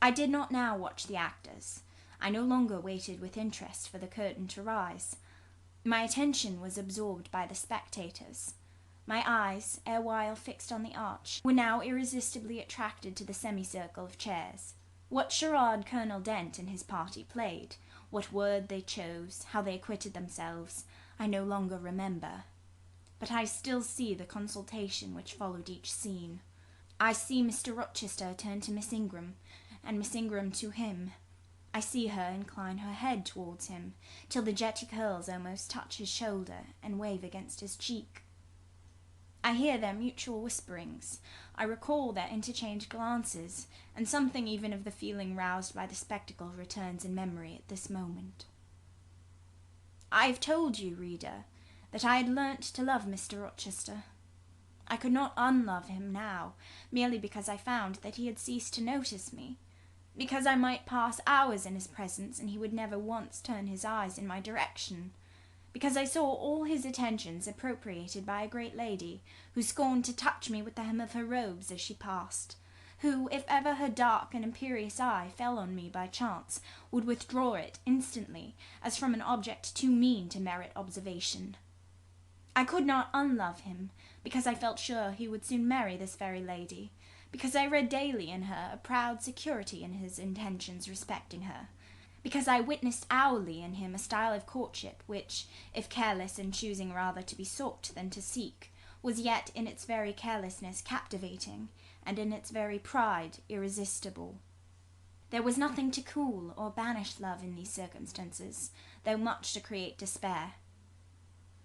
I did not now watch the actors. I no longer waited with interest for the curtain to rise. My attention was absorbed by the spectators. My eyes, erewhile fixed on the arch, were now irresistibly attracted to the semicircle of chairs. What charade Colonel Dent and his party played, what word they chose, how they acquitted themselves, I no longer remember. But I still see the consultation which followed each scene. I see Mr. Rochester turn to Miss Ingram, and Miss Ingram to him. I see her incline her head towards him, till the jetty curls almost touch his shoulder and wave against his cheek. I hear their mutual whisperings. I recall their interchanged glances, and something even of the feeling roused by the spectacle returns in memory at this moment. I have told you, reader, that I had learnt to love Mr. Rochester. I could not unlove him now, merely because I found that he had ceased to notice me, because I might pass hours in his presence and he would never once turn his eyes in my direction, because I saw all his attentions appropriated by a great lady, who scorned to touch me with the hem of her robes as she passed, who, if ever her dark and imperious eye fell on me by chance, would withdraw it instantly, as from an object too mean to merit observation. I could not unlove him, because I felt sure he would soon marry this very lady, because I read daily in her a proud security in his intentions respecting her, because I witnessed hourly in him a style of courtship which, if careless and choosing rather to be sought than to seek, was yet in its very carelessness captivating, and in its very pride irresistible. There was nothing to cool or banish love in these circumstances, though much to create despair.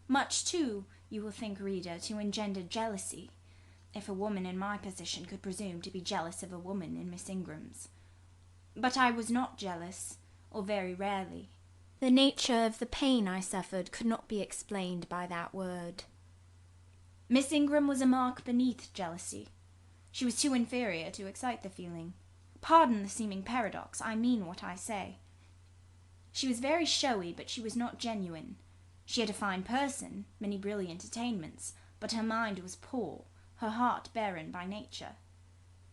Much, too, you will think, reader, to engender jealousy, if a woman in my position could presume to be jealous of a woman in Miss Ingram's. But I was not jealous, or very rarely. The nature of the pain I suffered could not be explained by that word. Miss Ingram was a mark beneath jealousy. She was too inferior to excite the feeling. Pardon the seeming paradox, I mean what I say. She was very showy, but she was not genuine. She had a fine person, many brilliant attainments, but her mind was poor, her heart barren by nature.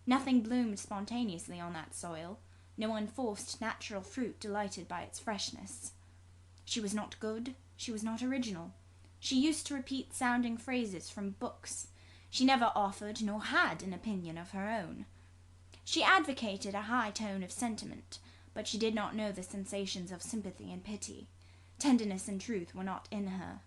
Nothing bloomed spontaneously on that soil, no unforced natural fruit delighted by its freshness. She was not good, she was not original. She used to repeat sounding phrases from books. She never offered nor had an opinion of her own. She advocated a high tone of sentiment, but she did not know the sensations of sympathy and pity. Tenderness and truth were not in her.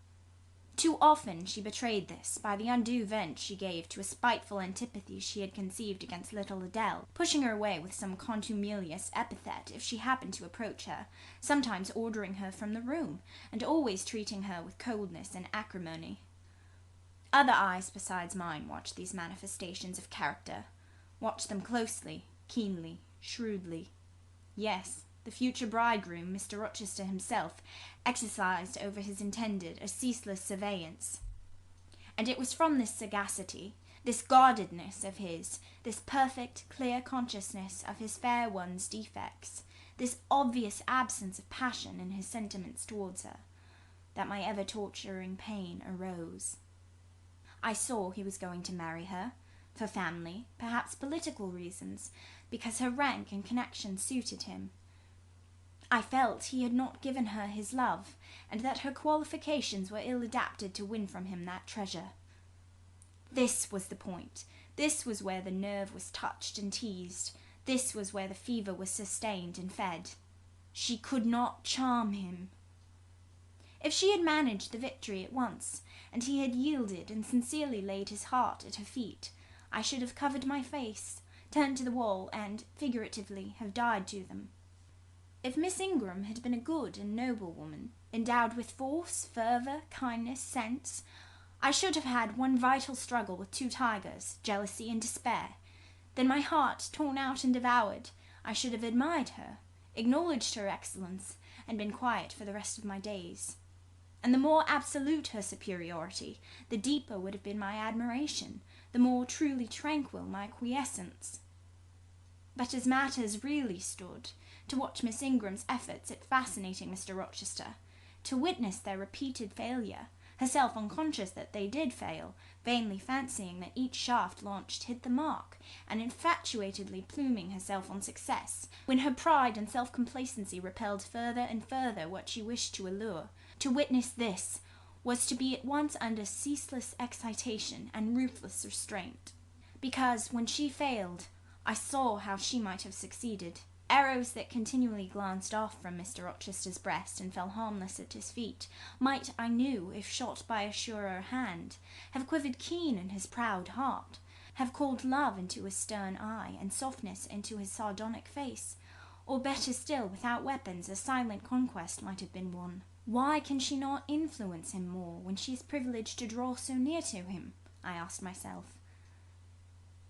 Too often she betrayed this by the undue vent she gave to a spiteful antipathy she had conceived against little Adèle, pushing her away with some contumelious epithet if she happened to approach her, sometimes ordering her from the room, and always treating her with coldness and acrimony. Other eyes besides mine watched these manifestations of character, watched them closely, keenly, shrewdly. Yes, the future bridegroom, Mr. Rochester himself, exercised over his intended a ceaseless surveillance. And it was from this sagacity, this guardedness of his, this perfect, clear consciousness of his fair one's defects, this obvious absence of passion in his sentiments towards her, that my ever-torturing pain arose. I saw he was going to marry her, for family, perhaps political reasons, because her rank and connection suited him. I felt he had not given her his love, and that her qualifications were ill adapted to win from him that treasure. This was the point. This was where the nerve was touched and teased. This was where the fever was sustained and fed. She could not charm him. If she had managed the victory at once, and he had yielded and sincerely laid his heart at her feet, I should have covered my face, turned to the wall, and, figuratively, have died to them. If Miss Ingram had been a good and noble woman, endowed with force, fervour, kindness, sense, I should have had one vital struggle with two tigers, jealousy and despair. Then my heart, torn out and devoured, I should have admired her, acknowledged her excellence, and been quiet for the rest of my days. And the more absolute her superiority, the deeper would have been my admiration, the more truly tranquil my quiescence. But as matters really stood, to watch Miss Ingram's efforts at fascinating Mr. Rochester, to witness their repeated failure, herself unconscious that they did fail, vainly fancying that each shaft launched hit the mark, and infatuatedly pluming herself on success, when her pride and self-complacency repelled further and further what she wished to allure, to witness this was to be at once under ceaseless excitation and ruthless restraint. Because, when she failed, I saw how she might have succeeded. Arrows that continually glanced off from Mr. Rochester's breast and fell harmless at his feet, might, I knew, if shot by a surer hand, have quivered keen in his proud heart, have called love into his stern eye, and softness into his sardonic face, or better still, without weapons, a silent conquest might have been won. Why can she not influence him more when she is privileged to draw so near to him? I asked myself.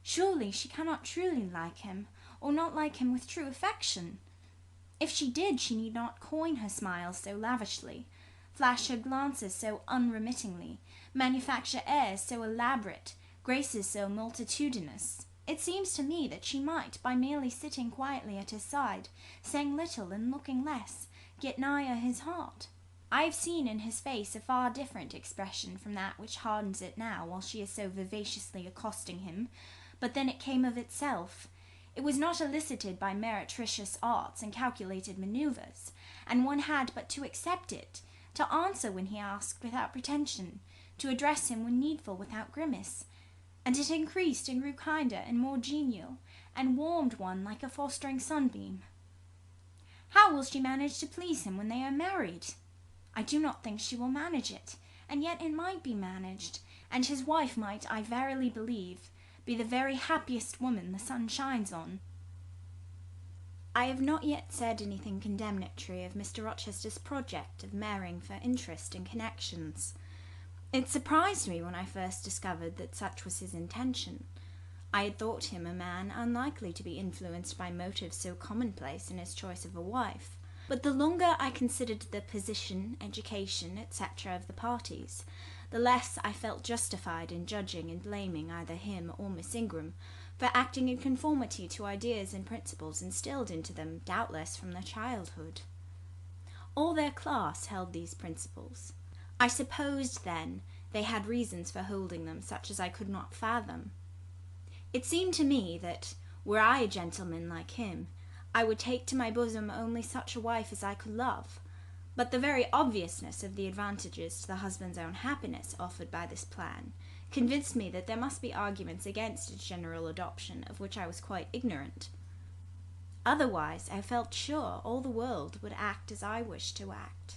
Surely she cannot truly like him, or not like him with true affection. If she did, she need not coin her smiles so lavishly, flash her glances so unremittingly, manufacture airs so elaborate, graces so multitudinous. It seems to me that she might, by merely sitting quietly at his side, saying little and looking less, get nigher his heart. I have seen in his face a far different expression from that which hardens it now while she is so vivaciously accosting him, but then it came of itself. It was not elicited by meretricious arts and calculated manoeuvres, and one had but to accept it, to answer when he asked without pretension, to address him when needful without grimace, and it increased and grew kinder and more genial, and warmed one like a fostering sunbeam. How will she manage to please him when they are married? I do not think she will manage it, and yet it might be managed, and his wife might, I verily believe, be the very happiest woman the sun shines on. I have not yet said anything condemnatory of Mr. Rochester's project of marrying for interest and connections. It surprised me when I first discovered that such was his intention. I had thought him a man unlikely to be influenced by motives so commonplace in his choice of a wife. But the longer I considered the position, education, etc. of the parties, the less I felt justified in judging and blaming either him or Miss Ingram for acting in conformity to ideas and principles instilled into them, doubtless, from their childhood. All their class held these principles. I supposed, then, they had reasons for holding them such as I could not fathom. It seemed to me that, were I a gentleman like him, I would take to my bosom only such a wife as I could love, but the very obviousness of the advantages to the husband's own happiness offered by this plan convinced me that there must be arguments against its general adoption of which I was quite ignorant. Otherwise, I felt sure all the world would act as I wished to act.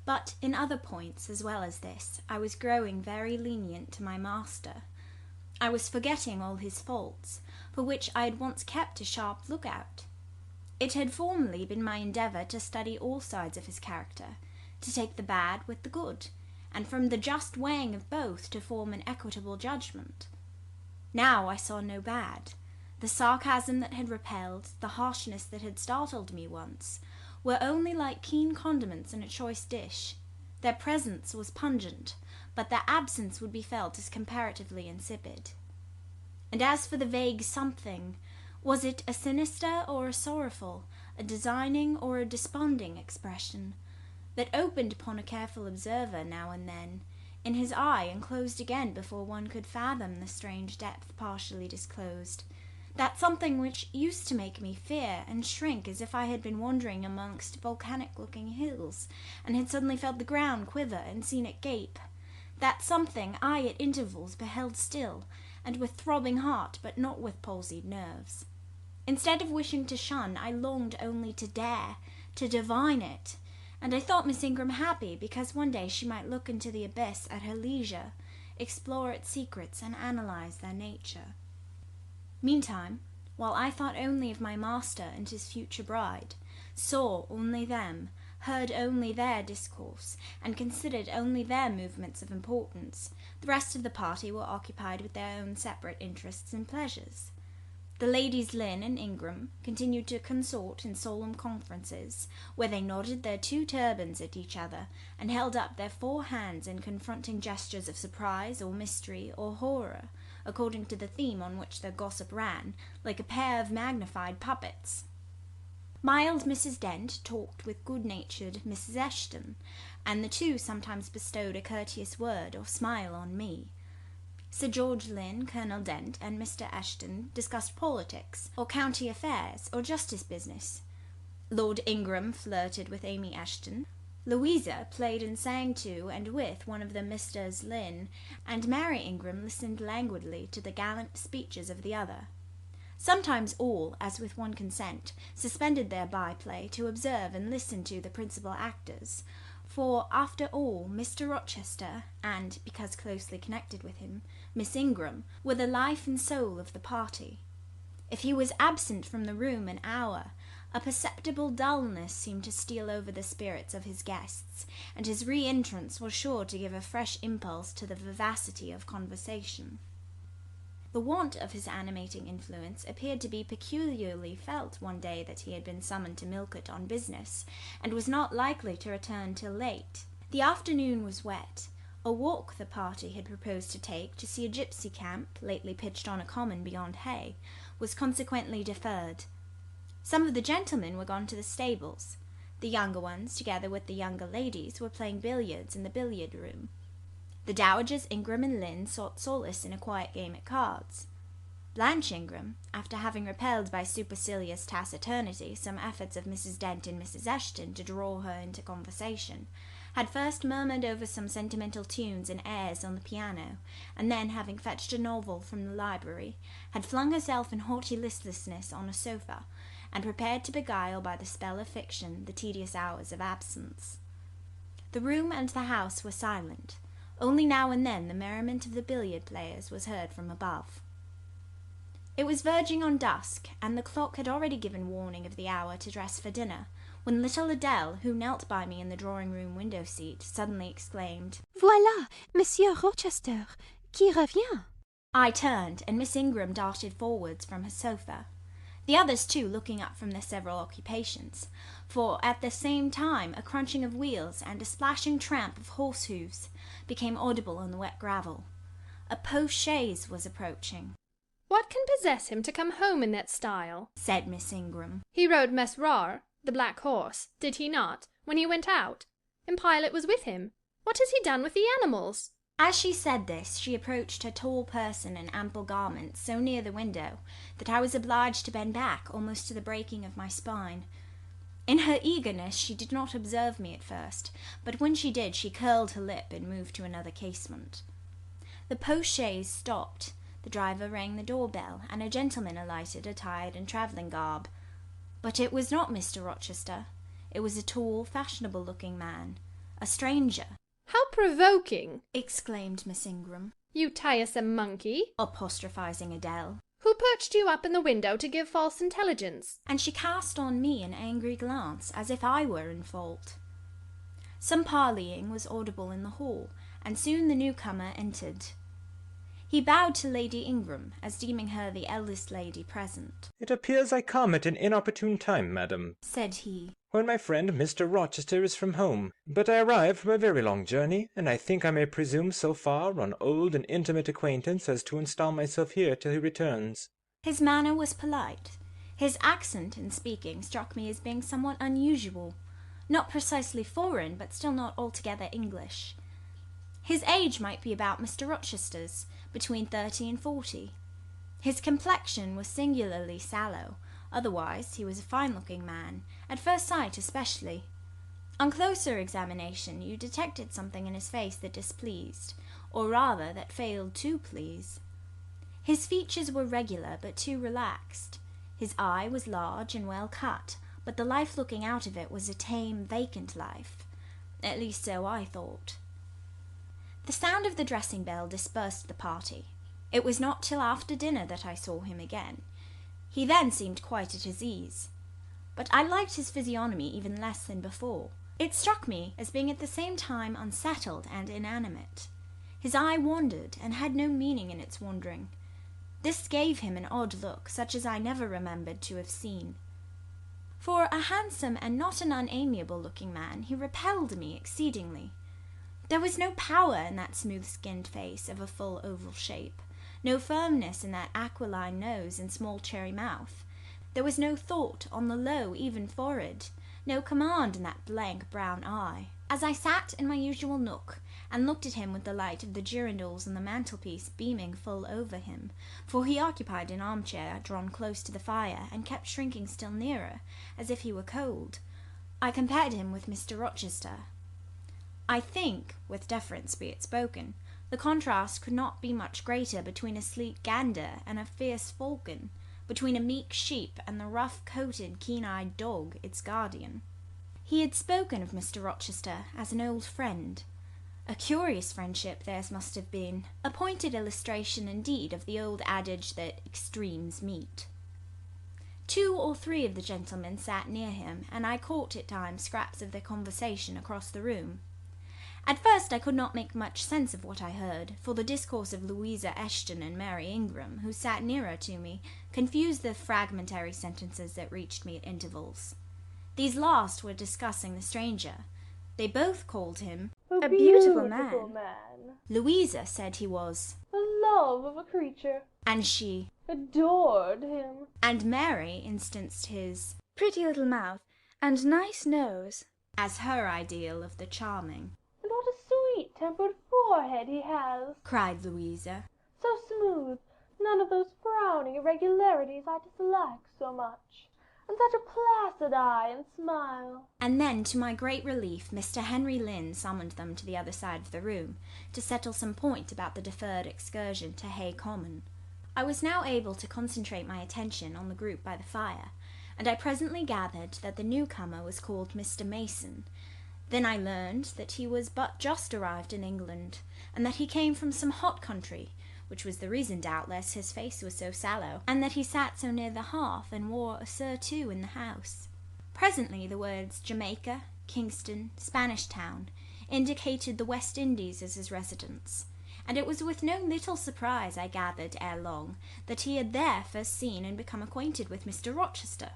But in other points as well as this, I was growing very lenient to my master. I was forgetting all his faults, for which I had once kept a sharp lookout. It had formerly been my endeavour to study all sides of his character, to take the bad with the good, and from the just weighing of both to form an equitable judgment. Now I saw no bad. The sarcasm that had repelled, the harshness that had startled me once, were only like keen condiments in a choice dish. Their presence was pungent, but their absence would be felt as comparatively insipid. And as for the vague something, was it a sinister or a sorrowful, a designing or a desponding expression, that opened upon a careful observer now and then, in his eye and closed again before one could fathom the strange depth partially disclosed, that something which used to make me fear and shrink as if I had been wandering amongst volcanic-looking hills, and had suddenly felt the ground quiver and seen it gape, that something I at intervals beheld still, and with throbbing heart, but not with palsied nerves. Instead of wishing to shun, I longed only to dare, to divine it, and I thought Miss Ingram happy because one day she might look into the abyss at her leisure, explore its secrets, and analyze their nature. Meantime, while I thought only of my master and his future bride, saw only them, heard only their discourse, and considered only their movements of importance, the rest of the party were occupied with their own separate interests and pleasures. The ladies Lynn and Ingram continued to consort in solemn conferences, where they nodded their 2 turbans at each other, and held up their 4 hands in confronting gestures of surprise or mystery or horror, according to the theme on which their gossip ran, like a pair of magnified puppets. Mild Mrs. Dent talked with good-natured Mrs. Eshton, and the 2 sometimes bestowed a courteous word or smile on me. Sir George Lynn, Colonel Dent, and Mr. Eshton discussed politics, or county affairs, or justice business. Lord Ingram flirted with Amy Eshton. Louisa played and sang to and with one of the Misters Lynn, and Mary Ingram listened languidly to the gallant speeches of the other. Sometimes all, as with one consent, suspended their by-play to observe and listen to the principal actors, for, after all, Mr. Rochester, and, because closely connected with him, Miss Ingram, were the life and soul of the party. If he was absent from the room an hour, a perceptible dullness seemed to steal over the spirits of his guests, and his re-entrance was sure to give a fresh impulse to the vivacity of conversation. The want of his animating influence appeared to be peculiarly felt one day that he had been summoned to Millcote on business, and was not likely to return till late. The afternoon was wet. A walk the party had proposed to take to see a gipsy camp, lately pitched on a common beyond Hay, was consequently deferred. Some of the gentlemen were gone to the stables. The younger ones, together with the younger ladies, were playing billiards in the billiard room. The dowagers Ingram and Lynn sought solace in a quiet game at cards. Blanche Ingram, after having repelled by supercilious taciturnity some efforts of Mrs. Dent and Mrs. Eshton to draw her into conversation, had first murmured over some sentimental tunes and airs on the piano, and then, having fetched a novel from the library, had flung herself in haughty listlessness on a sofa, and prepared to beguile by the spell of fiction the tedious hours of absence. The room and the house were silent. Only now and then the merriment of the billiard players was heard from above. It was verging on dusk, and the clock had already given warning of the hour to dress for dinner, when little Adèle, who knelt by me in the drawing-room window-seat, suddenly exclaimed, "Voilà, Monsieur Rochester, qui revient." I turned, and Miss Ingram darted forwards from her sofa, the others too looking up from their several occupations, for at the same time a crunching of wheels and a splashing tramp of horse-hoofs became audible on the wet gravel. A post-chaise was approaching. "What can possess him to come home in that style?" said Miss Ingram. "He rode Mesrar, the black horse, did he not, when he went out? And Pilot was with him. What has he done with the animals?" As she said this, she approached her tall person in ample garments so near the window that I was obliged to bend back almost to the breaking of my spine. In her eagerness she did not observe me at first, but when she did she curled her lip and moved to another casement. The post-chaise stopped, the driver rang the door-bell, and a gentleman alighted attired in travelling garb. But it was not Mr. Rochester. It was a tall, fashionable-looking man, a stranger. "How provoking!" exclaimed Miss Ingram. "You tiresome monkey!" apostrophizing Adèle. "Who perched you up in the window to give false intelligence?" And she cast on me an angry glance, as if I were in fault. Some parleying was audible in the hall, and soon the newcomer entered. He bowed to Lady Ingram, as deeming her the eldest lady present. "It appears I come at an inopportune time, madam," said he, "when my friend Mr. Rochester is from home. But I arrive from a very long journey, and I think I may presume so far on old and intimate acquaintance as to install myself here till he returns." His manner was polite. His accent in speaking struck me as being somewhat unusual, not precisely foreign, but still not altogether English. His age might be about Mr. Rochester's, between 30 and 40. His complexion was singularly sallow, otherwise he was a fine-looking man, at first sight especially. On closer examination you detected something in his face that displeased, or rather that failed to please. His features were regular but too relaxed. His eye was large and well cut, but the life looking out of it was a tame, vacant life. At least so I thought. The sound of the dressing-bell dispersed the party. It was not till after dinner that I saw him again. He then seemed quite at his ease. But I liked his physiognomy even less than before. It struck me as being at the same time unsettled and inanimate. His eye wandered, and had no meaning in its wandering. This gave him an odd look, such as I never remembered to have seen. For a handsome and not an unamiable-looking man, he repelled me exceedingly. There was no power in that smooth-skinned face of a full oval shape, no firmness in that aquiline nose and small cherry mouth. There was no thought on the low, even forehead, no command in that blank brown eye. As I sat in my usual nook, and looked at him with the light of the girandoles on the mantelpiece beaming full over him, for he occupied an armchair drawn close to the fire, and kept shrinking still nearer, as if he were cold, I compared him with Mr. Rochester. I think, with deference be it spoken, the contrast could not be much greater between a sleek gander and a fierce falcon, between a meek sheep and the rough-coated, keen-eyed dog, its guardian. He had spoken of Mr. Rochester as an old friend. A curious friendship theirs must have been, a pointed illustration indeed of the old adage that extremes meet. 2 or 3 of the gentlemen sat near him, and I caught at times scraps of their conversation across the room. At first I could not make much sense of what I heard, for the discourse of Louisa Eshton and Mary Ingram, who sat nearer to me, confused the fragmentary sentences that reached me at intervals. These last were discussing the stranger. They both called him a beautiful man. Louisa said he was the love of a creature, and she adored him. And Mary instanced his pretty little mouth, and nice nose, as her ideal of the charming. And what a sweet-tempered forehead he has, cried Louisa. So smooth, none of those frowning irregularities I dislike so much, and such a placid eye and smile. And then, to my great relief, Mr. Henry Lynn summoned them to the other side of the room to settle some point about the deferred excursion to Hay Common. I was now able to concentrate my attention on the group by the fire, and I presently gathered that the newcomer was called Mr. Mason. Then I learned that he was but just arrived in England, and that he came from some hot country, which was the reason, doubtless, his face was so sallow, and that he sat so near the hearth and wore a surtout in the house. Presently the words Jamaica, Kingston, Spanish Town indicated the West Indies as his residence, and it was with no little surprise I gathered ere long that he had there first seen and become acquainted with Mr. Rochester.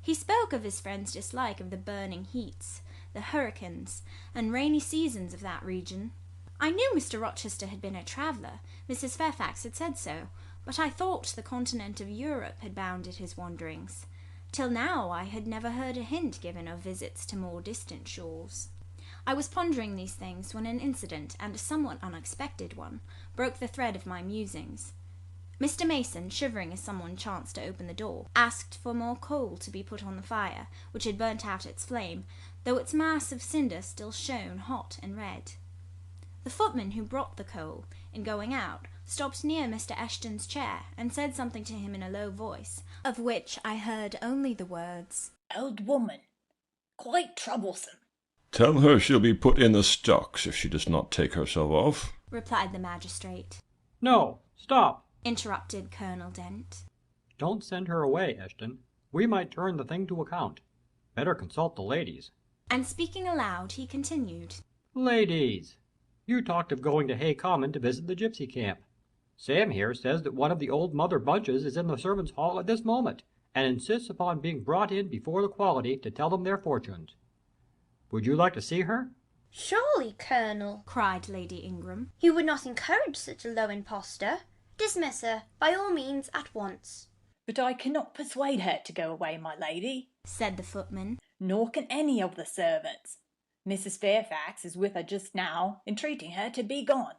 He spoke of his friend's dislike of the burning heats, the hurricanes, and rainy seasons of that region. I knew Mr. Rochester had been a traveller, Mrs. Fairfax had said so, but I thought the continent of Europe had bounded his wanderings. Till now I had never heard a hint given of visits to more distant shores. I was pondering these things when an incident, and a somewhat unexpected one, broke the thread of my musings. Mr. Mason, shivering as someone chanced to open the door, asked for more coal to be put on the fire, which had burnt out its flame, though its mass of cinder still shone hot and red. The footman who brought the coal, in going out, stopped near Mr. Eshton's chair, and said something to him in a low voice, of which I heard only the words, "Old woman, quite troublesome." "Tell her she'll be put in the stocks if she does not take herself off," replied the magistrate. "No, stop," interrupted Colonel Dent. "Don't send her away, Eshton. We might turn the thing to account. Better consult the ladies." And speaking aloud, he continued, "Ladies, you talked of going to Hay Common to visit the gypsy camp. Sam here says that one of the old Mother Bunches is in the servants' hall at this moment, and insists upon being brought in before the quality to tell them their fortunes. Would you like to see her?" "Surely, Colonel," cried Lady Ingram, "you would not encourage such a low impostor. Dismiss her, by all means, at once." "But I cannot persuade her to go away, my lady," said the footman, "nor can any of the servants. Mrs. Fairfax is with her just now, entreating her to be gone.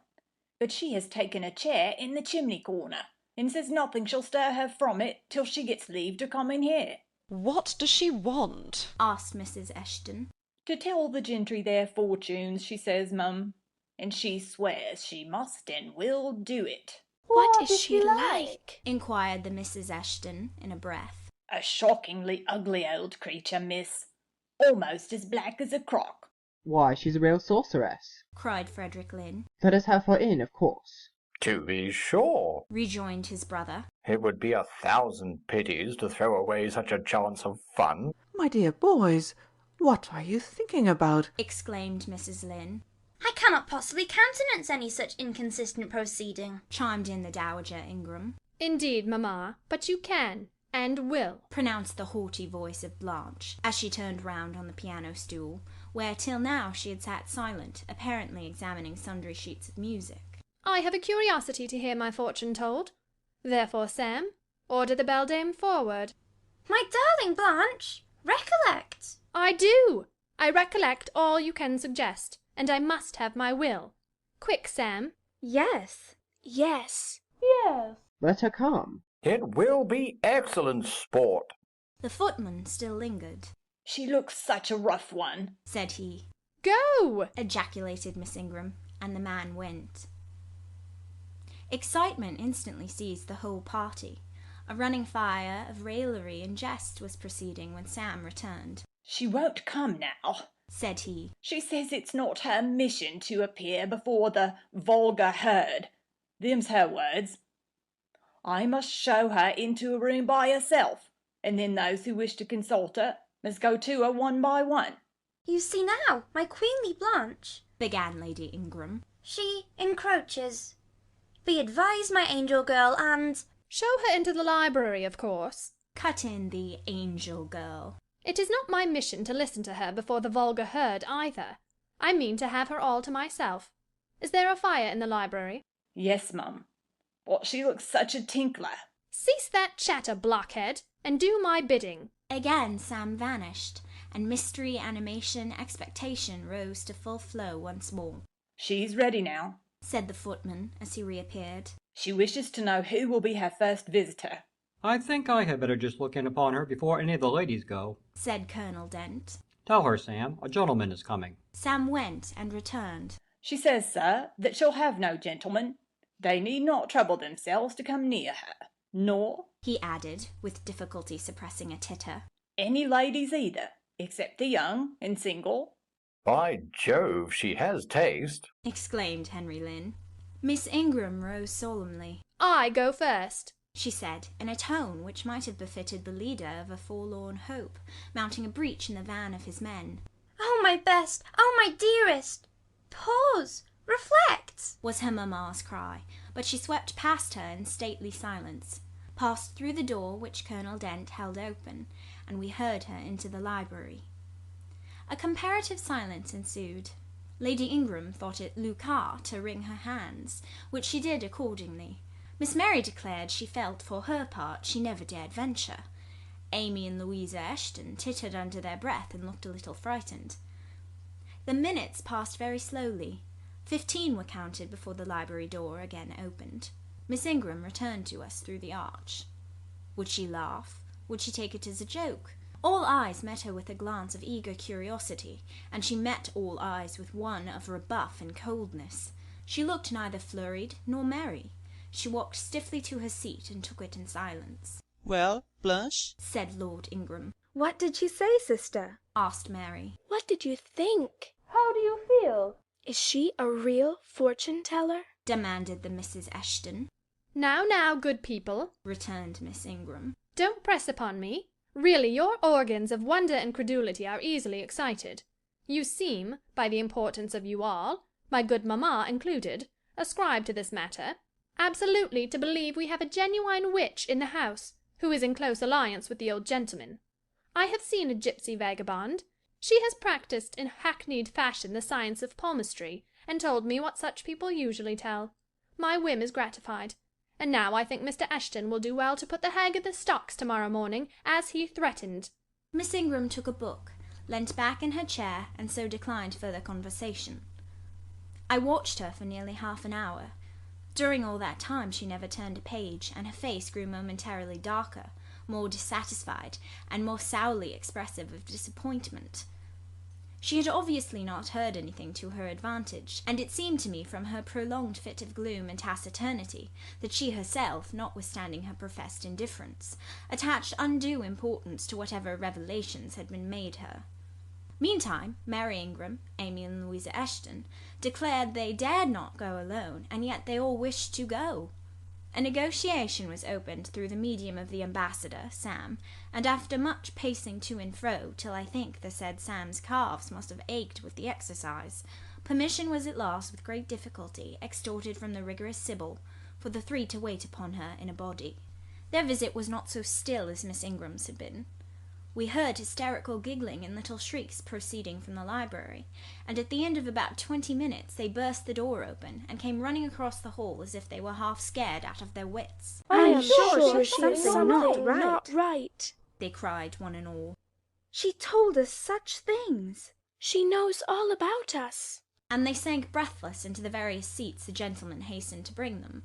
But she has taken a chair in the chimney corner, and says nothing shall stir her from it till she gets leave to come in here." "What does she want?" asked Mrs. Eshton. "To tell the gentry their fortunes, she says, mum, and she swears she must and will do it." What is she like?" inquired the Mrs. Eshton in a breath. "A shockingly ugly old creature, miss, almost as black as a crock." "Why, she's a real sorceress," cried Frederick Lynn. "Let us have her in, of course." "To be sure," rejoined his brother. "It would be 1,000 pities to throw away such a chance of fun." "My dear boys, what are you thinking about?" exclaimed Mrs. Lynn. "I cannot possibly countenance any such inconsistent proceeding," chimed in the Dowager Ingram. "Indeed, mamma, but you can, and will," pronounced the haughty voice of Blanche, as she turned round on the piano stool, where till now she had sat silent, apparently examining sundry sheets of music. "I have a curiosity to hear my fortune told. Therefore, Sam, order the beldame forward." "My darling Blanche, recollect." "I do. I recollect all you can suggest, and I must have my will. Quick, Sam." "Yes, yes." "Yes." "Let her come." "It will be excellent sport." The footman still lingered. "She looks such a rough one," said he. "Go!" ejaculated Miss Ingram, and the man went. Excitement instantly seized the whole party. A running fire of raillery and jest was proceeding when Sam returned. "She won't come now," said he. "She says it's not her mission to appear before the vulgar herd. Them's her words. I must show her into a room by herself, and then those who wish to consult her must go to her one by one." "You see now, my queenly Blanche," began Lady Ingram. "She encroaches. Be advised, my angel girl, and—" "Show her into the library, of course," cut in the angel girl. "It is not my mission to listen to her before the vulgar herd, either. I mean to have her all to myself. Is there a fire in the library?" "Yes, mum. But she looks such a tinkler." "Cease that chatter, blockhead, and do my bidding. Again Sam vanished, and mystery, animation, expectation rose to full flow once more. "She's ready now," said the footman as he reappeared. "She wishes to know who will be her first visitor." "I think I had better just look in upon her before any of the ladies go," said Colonel Dent. "Tell her, Sam, a gentleman is coming." Sam went and returned. "She says, sir, that she'll have no gentleman. They need not trouble themselves to come near her, nor," he added, with difficulty suppressing a titter, "any ladies either, except the young and single." "By Jove, she has taste!" exclaimed Henry Lynn. Miss Ingram rose solemnly. "I go first," she said, in a tone which might have befitted the leader of a forlorn hope, mounting a breach in the van of his men. "Oh, my best! Oh, my dearest! Pause! Reflect!" was her mamma's cry, but she swept past her in stately silence, passed through the door which Colonel Dent held open, and we heard her into the library. A comparative silence ensued. Lady Ingram thought it lucre to wring her hands, which she did accordingly. Miss Mary declared she felt, for her part, she never dared venture. Amy and Louisa Eshton tittered under their breath and looked a little frightened. The minutes passed very slowly. 15 were counted before the library door again opened. Miss Ingram returned to us through the arch. Would she laugh? Would she take it as a joke? All eyes met her with a glance of eager curiosity, and she met all eyes with one of rebuff and coldness. She looked neither flurried nor merry. She walked stiffly to her seat and took it in silence. "Well, Blanche?" said Lord Ingram. "What did she say, sister?" asked Mary. "What did you think?" "How do you feel?" "Is she a real fortune-teller?" demanded the Mrs. Eshton. Now, good people," returned Miss Ingram. "don't press upon me. Really, your organs of wonder and credulity are easily excited. You seem, by the importance of you all, my good mamma included, ascribed to this matter, absolutely to believe we have a genuine witch in the house, who is in close alliance with the old gentleman. I have seen a gipsy vagabond. She has practised in hackneyed fashion the science of palmistry, and told me what such people usually tell. My whim is gratified. And now I think Mr. Eshton will do well to put the hag in the stocks tomorrow morning, as he threatened." Miss Ingram took a book, leant back in her chair, and so declined further conversation. I watched her for nearly half an hour. During all that time she never turned a page, and her face grew momentarily darker, more dissatisfied, and more sourly expressive of disappointment. She had obviously not heard anything to her advantage, and it seemed to me from her prolonged fit of gloom and taciturnity that she herself, notwithstanding her professed indifference, attached undue importance to whatever revelations had been made her. Meantime, Mary Ingram, Amy and Louisa Eshton declared they dared not go alone, and yet they all wished to go. A negotiation was opened through the medium of the ambassador, Sam, and after much pacing to and fro, till I think the said Sam's calves must have ached with the exercise, permission was at last with great difficulty extorted from the rigorous Sibyl for the 3 to wait upon her in a body. Their visit was not so still as Miss Ingram's had been. We heard hysterical giggling and little shrieks proceeding from the library, and at the end of about 20 minutes they burst the door open and came running across the hall as if they were half scared out of their wits. "I am sure she is something not right," they cried, one and all. "She told us such things. She knows all about us." And they sank breathless into the various seats the gentleman hastened to bring them.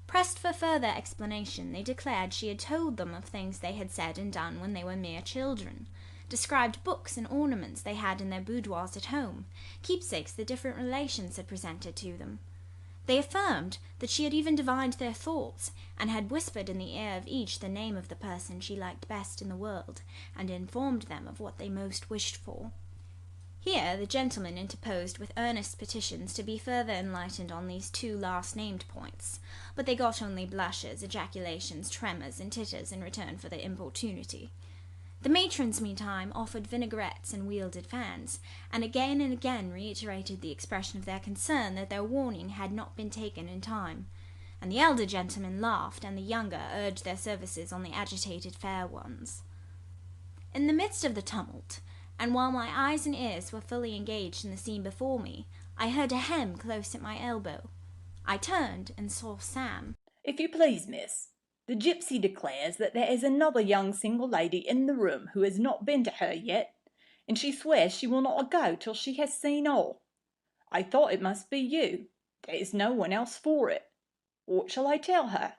Pressed for further explanation, they declared she had told them of things they had said and done when they were mere children, described books and ornaments they had in their boudoirs at home, keepsakes the different relations had presented to them. They affirmed that she had even divined their thoughts, and had whispered in the ear of each the name of the person she liked best in the world, and informed them of what they most wished for. Here the gentleman interposed with earnest petitions to be further enlightened on these 2 last-named points, but they got only blushes, ejaculations, tremors, and titters in return for their importunity. The matrons, meantime, offered vinaigrettes and wielded fans, and again reiterated the expression of their concern that their warning had not been taken in time, and the elder gentlemen laughed, and the younger urged their services on the agitated fair ones. In the midst of the tumult, and while my eyes and ears were fully engaged in the scene before me, I heard a hem close at my elbow. I turned and saw Sam. "If you please, miss, The gypsy declares that there is another young single lady in the room who has not been to her yet, and she swears she will not go till she has seen all. I thought it must be you. There is no one else for it. What shall I tell her?"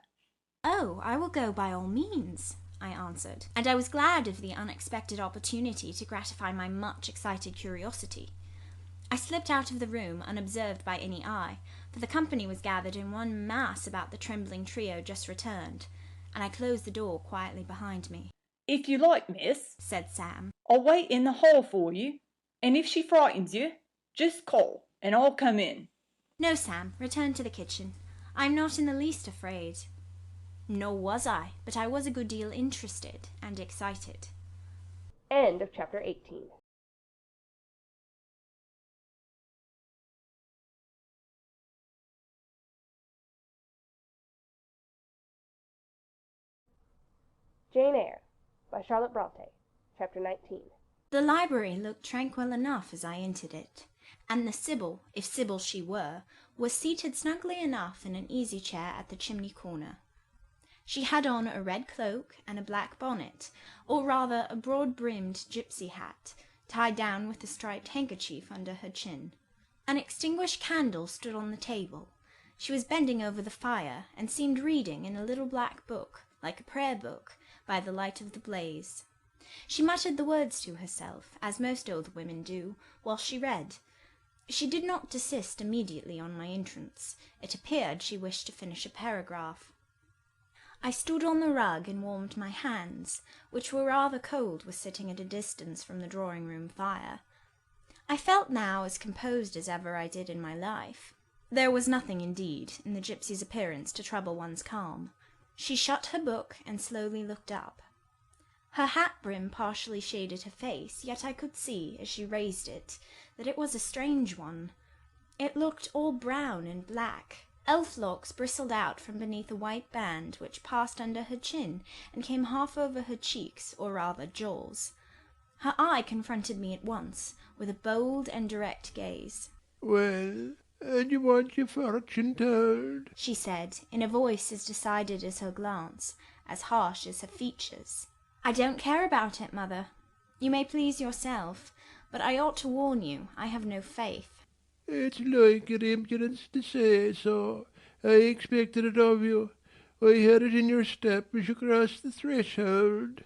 "Oh, I will go by all means," I answered, and I was glad of the unexpected opportunity to gratify my much excited curiosity. I slipped out of the room unobserved by any eye, for the company was gathered in one mass about the trembling trio just returned, and I closed the door quietly behind me. "If you like, miss," said Sam, "I'll wait in the hall for you, and if she frightens you, just call, and I'll come in." "No, Sam, return to the kitchen. I am not in the least afraid." Nor was I, but I was a good deal interested and excited. End of chapter 18. Jane Eyre by Charlotte Bronte. Chapter 19. The library looked tranquil enough as I entered it, and the Sibyl, if Sibyl she were, was seated snugly enough in an easy-chair at the chimney corner. She had on a red cloak and a black bonnet, or rather a broad-brimmed gypsy hat, tied down with a striped handkerchief under her chin. An extinguished candle stood on the table. She was bending over the fire, and seemed reading in a little black book, like a prayer book, by the light of the blaze. She muttered the words to herself, as most old women do, while she read. She did not desist immediately on my entrance. It appeared she wished to finish a paragraph. I stood on the rug and warmed my hands, which were rather cold with sitting at a distance from the drawing-room fire. I felt now as composed as ever I did in my life. There was nothing, indeed, in the gypsy's appearance to trouble one's calm. She shut her book and slowly looked up. Her hat brim partially shaded her face, yet I could see, as she raised it, that it was a strange one. It looked all brown and black. Elf locks bristled out from beneath a white band which passed under her chin and came half over her cheeks, or rather jaws. Her eye confronted me at once, with a bold and direct gaze. "Well, and you want your fortune told?" she said, in a voice as decided as her glance, as harsh as her features. "I don't care about it, mother. You may please yourself, but I ought to warn you, I have no faith." "It's like your impudence to say so. I expected it of you. I heard it in your step as you crossed the threshold."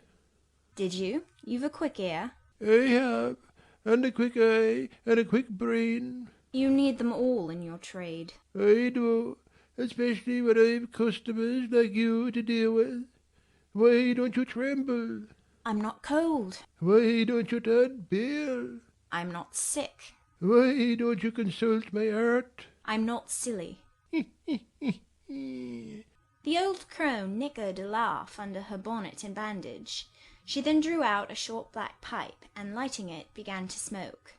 "Did you? You've a quick ear." "I have, and a quick eye, and a quick brain." "You need them all in your trade." "I do, especially when I've customers like you to deal with. Why don't you tremble?" "I'm not cold." "Why don't you turn pale?" "I'm not sick." "Why don't you consult my art?" "I'm not silly." The old crone nickered a laugh under her bonnet and bandage. She then drew out a short black pipe, and lighting it, began to smoke.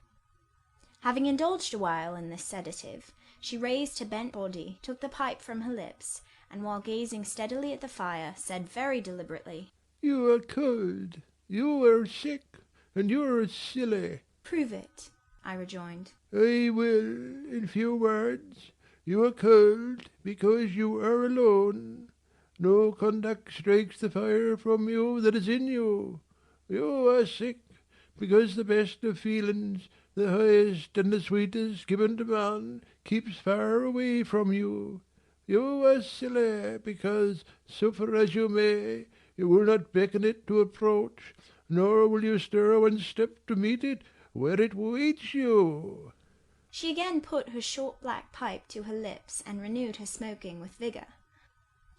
Having indulged a while in this sedative, she raised her bent body, took the pipe from her lips, and while gazing steadily at the fire, said very deliberately, "You are cold, you are sick, and you are silly." "Prove it," I rejoined. "I will, in few words. You are cold because you are alone. No conduct strikes the fire from you that is in you. You are sick because the best of feelings, the highest and the sweetest given to man, keeps far away from you. You are silly because, suffer as you may, you will not beckon it to approach, nor will you stir one step to meet it where it waits you." She again put her short black pipe to her lips and renewed her smoking with vigour.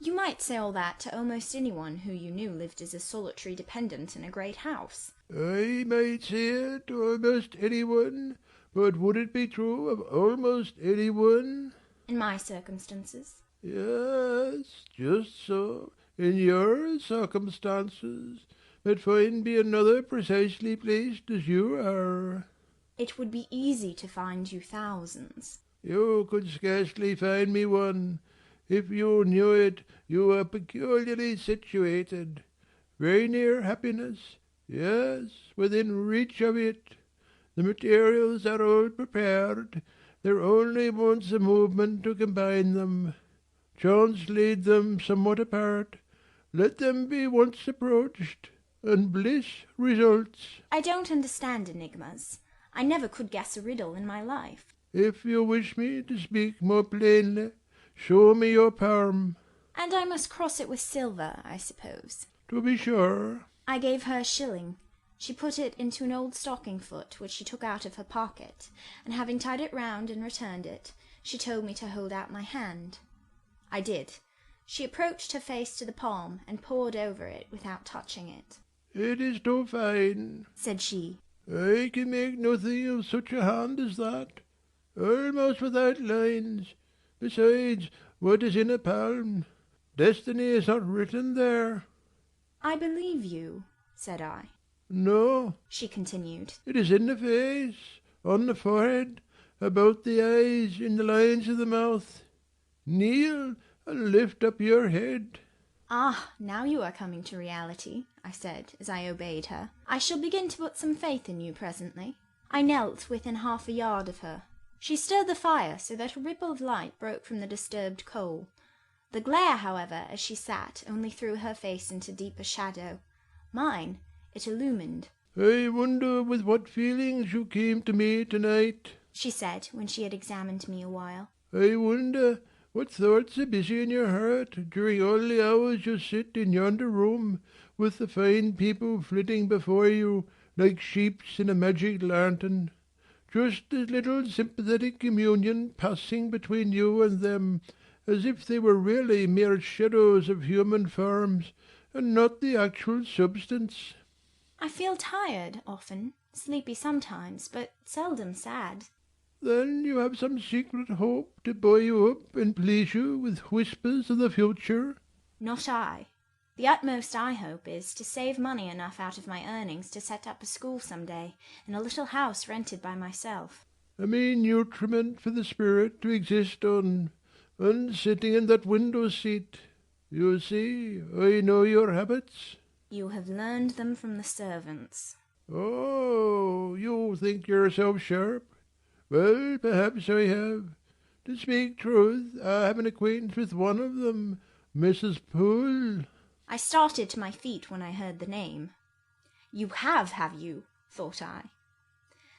"You might say all that to almost anyone who you knew lived as a solitary dependent in a great house." "I might say it to almost anyone, but would it be true of almost anyone?" "In my circumstances." "Yes, just so, in your circumstances, but find me another precisely placed as you are." "It would be easy to find you thousands." "You could scarcely find me one. If you knew it, you are peculiarly situated. Very near happiness, yes, within reach of it. The materials are all prepared. There only wants a movement to combine them. Chance laid them somewhat apart. Let them be once approached, and bliss results. I don't understand enigmas. I never could guess a riddle in my life. If you wish me to speak more plainly, show me your palm. And I must cross it with silver, I suppose. To be sure. I gave her a shilling. She put it into an old stocking foot, which she took out of her pocket, and having tied it round and returned it, she told me to hold out my hand. I did. She approached her face to the palm, and pored over it without touching it. It is too fine, said she. I can make nothing of such a hand as that, almost without lines. Besides, what is in a palm? Destiny is not written there. I believe you, said I. No, she continued. It is in the face, on the forehead, about the eyes, in the lines of the mouth. Kneel and lift up your head. Ah, now you are coming to reality, I said, as I obeyed her. I shall begin to put some faith in you presently. I knelt within half a yard of her. She stirred the fire so that a ripple of light broke from the disturbed coal. The glare, however, as she sat, only threw her face into deeper shadow. Mine it illumined. I wonder with what feelings you came to me tonight, she said, when she had examined me a while. I wonder what thoughts are busy in your heart during all the hours you sit in yonder room, with the fine people flitting before you like sheeps in a magic lantern. Just a little sympathetic communion passing between you and them, as if they were really mere shadows of human forms, and not the actual substance. I feel tired often, sleepy sometimes, but seldom sad. Then you have some secret hope to buoy you up and please you with whispers of the future? Not I. The utmost I hope is to save money enough out of my earnings to set up a school some day, in a little house rented by myself. A mean nutriment for the spirit to exist on, and sitting in that window seat. You see, I know your habits. You have learned them from the servants. Oh, you think yourself sharp? Well, perhaps I have. To speak truth, I have an acquaintance with one of them, Mrs. Poole. I started to my feet when I heard the name. You have you? Thought I.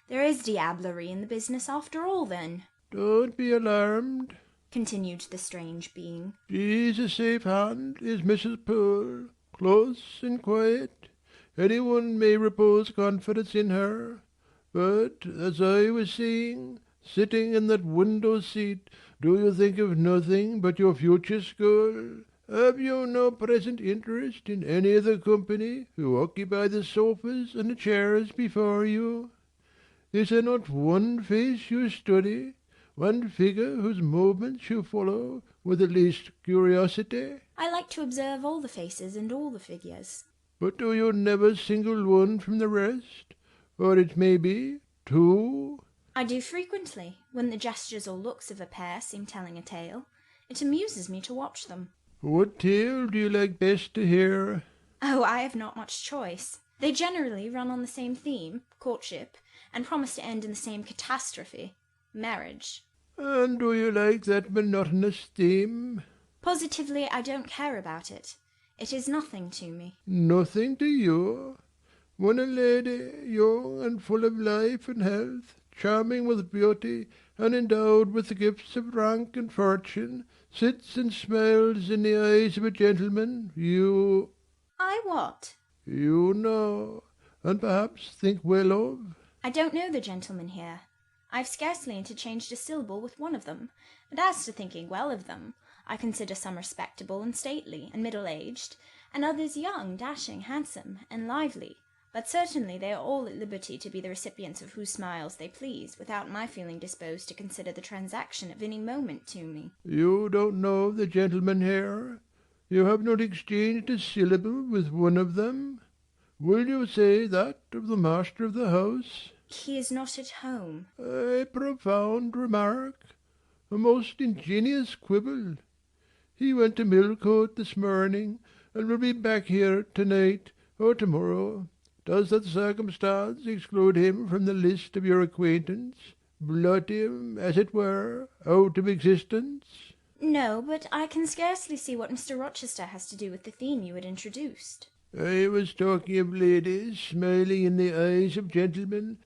There is diablerie in the business after all, then. Don't be alarmed, continued the strange being. She's a safe hand, is Mrs. Poole, close and quiet. Anyone may repose confidence in her. But, as I was saying, sitting in that window seat, do you think of nothing but your future school? Have you no present interest in any of the company who occupy the sofas and the chairs before you? Is there not one face you study, one figure whose movements you follow with the least curiosity? I like to observe all the faces and all the figures. But do you never single one from the rest? Or it may be, two? I do frequently, when the gestures or looks of a pair seem telling a tale. It amuses me to watch them. What tale do you like best to hear? Oh, I have not much choice. They generally run on the same theme, courtship, and promise to end in the same catastrophe, marriage. And do you like that monotonous theme? Positively, I don't care about it. It is nothing to me. Nothing to you? When a lady, young and full of life and health, charming with beauty, and endowed with the gifts of rank and fortune, sits and smiles in the eyes of a gentleman, you... I what? You know, and perhaps think well of. I don't know the gentlemen here. I've scarcely interchanged a syllable with one of them, and as to thinking well of them, I consider some respectable and stately and middle-aged, and others young, dashing, handsome, and lively. But certainly they are all at liberty to be the recipients of whose smiles they please, without my feeling disposed to consider the transaction of any moment to me. You don't know the gentleman here? You have not exchanged a syllable with one of them? Will you say that of the master of the house? He is not at home. A profound remark. A most ingenious quibble. He went to Millcote this morning, and will be back here to-night or to-morrow. Does that circumstance exclude him from the list of your acquaintance? Blot him, as it were, out of existence? No, but I can scarcely see what Mr. Rochester has to do with the theme you had introduced. I was talking of ladies smiling in the eyes of gentlemen,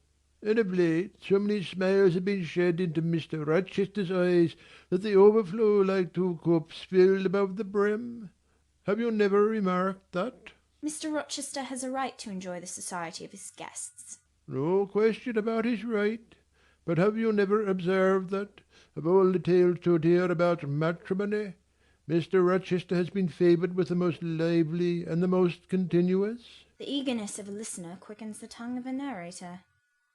and of late so many smiles have been shed into Mr. Rochester's eyes that they overflow like two cups filled above the brim. Have you never remarked that? Mr. Rochester has a right to enjoy the society of his guests. No question about his right. But have you never observed that, of all the tales to hear about matrimony, Mr. Rochester has been favoured with the most lively and the most continuous? The eagerness of a listener quickens the tongue of a narrator.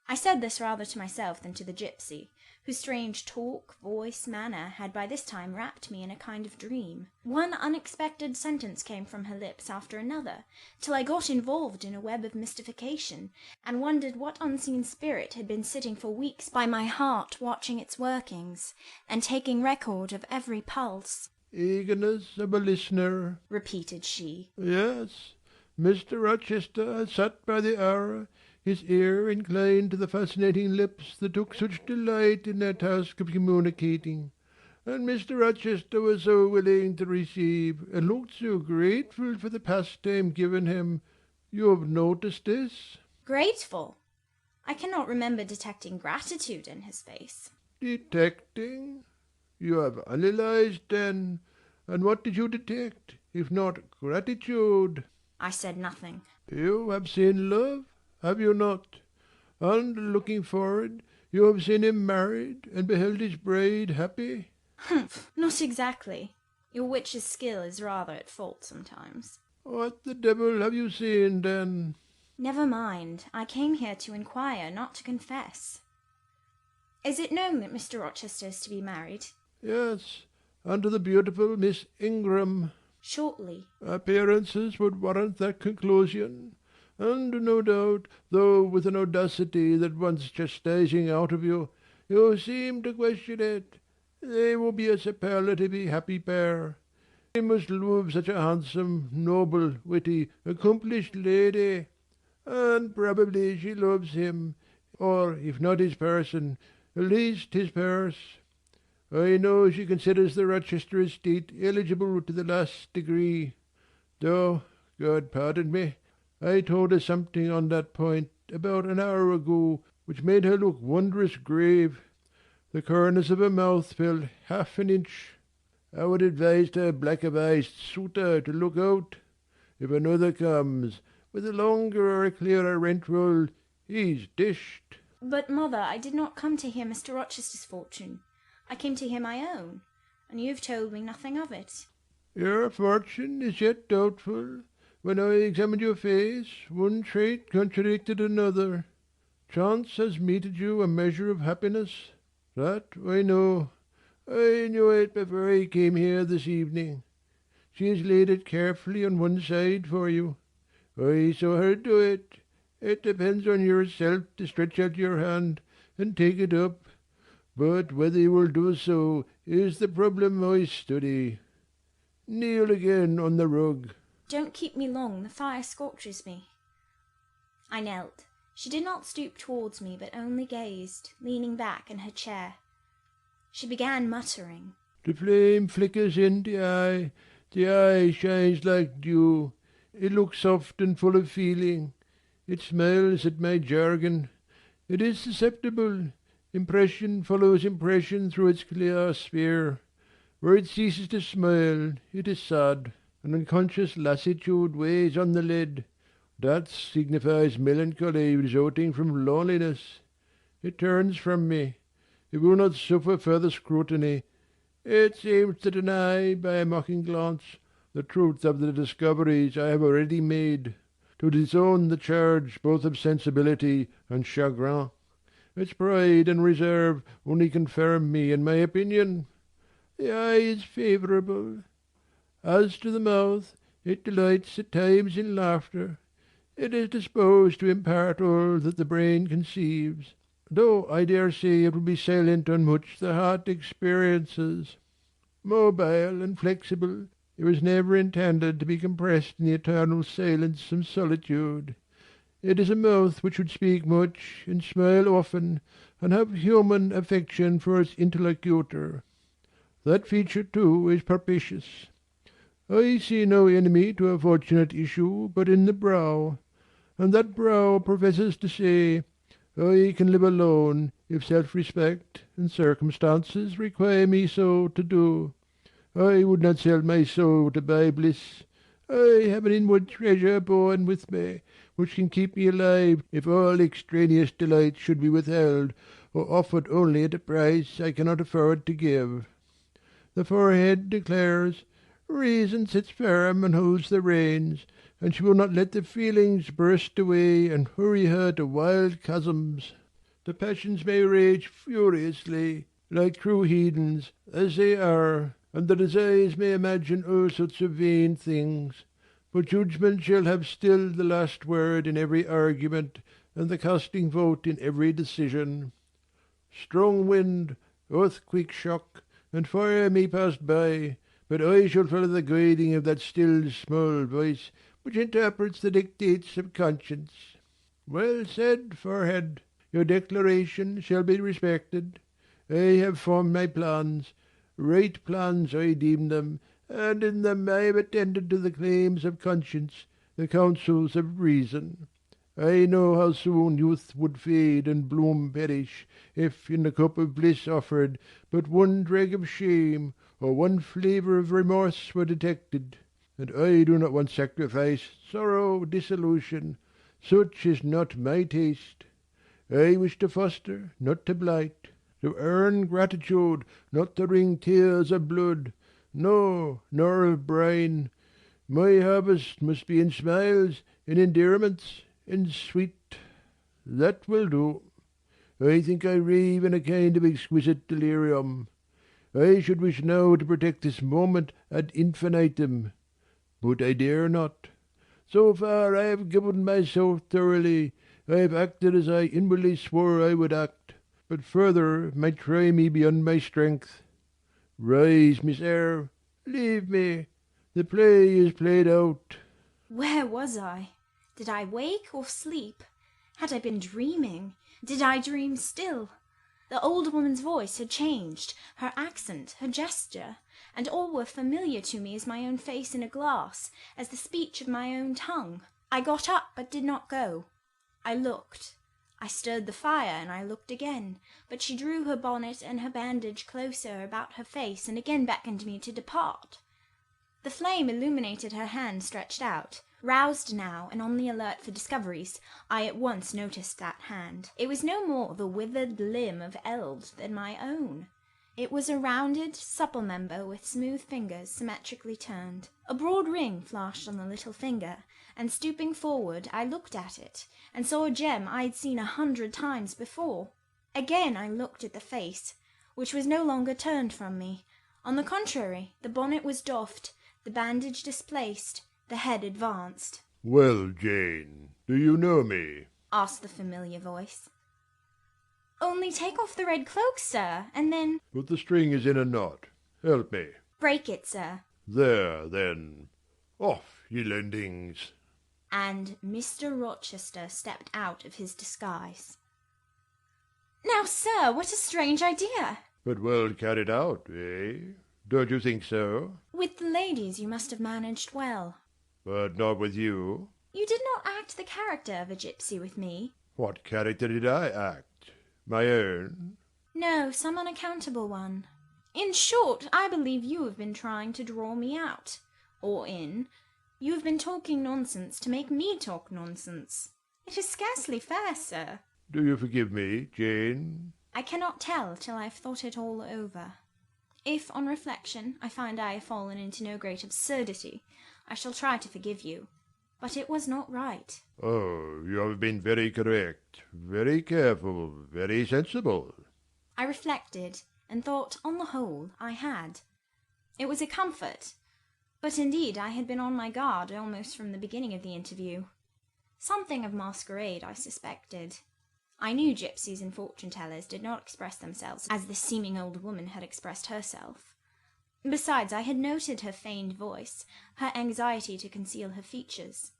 I said this rather to myself than to the gipsy, whose strange talk, voice, manner had by this time wrapped me in a kind of dream. One unexpected sentence came from her lips after another, till I got involved in a web of mystification, and wondered what unseen spirit had been sitting for weeks by my heart watching its workings, and taking record of every pulse. Eagerness of a listener, repeated she. Yes, Mr. Rochester had sat by the hour, his ear inclined to the fascinating lips that took such delight in their task of communicating, and Mr. Rochester was so willing to receive, and looked so grateful for the pastime given him. You have noticed this? Grateful? I cannot remember detecting gratitude in his face. Detecting? You have analyzed, then, and what did you detect, if not gratitude? I said nothing. You have seen love, have you not? And looking forward, you have seen him married, and beheld his bride happy? Humph, not exactly. Your witch's skill is rather at fault sometimes. What the devil have you seen, then? Never mind. I came here to inquire, not to confess. Is it known that Mr. Rochester is to be married? Yes, and to the beautiful Miss Ingram. Shortly. Appearances would warrant that conclusion, and no doubt, though with an audacity that wants chastising out of you, you seem to question it. They will be a superlatively happy pair. He must love such a handsome, noble, witty, accomplished lady, and probably she loves him, or if not his person, at least his purse. I know she considers the Rochester estate eligible to the last degree, though, God pardon me, I told her something on that point about an hour ago which made her look wondrous grave. The corners of her mouth fell half an inch. I would advise her black-avised suitor to look out. If another comes, with a longer or a clearer rent roll, he's dished. But, mother, I did not come to hear Mr. Rochester's fortune. I came to hear my own, and you have told me nothing of it. Your fortune is yet doubtful. When I examined your face, one trait contradicted another. Chance has meted you a measure of happiness. That I know. I knew it before I came here this evening. She has laid it carefully on one side for you. I saw her do it. It depends on yourself to stretch out your hand and take it up. But whether you will do so is the problem I study. Kneel again on the rug. Don't keep me long, the fire scorches me. I knelt. She did not stoop towards me, but only gazed, leaning back in her chair. She began muttering. The flame flickers in the eye shines like dew, it looks soft and full of feeling, it smiles at my jargon, it is susceptible, impression follows impression through its clear sphere. Where it ceases to smile, it is sad. An unconscious lassitude weighs on the lid. That signifies melancholy resulting from loneliness. It turns from me. It will not suffer further scrutiny. It seems to deny, by a mocking glance, the truth of the discoveries I have already made, to disown the charge both of sensibility and chagrin. Its pride and reserve only confirm me in my opinion. The eye is favourable. As to the mouth, it delights at times in laughter. It is disposed to impart all that the brain conceives, though I dare say it will be silent on much the heart experiences. Mobile and flexible, it was never intended to be compressed in the eternal silence and solitude. It is a mouth which would speak much, and smile often, and have human affection for its interlocutor. That feature, too, is propitious. I see no enemy to a fortunate issue but in the brow, and that brow professes to say, I can live alone if self-respect and circumstances require me so to do. I would not sell my soul to buy bliss. I have an inward treasure born with me, which can keep me alive if all extraneous delights should be withheld, or offered only at a price I cannot afford to give. The forehead declares, reason sits firm and holds the reins, and she will not let the feelings burst away and hurry her to wild chasms. The passions may rage furiously, like true heathens, as they are, and the desires may imagine all sorts of vain things, but judgment shall have still the last word in every argument, and the casting vote in every decision. Strong wind, earthquake shock, and fire may pass by, but I shall follow the guiding of that still small voice which interprets the dictates of conscience. Well said, forehead. Your declaration shall be respected. I have formed my plans. Right plans I deem them, and in them I have attended to the claims of conscience, the counsels of reason. I know how soon youth would fade and bloom perish, if in the cup of bliss offered but one dreg of shame or one flavour of remorse were detected. And I do not want sacrifice, sorrow, dissolution. Such is not my taste. I wish to foster, not to blight, to earn gratitude, not to wring tears of blood, no, nor of brine. My harvest must be in smiles, in endearments, in sweet. That will do. I think I rave in a kind of exquisite delirium. I should wish now to protect this moment ad infinitum, but I dare not. So far I have given myself thoroughly. I have acted as I inwardly swore I would act, but further might try me beyond my strength. Rise, Miss Eyre. Leave me. The play is played out. Where was I? Did I wake or sleep? Had I been dreaming? Did I dream still? The old woman's voice had changed, her accent, her gesture, and all were familiar to me as my own face in a glass, as the speech of my own tongue. I got up, but did not go. I looked. I stirred the fire, and I looked again, but she drew her bonnet and her bandage closer about her face, and again beckoned me to depart. The flame illuminated her hand stretched out. Roused now, and on the alert for discoveries, I at once noticed that hand. It was no more the withered limb of eld than my own. It was a rounded, supple member with smooth fingers symmetrically turned. A broad ring flashed on the little finger, and stooping forward I looked at it, and saw a gem I had seen 100 times before. Again I looked at the face, which was no longer turned from me. On the contrary, the bonnet was doffed, the bandage displaced, the head advanced. Well, Jane, do you know me? Asked the familiar voice. Only take off the red cloak, sir, and then... But the string is in a knot. Help me. Break it, sir. There, then. Off, ye lendings. And Mr. Rochester stepped out of his disguise. Now, sir, what a strange idea! But well carried out, eh? Don't you think so? With the ladies you must have managed well. But not with you. You did not act the character of a gypsy with me. What character did I act? My own? No, some unaccountable one. In short, I believe you have been trying to draw me out. Or in. You have been talking nonsense to make me talk nonsense. It is scarcely fair, sir. Do you forgive me, Jane? I cannot tell till I have thought it all over. If, on reflection, I find I have fallen into no great absurdity, I shall try to forgive you. But it was not right. Oh, you have been very correct, very careful, very sensible. I reflected, and thought, on the whole, I had. It was a comfort. But indeed I had been on my guard almost from the beginning of the interview. Something of masquerade I suspected. I knew gypsies and fortune-tellers did not express themselves as the seeming old woman had expressed herself. Besides, I had noted her feigned voice, her anxiety to conceal her features.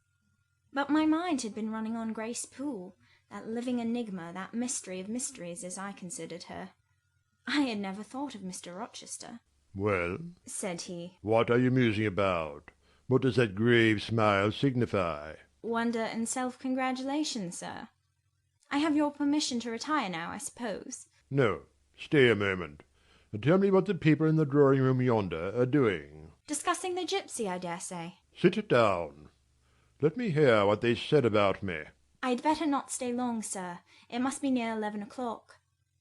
But my mind had been running on Grace Poole, that living enigma, that mystery of mysteries, as I considered her. I had never thought of Mr. Rochester. Well, said he. what are you musing about? What does that grave smile signify? Wonder and self-congratulation, sir. I have your permission to retire now, I suppose. No, stay a moment, and tell me what the people in the drawing-room yonder are doing. Discussing the gipsy, I dare say. Sit down. Let me hear what they said about me. I'd better not stay long, sir. It must be near 11 o'clock.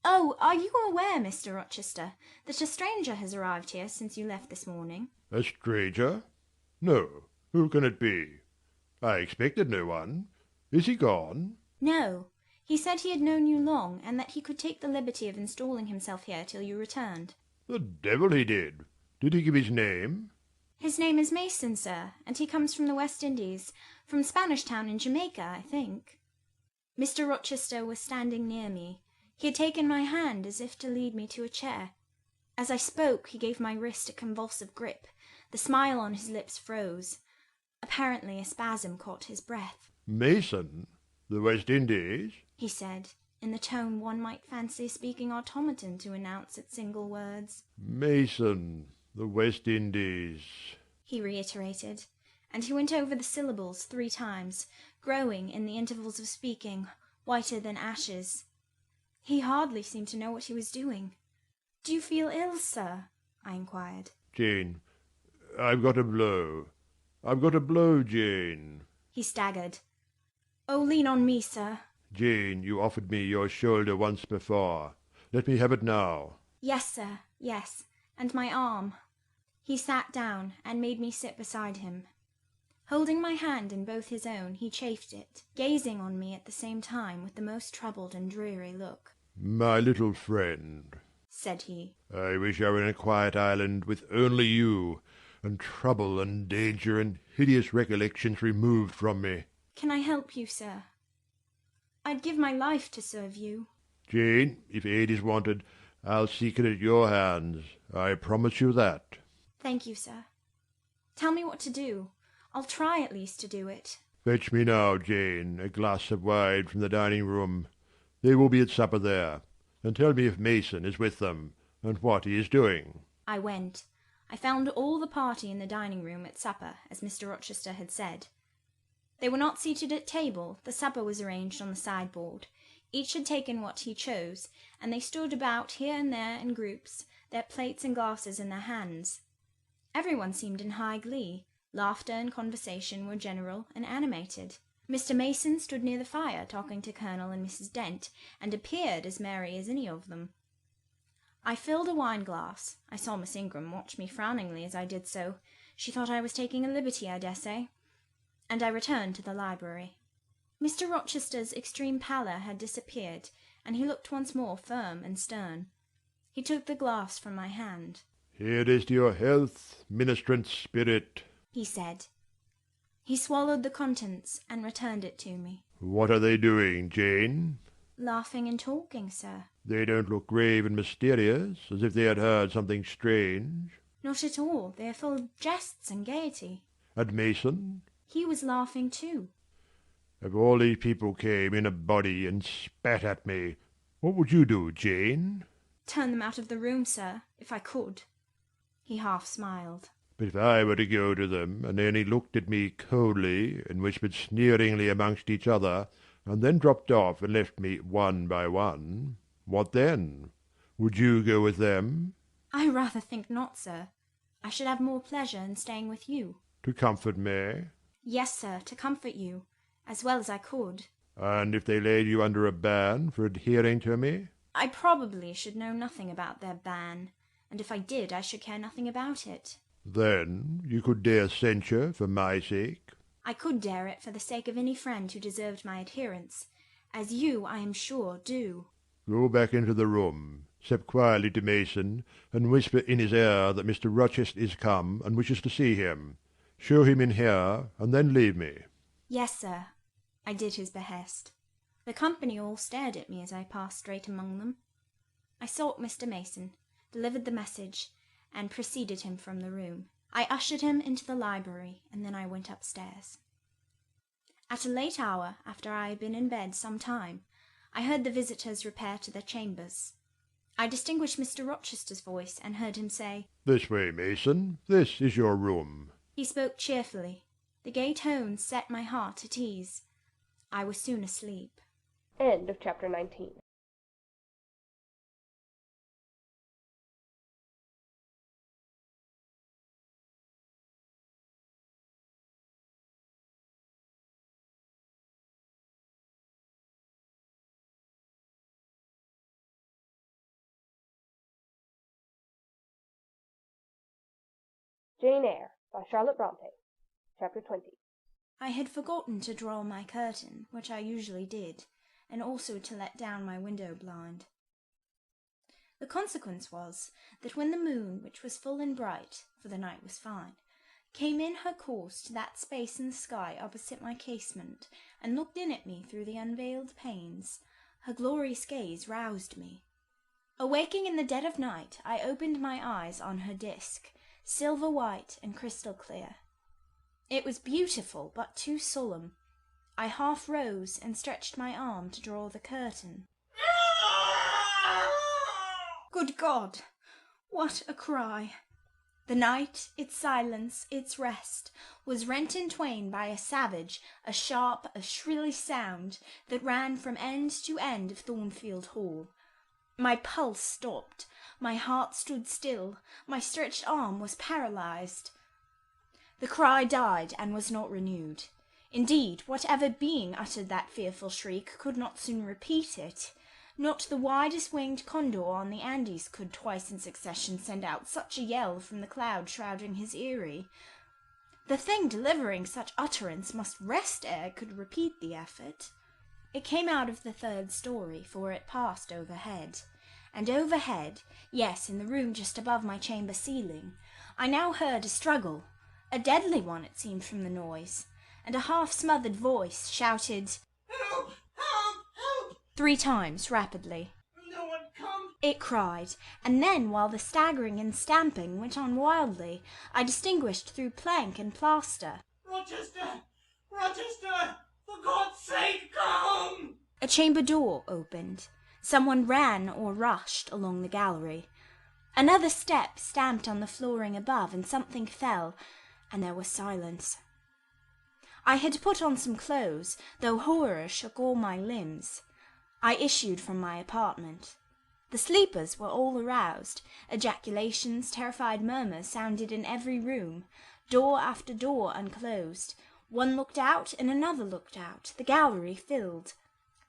Oh, are you aware, Mr. Rochester, that a stranger has arrived here since you left this morning? A stranger? No. Who can it be? I expected no one. Is he gone? No. He said he had known you long, and that he could take the liberty of installing himself here till you returned. The devil he did. Did he give his name? His name is Mason, sir, and he comes from the West Indies, from Spanish Town in Jamaica, I think. Mr. Rochester was standing near me. He had taken my hand as if to lead me to a chair. As I spoke, he gave my wrist a convulsive grip. The smile on his lips froze. Apparently a spasm caught his breath. Mason? The West Indies? He said, in the tone one might fancy speaking automaton to announce its single words. Mason, the West Indies, he reiterated, and he went over the syllables 3 times, growing, in the intervals of speaking, whiter than ashes. He hardly seemed to know what he was doing. Do you feel ill, sir? I inquired. Jane, I've got a blow. I've got a blow, Jane. He staggered. Oh, lean on me, sir. Jane, you offered me your shoulder once before. Let me have it now. Yes, sir, yes, and my arm. He sat down and made me sit beside him. Holding my hand in both his own, he chafed it, gazing on me at the same time with the most troubled and dreary look. My little friend, said he, I wish I were in a quiet island with only you, and trouble and danger and hideous recollections removed from me. Can I help you, sir? I'd give my life to serve you. Jane, if aid is wanted, I'll seek it at your hands. I promise you that. Thank you, sir. Tell me what to do. I'll try at least to do it. Fetch me now, Jane, a glass of wine from the dining-room. They will be at supper there. And tell me if Mason is with them, and what he is doing. I went. I found all the party in the dining-room at supper, as Mr. Rochester had said. They were not seated at table. The supper was arranged on the sideboard. Each had taken what he chose, and they stood about here and there in groups, their plates and glasses in their hands. Everyone seemed in high glee. Laughter and conversation were general and animated. Mr. Mason stood near the fire, talking to Colonel and Mrs. Dent, and appeared as merry as any of them. I filled a wine-glass. I saw Miss Ingram watch me frowningly as I did so. She thought I was taking a liberty, I dare say. And I returned to the library. Mr. Rochester's extreme pallor had disappeared, and he looked once more firm and stern. He took the glass from my hand. Here is to your health, ministrant spirit, he said. He swallowed the contents and returned it to me. What are they doing, Jane? Laughing and talking, sir. They don't look grave and mysterious, as if they had heard something strange. Not at all. They are full of jests and gaiety. And Mason? He was laughing too. If all these people came in a body and spat at me, what would you do, Jane? Turn them out of the room, sir, if I could. He half smiled. But if I were to go to them, and they only looked at me coldly, and whispered sneeringly amongst each other, and then dropped off and left me one by one, what then? Would you go with them? I rather think not, sir. I should have more pleasure in staying with you. To comfort me? Yes, sir, to comfort you, as well as I could. And if they laid you under a ban for adhering to me? I probably should know nothing about their ban, and if I did, I should care nothing about it. Then you could dare censure for my sake? I could dare it for the sake of any friend who deserved my adherence, as you, I am sure, do. Go back into the room, step quietly to Mason, and whisper in his ear that Mr. Rochester is come and wishes to see him. Show him in here, and then leave me. Yes, sir. I did his behest. The company all stared at me as I passed straight among them. I sought Mr. Mason, delivered the message, and preceded him from the room. I ushered him into the library, and then I went upstairs. At a late hour, after I had been in bed some time, I heard the visitors repair to their chambers. I distinguished Mr. Rochester's voice, and heard him say, "This way, Mason. This is your room." He spoke cheerfully. The gay tones set my heart at ease. I was soon asleep. End of chapter 19. Jane Eyre by Charlotte Bronte. Chapter 20. I had forgotten to draw my curtain, which I usually did, and also to let down my window blind. The consequence was that when the moon, which was full and bright, for the night was fine, came in her course to that space in the sky opposite my casement, and looked in at me through the unveiled panes, her glorious gaze roused me. Awaking in the dead of night, I opened my eyes on her disk, silver white and crystal clear. It was beautiful, but too solemn. I half rose and stretched my arm to draw the curtain. Good God! What a cry! The night, its silence, its rest, was rent in twain by a savage, a sharp, a shrilly sound that ran from end to end of Thornfield Hall. My pulse stopped, my heart stood still, my stretched arm was paralyzed. The cry died and was not renewed. Indeed, whatever being uttered that fearful shriek could not soon repeat it. Not the widest winged condor on the Andes could twice in succession send out such a yell from the cloud shrouding his eyrie. The thing delivering such utterance must rest ere it could repeat the effort. It came out of the third story, for it passed overhead. And overhead, yes, in the room just above my chamber ceiling, I now heard a struggle, a deadly one it seemed from the noise, and a half-smothered voice shouted, "Help! Help! Help!" 3 times, rapidly. "No one come!" it cried, and then, while the staggering and stamping went on wildly, I distinguished through plank and plaster, "Rochester! Rochester! For God's sake, come!" A chamber door opened. Someone ran or rushed along the gallery. Another step stamped on the flooring above, and something fell, and there was silence. I had put on some clothes, though horror shook all my limbs. I issued from my apartment. The sleepers were all aroused. Ejaculations, terrified murmurs sounded in every room. Door after door unclosed. One looked out, and another looked out. The gallery filled.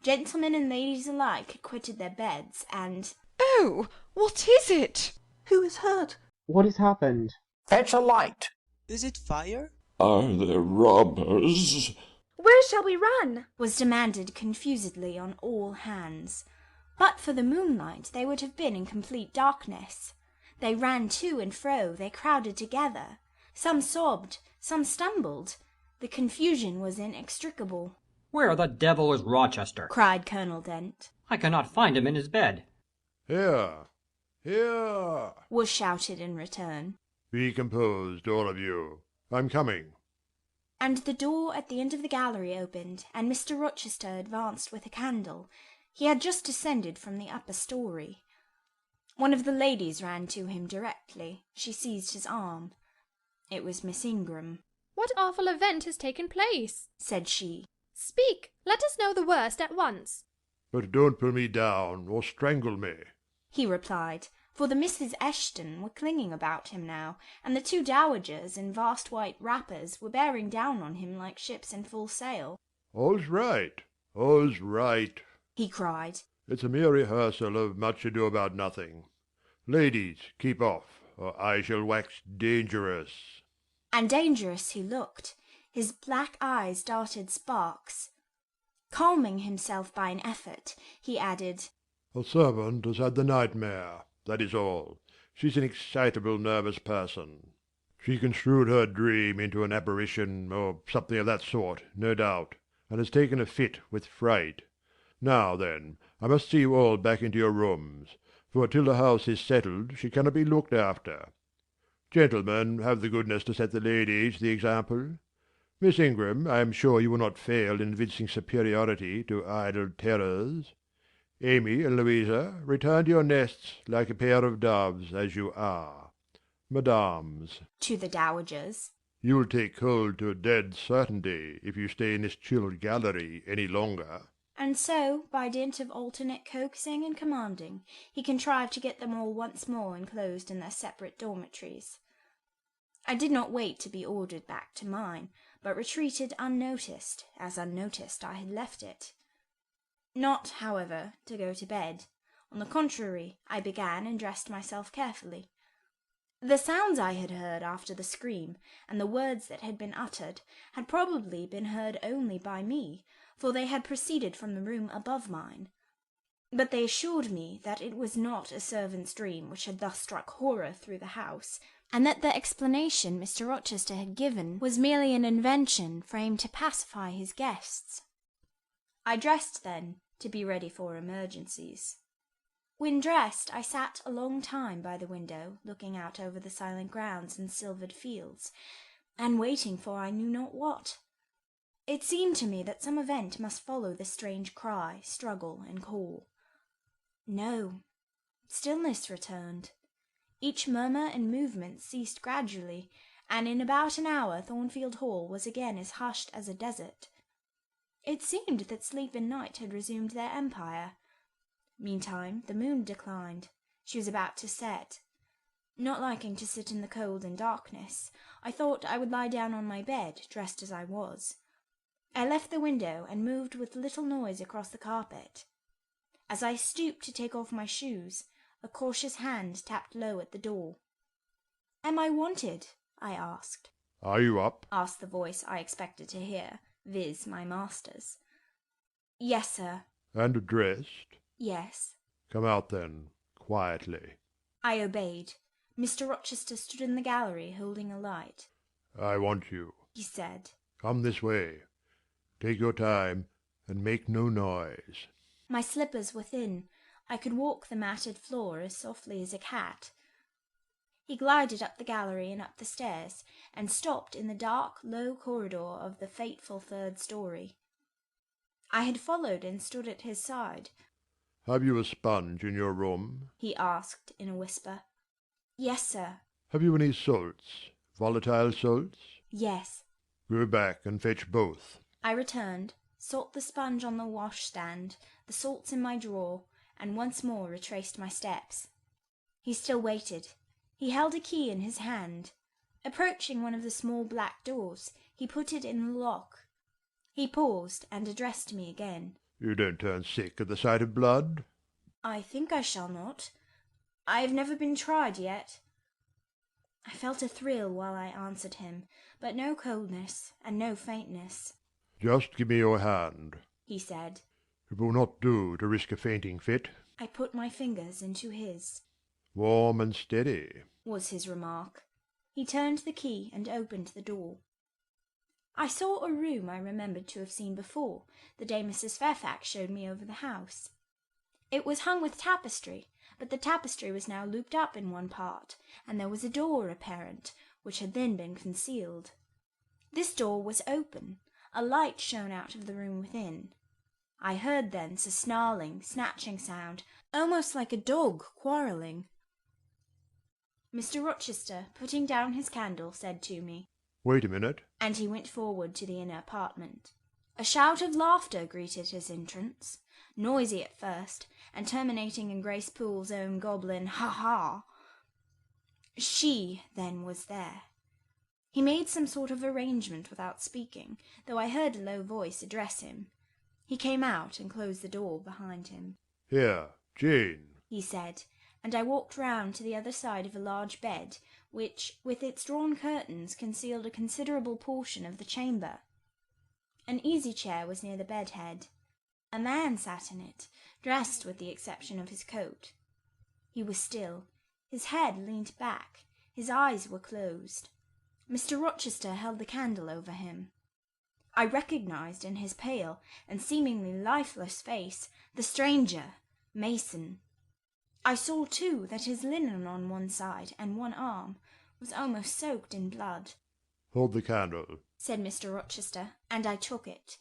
Gentlemen and ladies alike had quitted their beds, and— "Oh, what is it?" Who is hurt? What has happened? Fetch a light. Is it fire? Are there robbers? Where shall we run? was demanded confusedly on all hands. But for the moonlight they would have been in complete darkness. They ran to and fro, they crowded together. Some sobbed, some stumbled. The confusion was inextricable. "Where the devil is Rochester?" cried Colonel Dent. "I cannot find him in his bed." "Here! Here!" was shouted in return. "Be composed, all of you. I'm coming." And the door at the end of the gallery opened, and Mr. Rochester advanced with a candle. He had just descended from the upper story. One of the ladies ran to him directly. She seized his arm. It was Miss Ingram. "What awful event has taken place?" said she. "Speak! Let us know the worst at once." "But don't pull me down or strangle me," he replied, for the Misses Eshton were clinging about him now, and the 2 dowagers in vast white wrappers were bearing down on him like ships in full sail. "All's right, all's right," he cried. "It's a mere rehearsal of Much Ado About Nothing. Ladies, keep off, or I shall wax dangerous." And dangerous he looked. His black eyes darted sparks. Calming himself by an effort, he added, "A servant has had the nightmare, that is all. She's an excitable, nervous person. She construed her dream into an apparition, or something of that sort, no doubt, and has taken a fit with fright. Now then, I must see you all back into your rooms, for till the house is settled she cannot be looked after. Gentlemen, have the goodness to set the ladies the example. Miss Ingram, I am sure you will not fail in evincing superiority to idle terrors. Amy and Louisa, return to your nests like a pair of doves, as you are. Mesdames, to the dowagers. you'll take cold to a dead certainty if you stay in this chilled gallery any longer. And so, by dint of alternate coaxing and commanding, he contrived to get them all once more enclosed in their separate dormitories. I did not wait to be ordered back to mine, but retreated unnoticed, as unnoticed I had left it. Not, however, to go to bed. On the contrary, I began and dressed myself carefully. The sounds I had heard after the scream, and the words that had been uttered, had probably been heard only by me, for they had proceeded from the room above mine. But they assured me that it was not a servant's dream which had thus struck horror through the house, and that the explanation Mr. Rochester had given was merely an invention framed to pacify his guests. I dressed then, to be ready for emergencies. When dressed, I sat a long time by the window, looking out over the silent grounds and silvered fields, and waiting for I knew not what. It seemed to me that some event must follow this strange cry, struggle, and call. No. Stillness returned. Each murmur and movement ceased gradually, and in about an hour Thornfield Hall was again as hushed as a desert. It seemed that sleep and night had resumed their empire. Meantime the moon declined. She was about to set. Not liking to sit in the cold and darkness, I thought I would lie down on my bed, dressed as I was. I left the window and moved with little noise across the carpet. As I stooped to take off my shoes, a cautious hand tapped low at the door. "Am I wanted?" I asked. "Are you up?" asked the voice I expected to hear, viz. My master's. "Yes, sir." "And dressed?" "Yes." "Come out then, quietly." I obeyed. Mr. Rochester stood in the gallery holding a light. "I want you," he said. "Come this way. Take your time, and make no noise." My slippers were thin. I could walk the matted floor as softly as a cat. He glided up the gallery and up the stairs, and stopped in the dark, low corridor of the fateful third story. I had followed and stood at his side. "Have you a sponge in your room?" he asked in a whisper. "Yes, sir." "Have you any salts? Volatile salts?" "Yes." "Go back and fetch both." I returned, sought the sponge on the washstand, the salts in my drawer, and once more retraced my steps. He still waited. He held a key in his hand. Approaching one of the small black doors, he put it in the lock. He paused and addressed me again. "You don't turn sick at the sight of blood?" "I think I shall not. I have never been tried yet." I felt a thrill while I answered him, but no coldness and no faintness. "Just give me your hand," he said. "It will not do to risk a fainting fit." I put my fingers into his. "Warm and steady," was his remark. He turned the key and opened the door. I saw a room I remembered to have seen before, the day Mrs. Fairfax showed me over the house. It was hung with tapestry, but the tapestry was now looped up in one part, and there was a door apparent, which had then been concealed. This door was open. A light shone out of the room within. I heard thence a snarling, snatching sound, almost like a dog quarrelling. Mr. Rochester, putting down his candle, said to me, "Wait a minute," and he went forward to the inner apartment. A shout of laughter greeted his entrance, noisy at first, and terminating in Grace Poole's own goblin ha-ha. She, then, was there. He made some sort of arrangement without speaking, though I heard a low voice address him. He came out and closed the door behind him. "Here, Jane," he said, and I walked round to the other side of a large bed, which, with its drawn curtains, concealed a considerable portion of the chamber. An easy-chair was near the bed-head. A man sat in it, dressed with the exception of his coat. He was still. His head leaned back. His eyes were closed. Mr. Rochester held the candle over him. I recognized in his pale and seemingly lifeless face the stranger, Mason. I saw, too, that his linen on one side and one arm was almost soaked in blood. "Hold the candle," said Mr. Rochester, and I took it.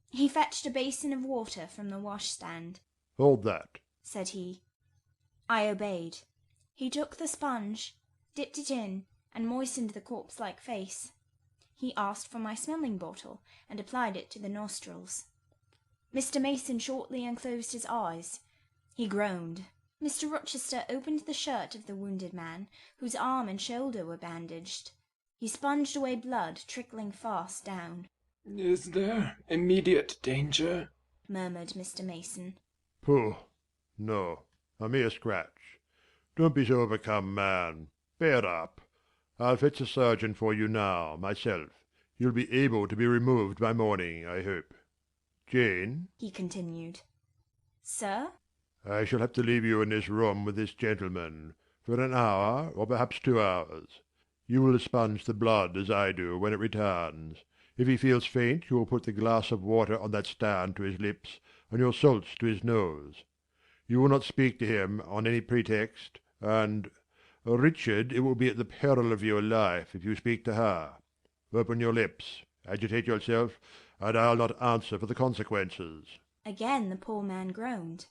He fetched a basin of water from the washstand. Hold that, said he. I obeyed. He took the sponge, dipped it in, and moistened the corpse-like face. He asked for my smelling bottle, and applied it to the nostrils. Mr. Mason shortly unclosed his eyes. He groaned. Mr. Rochester opened the shirt of the wounded man, whose arm and shoulder were bandaged. He sponged away blood trickling fast down. "Is there immediate danger?" murmured Mr. Mason. Pooh! No, a mere scratch. Don't be so overcome, man. Bear up. I'll fetch a surgeon for you now, myself. You'll be able to be removed by morning, I hope. Jane, he continued. Sir? I shall have to leave you in this room with this gentleman, for an hour, or perhaps 2 hours. You will sponge the blood as I do when it returns. If he feels faint, you will put the glass of water on that stand to his lips, and your salts to his nose. You will not speak to him on any pretext, and, Richard, it will be at the peril of your life if you speak to her. Open your lips, agitate yourself, and I'll not answer for the consequences. Again the poor man groaned.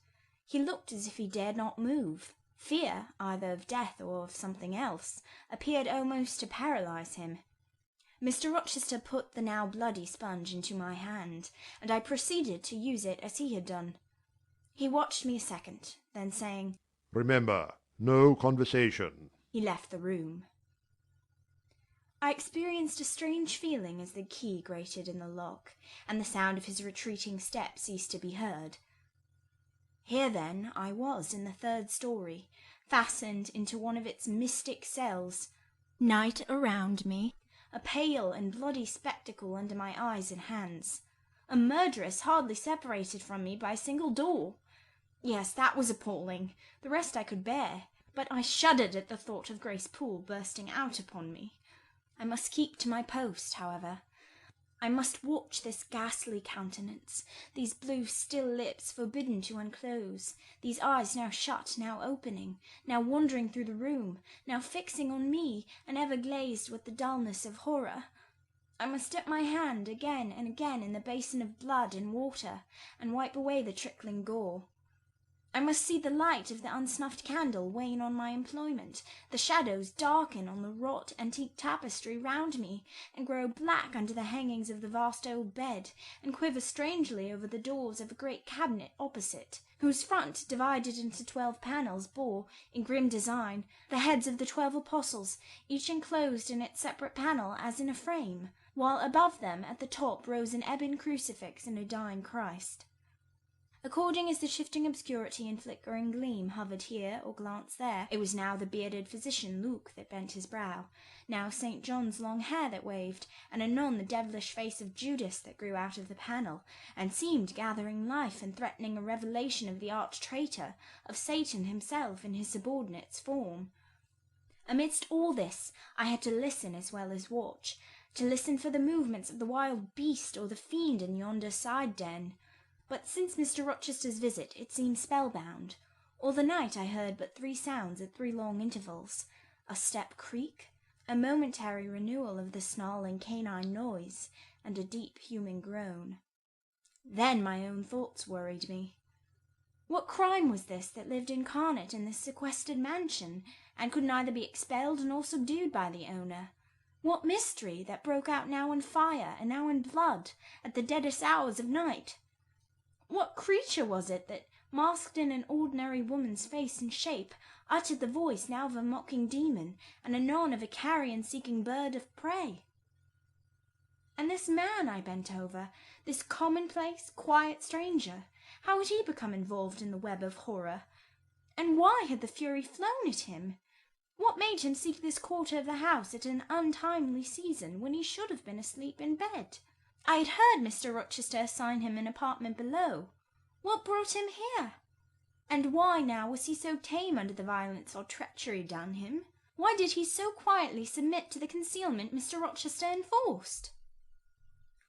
He looked as if he dared not move. Fear, either of death or of something else, appeared almost to paralyse him. Mr. Rochester put the now bloody sponge into my hand, and I proceeded to use it as he had done. He watched me a second, then saying, Remember, no conversation. He left the room. I experienced a strange feeling as the key grated in the lock, and the sound of his retreating step ceased to be heard. Here, then, I was in the 3rd story, fastened into one of its mystic cells. Night around me, a pale and bloody spectacle under my eyes and hands. A murderess hardly separated from me by a single door. Yes, that was appalling. The rest I could bear, but I shuddered at the thought of Grace Poole bursting out upon me. I must keep to my post, however. I must watch this ghastly countenance, these blue still lips forbidden to unclose, these eyes now shut, now opening, now wandering through the room, now fixing on me, and ever glazed with the dullness of horror. I must dip my hand again and again in the basin of blood and water, and wipe away the trickling gore. I must see the light of the unsnuffed candle wane on my employment, the shadows darken on the wrought antique tapestry round me, and grow black under the hangings of the vast old bed, and quiver strangely over the doors of a great cabinet opposite, whose front, divided into 12 panels, bore, in grim design, the heads of the 12 apostles, each enclosed in its separate panel as in a frame, while above them at the top rose an ebon crucifix and a dying Christ. According as the shifting obscurity and flickering gleam hovered here or glanced there, it was now the bearded physician Luke that bent his brow, now St. John's long hair that waved, and anon the devilish face of Judas that grew out of the panel, and seemed gathering life and threatening a revelation of the arch-traitor, of Satan himself in his subordinate's form. Amidst all this I had to listen as well as watch, to listen for the movements of the wild beast or the fiend in yonder side den. But since Mr. Rochester's visit it seemed spellbound. All the night I heard but 3 sounds at 3 long intervals, a step creak, a momentary renewal of the snarling canine noise, and a deep human groan. Then my own thoughts worried me. What crime was this that lived incarnate in this sequestered mansion, and could neither be expelled nor subdued by the owner? What mystery that broke out now in fire and now in blood, at the deadest hours of night? What creature was it that, masked in an ordinary woman's face and shape, uttered the voice now of a mocking demon, and anon of a carrion-seeking bird of prey? And this man I bent over, this commonplace, quiet stranger, how had he become involved in the web of horror? And why had the fury flown at him? What made him seek this quarter of the house at an untimely season, when he should have been asleep in bed? I had heard Mr. Rochester assign him an apartment below. What brought him here? And why now was he so tame under the violence or treachery done him? Why did he so quietly submit to the concealment Mr. Rochester enforced?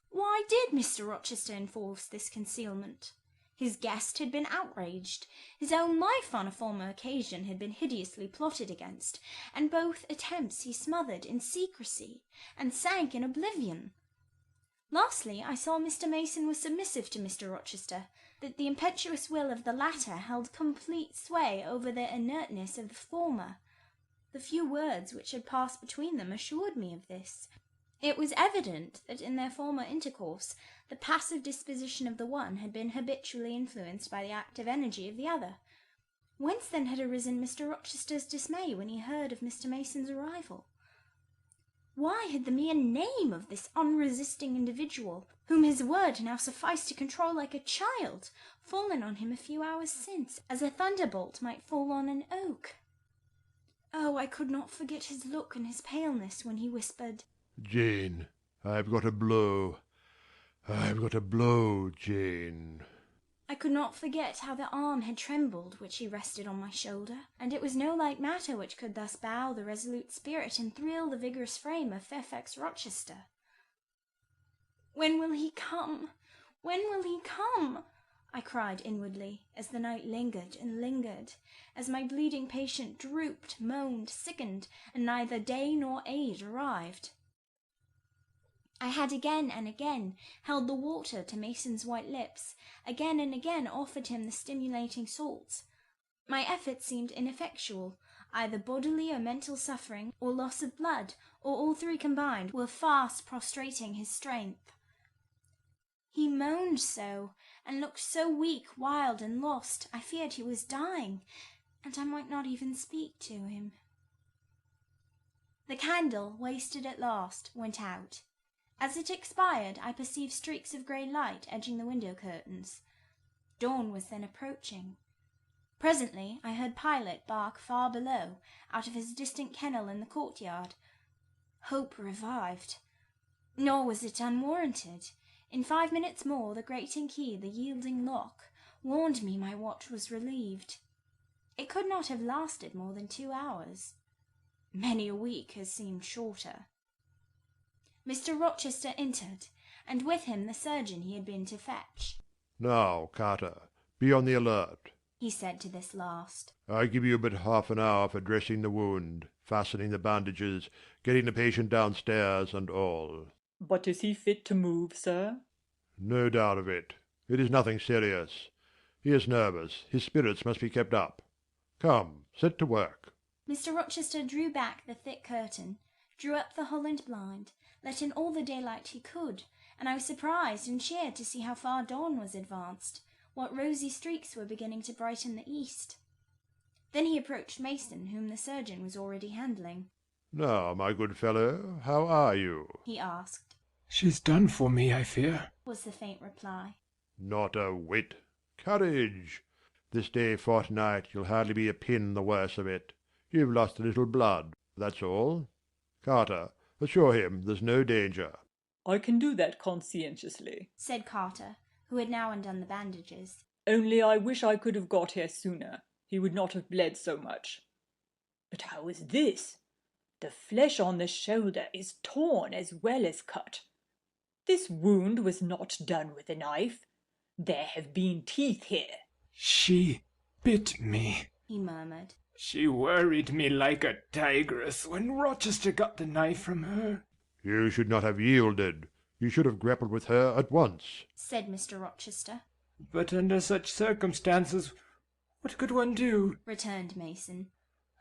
Why did Mr. Rochester enforce this concealment? His guest had been outraged. His own life on a former occasion had been hideously plotted against, and both attempts he smothered in secrecy, and sank in oblivion. Lastly, I saw Mr. Mason was submissive to Mr. Rochester, that the impetuous will of the latter held complete sway over the inertness of the former. The few words which had passed between them assured me of this. It was evident that in their former intercourse the passive disposition of the one had been habitually influenced by the active energy of the other. Whence then had arisen Mr. Rochester's dismay when he heard of Mr. Mason's arrival? Why had the mere name of this unresisting individual, whom his word now sufficed to control like a child, fallen on him a few hours since, as a thunderbolt might fall on an oak? Oh, I could not forget his look and his paleness when he whispered, "Jane, I've got a blow. I've got a blow, Jane." I could not forget how the arm had trembled which he rested on my shoulder, and it was no light matter which could thus bow the resolute spirit and thrill the vigorous frame of Fairfax Rochester. "When will he come? When will he come?" I cried inwardly, as the night lingered and lingered, as my bleeding patient drooped, moaned, sickened, and neither day nor aid arrived. I had again and again held the water to Mason's white lips, again and again offered him the stimulating salts. My efforts seemed ineffectual. Either bodily or mental suffering, or loss of blood, or all three combined, were fast prostrating his strength. He moaned so, and looked so weak, wild, and lost, I feared he was dying, and I might not even speak to him. The candle, wasted at last, went out. As it expired, I perceived streaks of grey light edging the window curtains. Dawn was then approaching. Presently I heard Pilot bark far below, out of his distant kennel in the courtyard. Hope revived. Nor was it unwarranted. In 5 minutes more the grating key, the yielding lock, warned me my watch was relieved. It could not have lasted more than 2 hours. Many a week has seemed shorter. Mr. Rochester entered, and with him the surgeon he had been to fetch. "Now, Carter, be on the alert," he said to this last. "I give you but half an hour for dressing the wound, fastening the bandages, getting the patient downstairs, and all." But is he fit to move, sir? "No doubt of it. It is nothing serious. He is nervous. His spirits must be kept up. Come, set to work." Mr. Rochester drew back the thick curtain, drew up the Holland blind, let in all the daylight he could, and I was surprised and cheered to see how far dawn was advanced, what rosy streaks were beginning to brighten the east. Then he approached Mason, whom the surgeon was already handling. "Now, my good fellow, how are you?" he asked. "She's done for me, I fear," was the faint reply. "Not a whit. Courage! This day fortnight you'll hardly be a pin the worse of it. You've lost a little blood, that's all. Carter, assure him there's no danger." I can do that conscientiously, said Carter, who had now undone the bandages. Only I wish I could have got here sooner. He would not have bled so much. But how is this? The flesh on the shoulder is torn as well as cut. This wound was not done with a knife. There have been teeth here. "She bit me," he murmured. "She worried me like a tigress when Rochester got the knife from her." "You should not have yielded. You should have grappled with her at once," said Mr. Rochester. "But under such circumstances, what could one do?" returned Mason.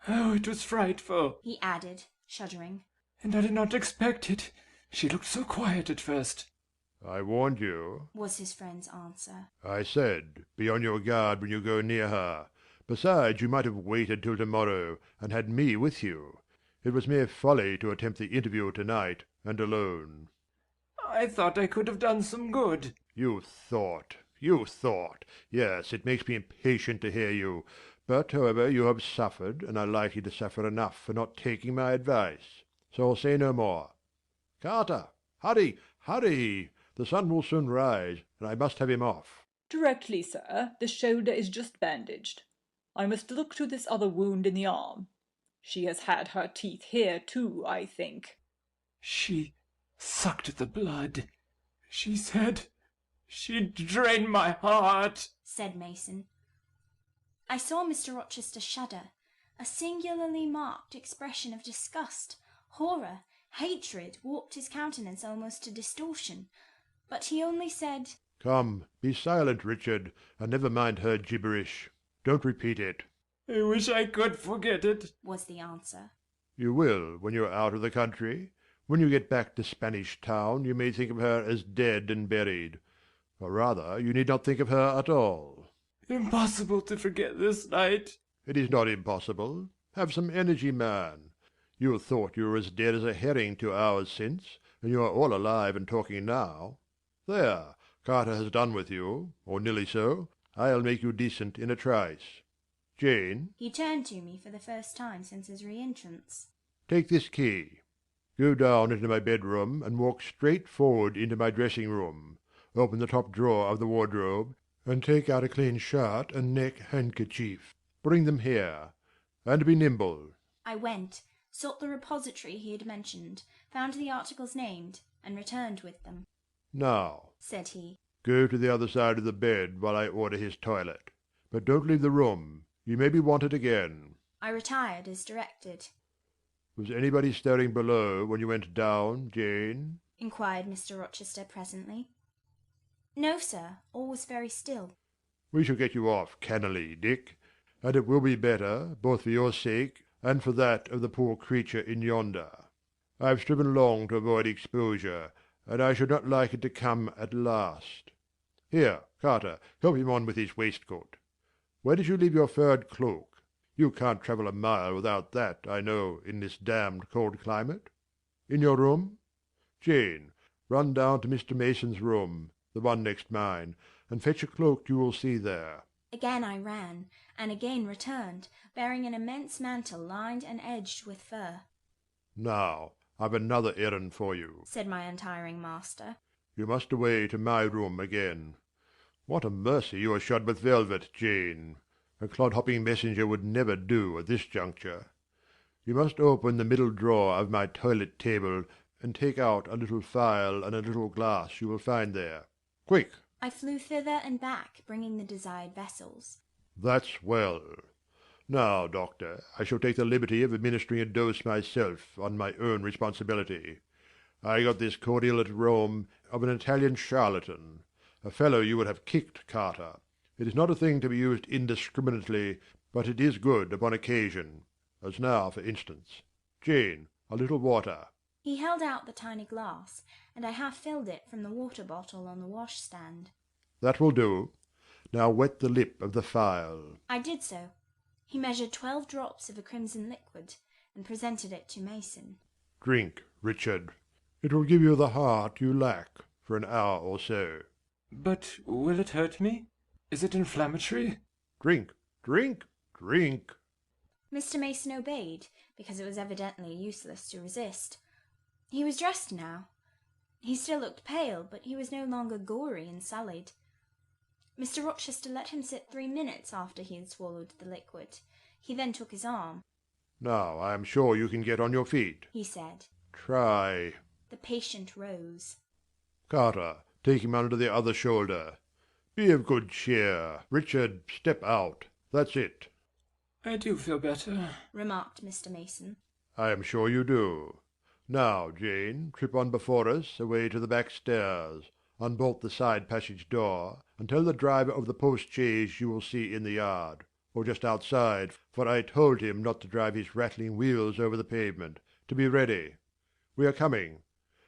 "Oh, it was frightful," he added, shuddering. "And I did not expect it. She looked so quiet at first." "I warned you," was his friend's answer. "I said, be on your guard when you go near her. Besides, you might have waited till tomorrow, and had me with you. It was mere folly to attempt the interview tonight, and alone." "I thought I could have done some good." You thought. Yes, it makes me impatient to hear you. But, however, you have suffered, and are likely to suffer enough for not taking my advice. So I'll say no more. Carter, hurry, hurry! The sun will soon rise, and I must have him off." Directly, sir. The shoulder is just bandaged. I must look to this other wound in the arm. She has had her teeth here, too, I think. "She sucked the blood. She said she'd drain my heart," said Mason. I saw Mr. Rochester shudder. A singularly marked expression of disgust, horror, hatred warped his countenance almost to distortion. But he only said, Come, be silent, Richard, and never mind her gibberish. Don't repeat it. I wish I could forget it, was the answer. You will, when you are out of the country. When you get back to Spanish Town, you may think of her as dead and buried. Or rather, you need not think of her at all. Impossible to forget this night. It is not impossible. Have some energy, man. You thought you were as dead as a herring 2 hours since, and you are all alive and talking now. There, Carter has done with you, or nearly so. I'll make you decent in a trice. Jane. He turned to me for the first time since his re-entrance. Take this key. Go down into my bedroom and walk straight forward into my dressing-room. Open the top drawer of the wardrobe, and take out a clean shirt and neck handkerchief. Bring them here. And be nimble. I went, sought the repository he had mentioned, found the articles named, and returned with them. Now, said he, go to the other side of the bed while I order his toilet. But don't leave the room. You may be wanted again. I retired as directed. Was anybody stirring below when you went down, Jane? Inquired Mr. Rochester presently. No, sir, all was very still. We shall get you off cannily, Dick, and it will be better, both for your sake and for that of the poor creature in yonder. I have striven long to avoid exposure, and I should not like it to come at last. Here, Carter, help him on with his waistcoat. Where did you leave your furred cloak? You can't travel a mile without that, I know, in this damned cold climate. In your room? Jane, run down to Mr. Mason's room, the one next mine, and fetch a cloak you will see there. Again I ran, and again returned, bearing an immense mantle lined and edged with fur. Now, I've another errand for you, said my untiring master. You must away to my room again. What a mercy you are shod with velvet, Jane. A clod-hopping messenger would never do at this juncture. You must open the middle drawer of my toilet table and take out a little phial and a little glass you will find there. Quick! I flew thither and back, bringing the desired vessels. That's well. Now, doctor, I shall take the liberty of administering a dose myself on my own responsibility. I got this cordial at Rome of an Italian charlatan, a fellow you would have kicked, Carter. It is not a thing to be used indiscriminately, but it is good upon occasion, as now, for instance. Jane, a little water. He held out the tiny glass, and I half filled it from the water bottle on the washstand. That will do. Now wet the lip of the phial. I did so. He measured 12 drops of a crimson liquid, and presented it to Mason. Drink, Richard. It will give you the heart you lack for an hour or so. But will it hurt me? Is it inflammatory? Drink, drink, drink. Mr. Mason obeyed, because it was evidently useless to resist. He was dressed now. He still looked pale, but he was no longer gory and sullied. Mr. Rochester let him sit 3 minutes after he had swallowed the liquid. He then took his arm. Now I am sure you can get on your feet, he said. Try. The patient rose. Carter, take him under the other shoulder. Be of good cheer. Richard, step out. That's it. I do feel better, remarked Mr. Mason. I am sure you do. Now, Jane, trip on before us, away to the back stairs. Unbolt the side passage door, and tell the driver of the post-chaise you will see in the yard, or just outside, for I told him not to drive his rattling wheels over the pavement, to be ready. We are coming.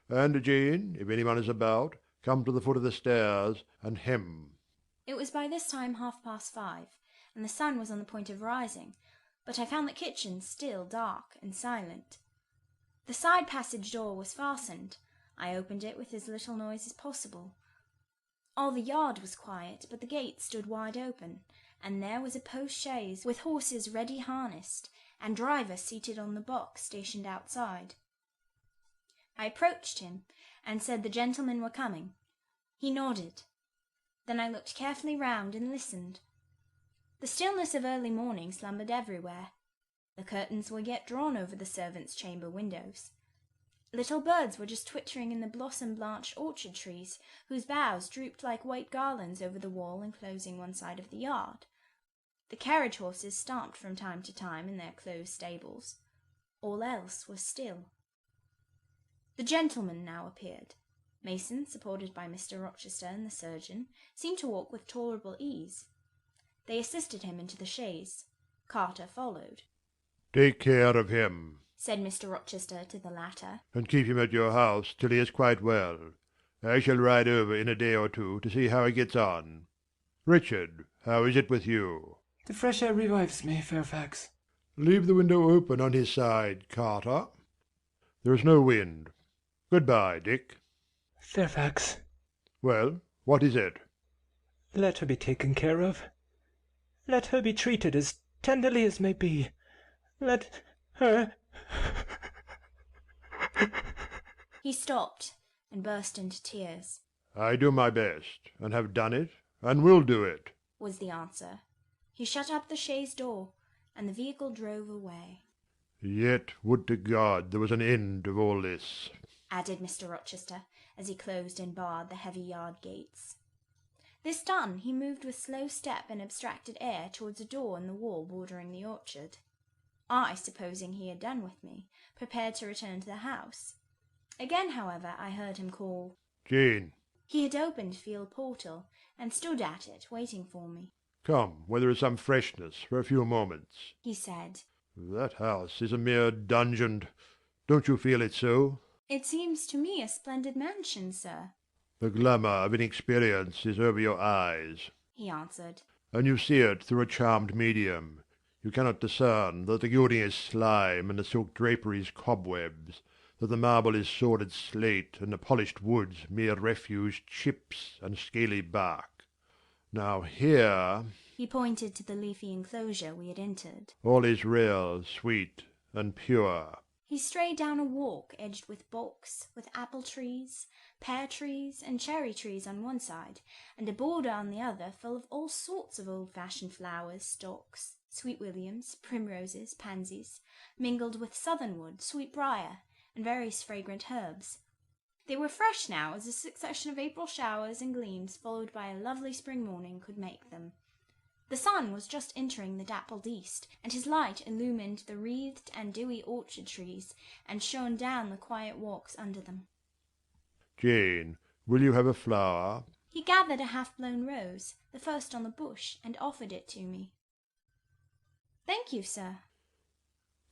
And, Jane, if anyone is about, come to the foot of the stairs, and hem. It was by this time 5:30, and the sun was on the point of rising, but I found the kitchen still dark and silent. The side passage door was fastened. I opened it with as little noise as possible. All the yard was quiet, but the gate stood wide open, and there was a post-chaise with horses ready harnessed, and driver seated on the box stationed outside. I approached him, and said the gentlemen were coming. He nodded. Then I looked carefully round and listened. The stillness of early morning slumbered everywhere. The curtains were yet drawn over the servants' chamber windows. Little birds were just twittering in the blossom-blanched orchard trees, whose boughs drooped like white garlands over the wall enclosing one side of the yard. The carriage horses stamped from time to time in their closed stables. All else was still. The gentlemen now appeared. Mason, supported by Mr. Rochester and the surgeon, seemed to walk with tolerable ease. They assisted him into the chaise. Carter followed. "Take care of him," said Mr. Rochester to the latter, "and keep him at your house till he is quite well. I shall ride over in a day or two to see how he gets on. Richard, how is it with you?" The fresh air revives me, Fairfax. "Leave the window open on his side, Carter. There is no wind. Good-bye, Dick." Fairfax. "Well, what is it?" Let her be taken care of. Let her be treated as tenderly as may be. Let her... He stopped and burst into tears. "I do my best, and have done it, and will do it," was the answer. He shut up the chaise door, and the vehicle drove away. "Yet would to God there was an end of all this," added Mr. Rochester, as he closed and barred the heavy yard gates. This done, he moved with slow step and abstracted air towards a door in the wall bordering the orchard. I, supposing he had done with me, prepared to return to the house. Again, however, I heard him call, "Jane." He had opened field portal, and stood at it, waiting for me. "Come, where there is some freshness, for a few moments," he said. "That house is a mere dungeon. Don't you feel it so?" It seems to me a splendid mansion, sir. "The glamour of inexperience is over your eyes," he answered, "and you see it through a charmed medium. You cannot discern that the gilding is slime and the silk draperies cobwebs, that the marble is sordid slate and the polished woods mere refuse chips and scaly bark. Now here—" he pointed to the leafy enclosure we had entered. "all is real, sweet, and pure." He strayed down a walk edged with box, with apple trees, pear trees, and cherry trees on one side, and a border on the other full of all sorts of old-fashioned flowers, stocks, sweet williams, primroses, pansies, mingled with southernwood, sweet-briar, and various fragrant herbs. They were fresh now, as a succession of April showers and gleams followed by a lovely spring morning could make them. The sun was just entering the dappled east, and his light illumined the wreathed and dewy orchard trees, and shone down the quiet walks under them. "Jane, will you have a flower?" He gathered a half-blown rose, the first on the bush, and offered it to me. "Thank you, sir."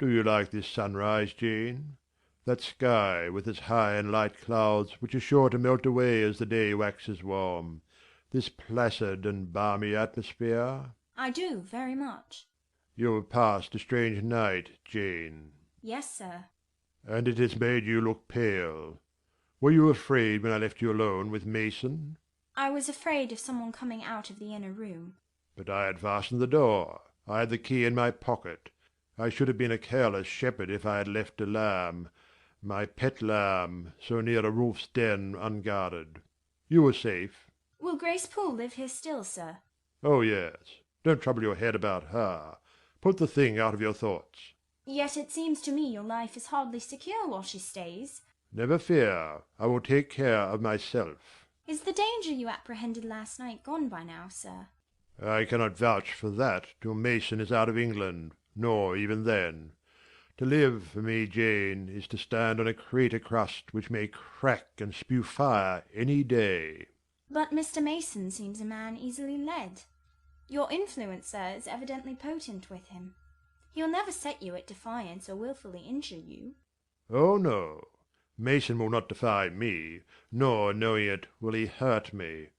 "Do you like this sunrise, Jane? That sky with its high and light clouds which are sure to melt away as the day waxes warm, this placid and balmy atmosphere?" "I do, very much." "You have passed a strange night, Jane." "Yes, sir." "And it has made you look pale. Were you afraid when I left you alone with Mason?" "I was afraid of someone coming out of the inner room." "But I had fastened the door. I had the key in my pocket. I should have been a careless shepherd if I had left a lamb, my pet lamb, so near a wolf's den unguarded. You were safe." "Will Grace Poole live here still, sir?" "Oh, yes. Don't trouble your head about her. Put the thing out of your thoughts." "Yet it seems to me your life is hardly secure while she stays." "Never fear. I will take care of myself." "Is the danger you apprehended last night gone by now, sir?" "I cannot vouch for that till Mason is out of England, nor even then. To live, for me, Jane, is to stand on a crater crust which may crack and spew fire any day." "But Mr. Mason seems a man easily led. Your influence, sir, is evidently potent with him. He'll never set you at defiance or wilfully injure you." "Oh, no. Mason will not defy me, nor, knowing it, will he hurt me.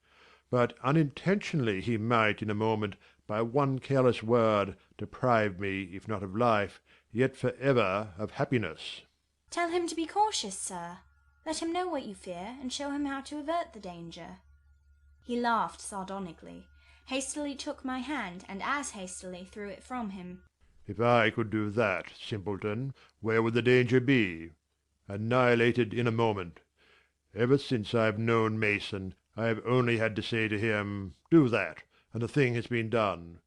But unintentionally he might, in a moment, by one careless word, deprive me, if not of life, yet for ever of happiness." "Tell him to be cautious, sir. Let him know what you fear, and show him how to avert the danger." He laughed sardonically, hastily took my hand, and as hastily threw it from him. "If I could do that, simpleton, where would the danger be? Annihilated in a moment. Ever since I have known Mason, I have only had to say to him, 'Do that,' and the thing has been done.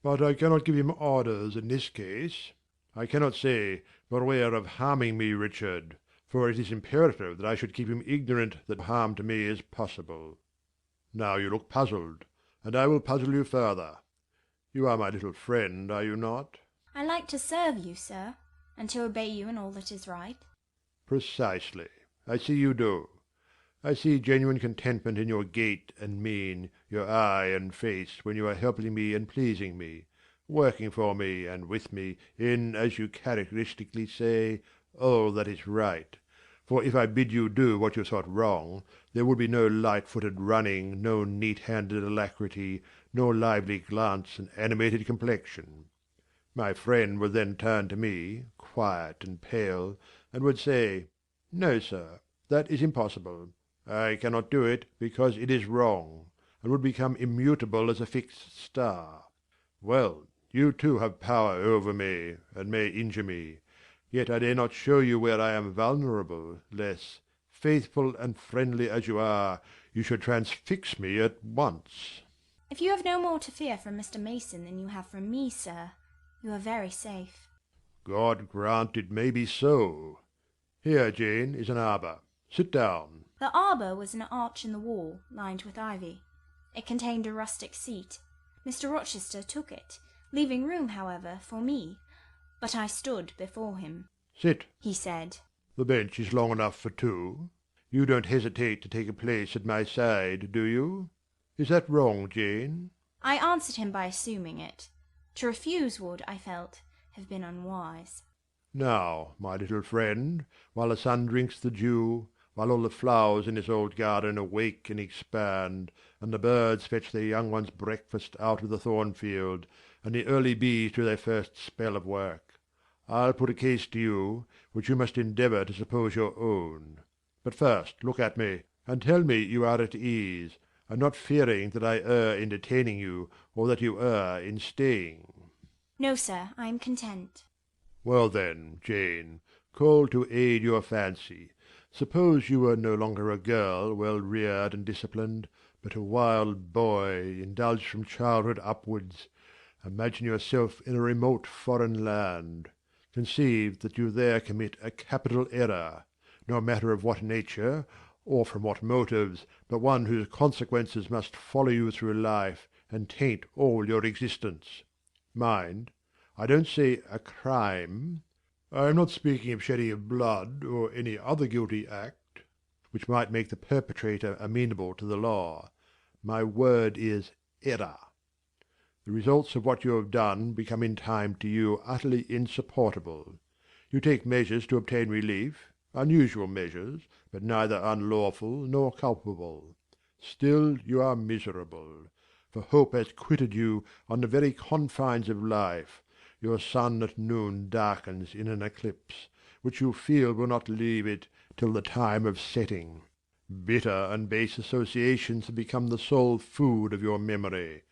But I cannot give him orders in this case. I cannot say, 'Beware of harming me, Richard,' for it is imperative that I should keep him ignorant that harm to me is possible. Now you look puzzled, and I will puzzle you further. You are my little friend, are you not?" "I like to serve you, sir, and to obey you in all that is right." "Precisely. I see you do. I see genuine contentment in your gait and mien, your eye and face, when you are helping me and pleasing me, working for me and with me in, as you characteristically say, all that is right. For if I bid you do what you thought wrong, there would be no light-footed running, no neat-handed alacrity, no lively glance and animated complexion. My friend would then turn to me, quiet and pale, and would say, "No, sir, that is impossible. I cannot do it, because it is wrong," and would become immutable as a fixed star. Well, you too have power over me, and may injure me. Yet I dare not show you where I am vulnerable, lest, faithful and friendly as you are, you should transfix me at once. If you have no more to fear from Mr. Mason than you have from me, sir, you are very safe. God grant it may be so. Here, Jane, is an arbour. Sit down. The arbour was an arch in the wall, lined with ivy. It contained a rustic seat. Mr. Rochester took it, leaving room, however, for me. But I stood before him. Sit, he said. The bench is long enough for two. You don't hesitate to take a place at my side, do you? Is that wrong, Jane? I answered him by assuming it. To refuse would, I felt, have been unwise. Now, my little friend, while the sun drinks the dew, while all the flowers in this old garden awake and expand, and the birds fetch their young ones' breakfast out of the thornfield, and the early bees do their first spell of work, I'll put a case to you, which you must endeavour to suppose your own. But first look at me, and tell me you are at ease, and not fearing that I err in detaining you, or that you err in staying. No, sir, I am content. Well then, Jane, call to aid your fancy. Suppose you were no longer a girl well reared and disciplined, but a wild boy, indulged from childhood upwards. Imagine yourself in a remote foreign land. Conceive that you there commit a capital error, no matter of what nature, or from what motives, but one whose consequences must follow you through life, and taint all your existence. Mind, I don't say a crime. I am not speaking of shedding of blood, or any other guilty act, which might make the perpetrator amenable to the law. My word is error. The results of what you have done become in time to you utterly insupportable. You take measures to obtain relief, unusual measures, but neither unlawful nor culpable. Still you are miserable, for hope has quitted you on the very confines of life. Your sun at noon darkens in an eclipse, which you feel will not leave it till the time of setting. Bitter and base associations have become the sole food of your memory.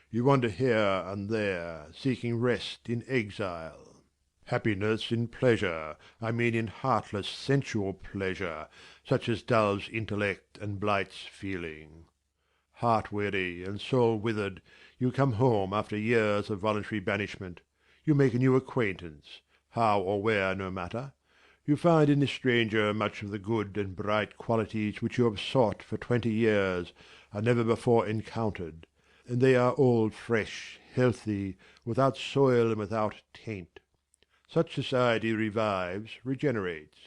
You wander here and there, seeking rest in exile. Happiness in pleasure, I mean in heartless sensual pleasure, such as dulls intellect and blights feeling. Heart-weary and soul-withered, you come home after years of voluntary banishment. You make a new acquaintance, how or where no matter. You find in this stranger much of the good and bright qualities which you have sought for 20 years, and never before encountered, and they are all fresh, healthy, without soil and without taint. Such society revives, regenerates.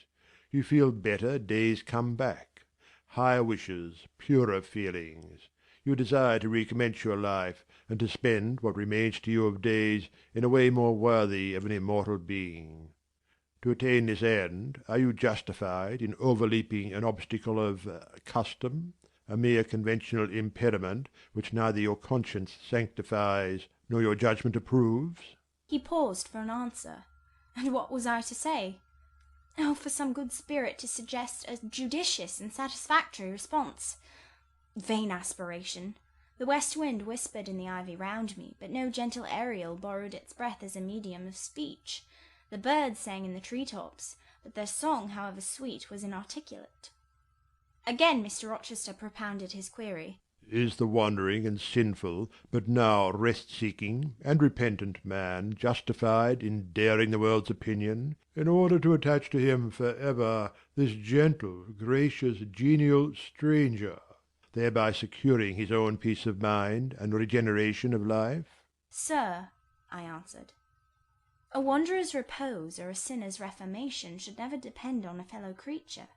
You feel better, days come back. Higher wishes, purer feelings. You desire to recommence your life, and to spend what remains to you of days in a way more worthy of an immortal being. To attain this end, are you justified in overleaping an obstacle of custom, a mere conventional impediment which neither your conscience sanctifies nor your judgment approves? He paused for an answer, and what was I to say? Oh, for some good spirit to suggest a judicious and satisfactory response! Vain aspiration! The west wind whispered in the ivy round me, but no gentle Ariel borrowed its breath as a medium of speech. The birds sang in the tree-tops, but their song, however sweet, was inarticulate. Again Mr. Rochester propounded his query. Is the wandering and sinful, but now rest-seeking and repentant man justified in daring the world's opinion, in order to attach to him for ever this gentle, gracious, genial stranger, thereby securing his own peace of mind and regeneration of life? Sir, I answered, a wanderer's repose or a sinner's reformation should never depend on a fellow creature.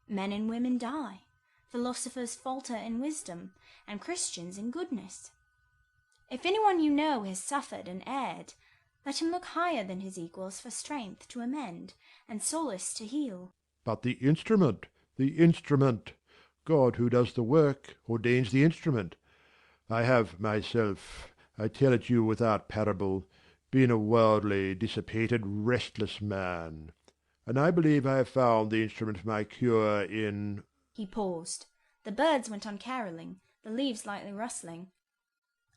Men and women die. philosophers falter in wisdom, and Christians in goodness. If anyone you know has suffered and erred, let him look higher than his equals for strength to amend, and solace to heal. But the instrument, the instrument! God, who does the work, ordains the instrument. I have myself, I tell it you without parable, been a worldly, dissipated, restless man, and I believe I have found the instrument for my cure in— He paused. The birds went on carolling, the leaves lightly rustling.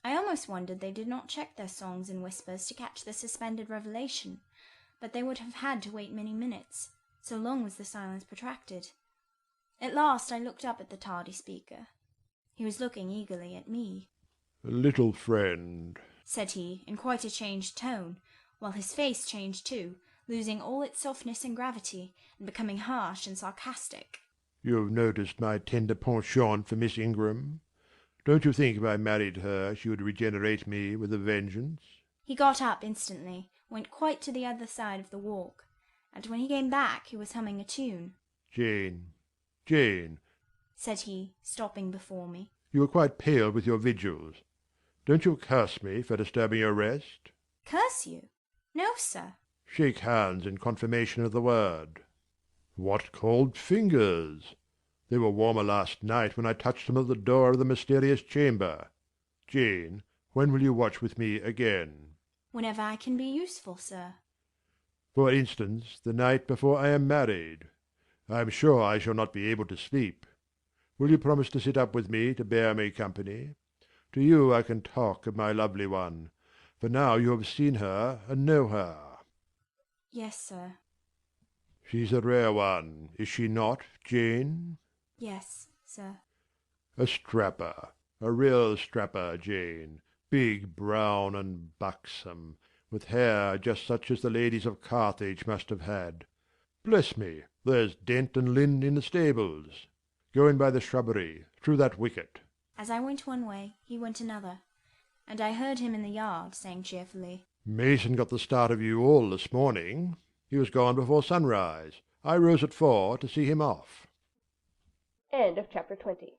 I almost wondered they did not check their songs and whispers to catch the suspended revelation, but they would have had to wait many minutes, so long was the silence protracted. At last I looked up at the tardy speaker. He was looking eagerly at me. "Little friend," said he, in quite a changed tone, while his face changed too, losing all its softness and gravity, and becoming harsh and sarcastic. "you've noticed my tender penchant for Miss Ingram. Don't you think if I married her she would regenerate me with a vengeance?" He got up instantly, went quite to the other side of the walk, and when he came back he was humming a tune. "Jane, Jane," said he, stopping before me. "you are quite pale with your vigils. Don't you curse me for disturbing your rest?" Curse you? No, sir. Shake hands in confirmation of the word. What cold fingers! They were warmer last night when I touched them at the door of the mysterious chamber. Jane, when will you watch with me again? Whenever I can be useful, sir. For instance, the night before I am married. I am sure I shall not be able to sleep. Will you promise to sit up with me to bear me company? To you I can talk of my lovely one, for now you have seen her and know her. Yes, sir. She's a rare one, is she not, Jane? Yes, sir. A strapper, a real strapper, Jane, big, brown, and buxom, with hair just such as the ladies of Carthage must have had. Bless me, there's Dent and Lynn in the stables. Go in by the shrubbery, through that wicket. As I went one way, he went another, and I heard him in the yard saying cheerfully, Mason got the start of you all this morning. He was gone before sunrise. I rose at 4 to see him off. End of chapter 20.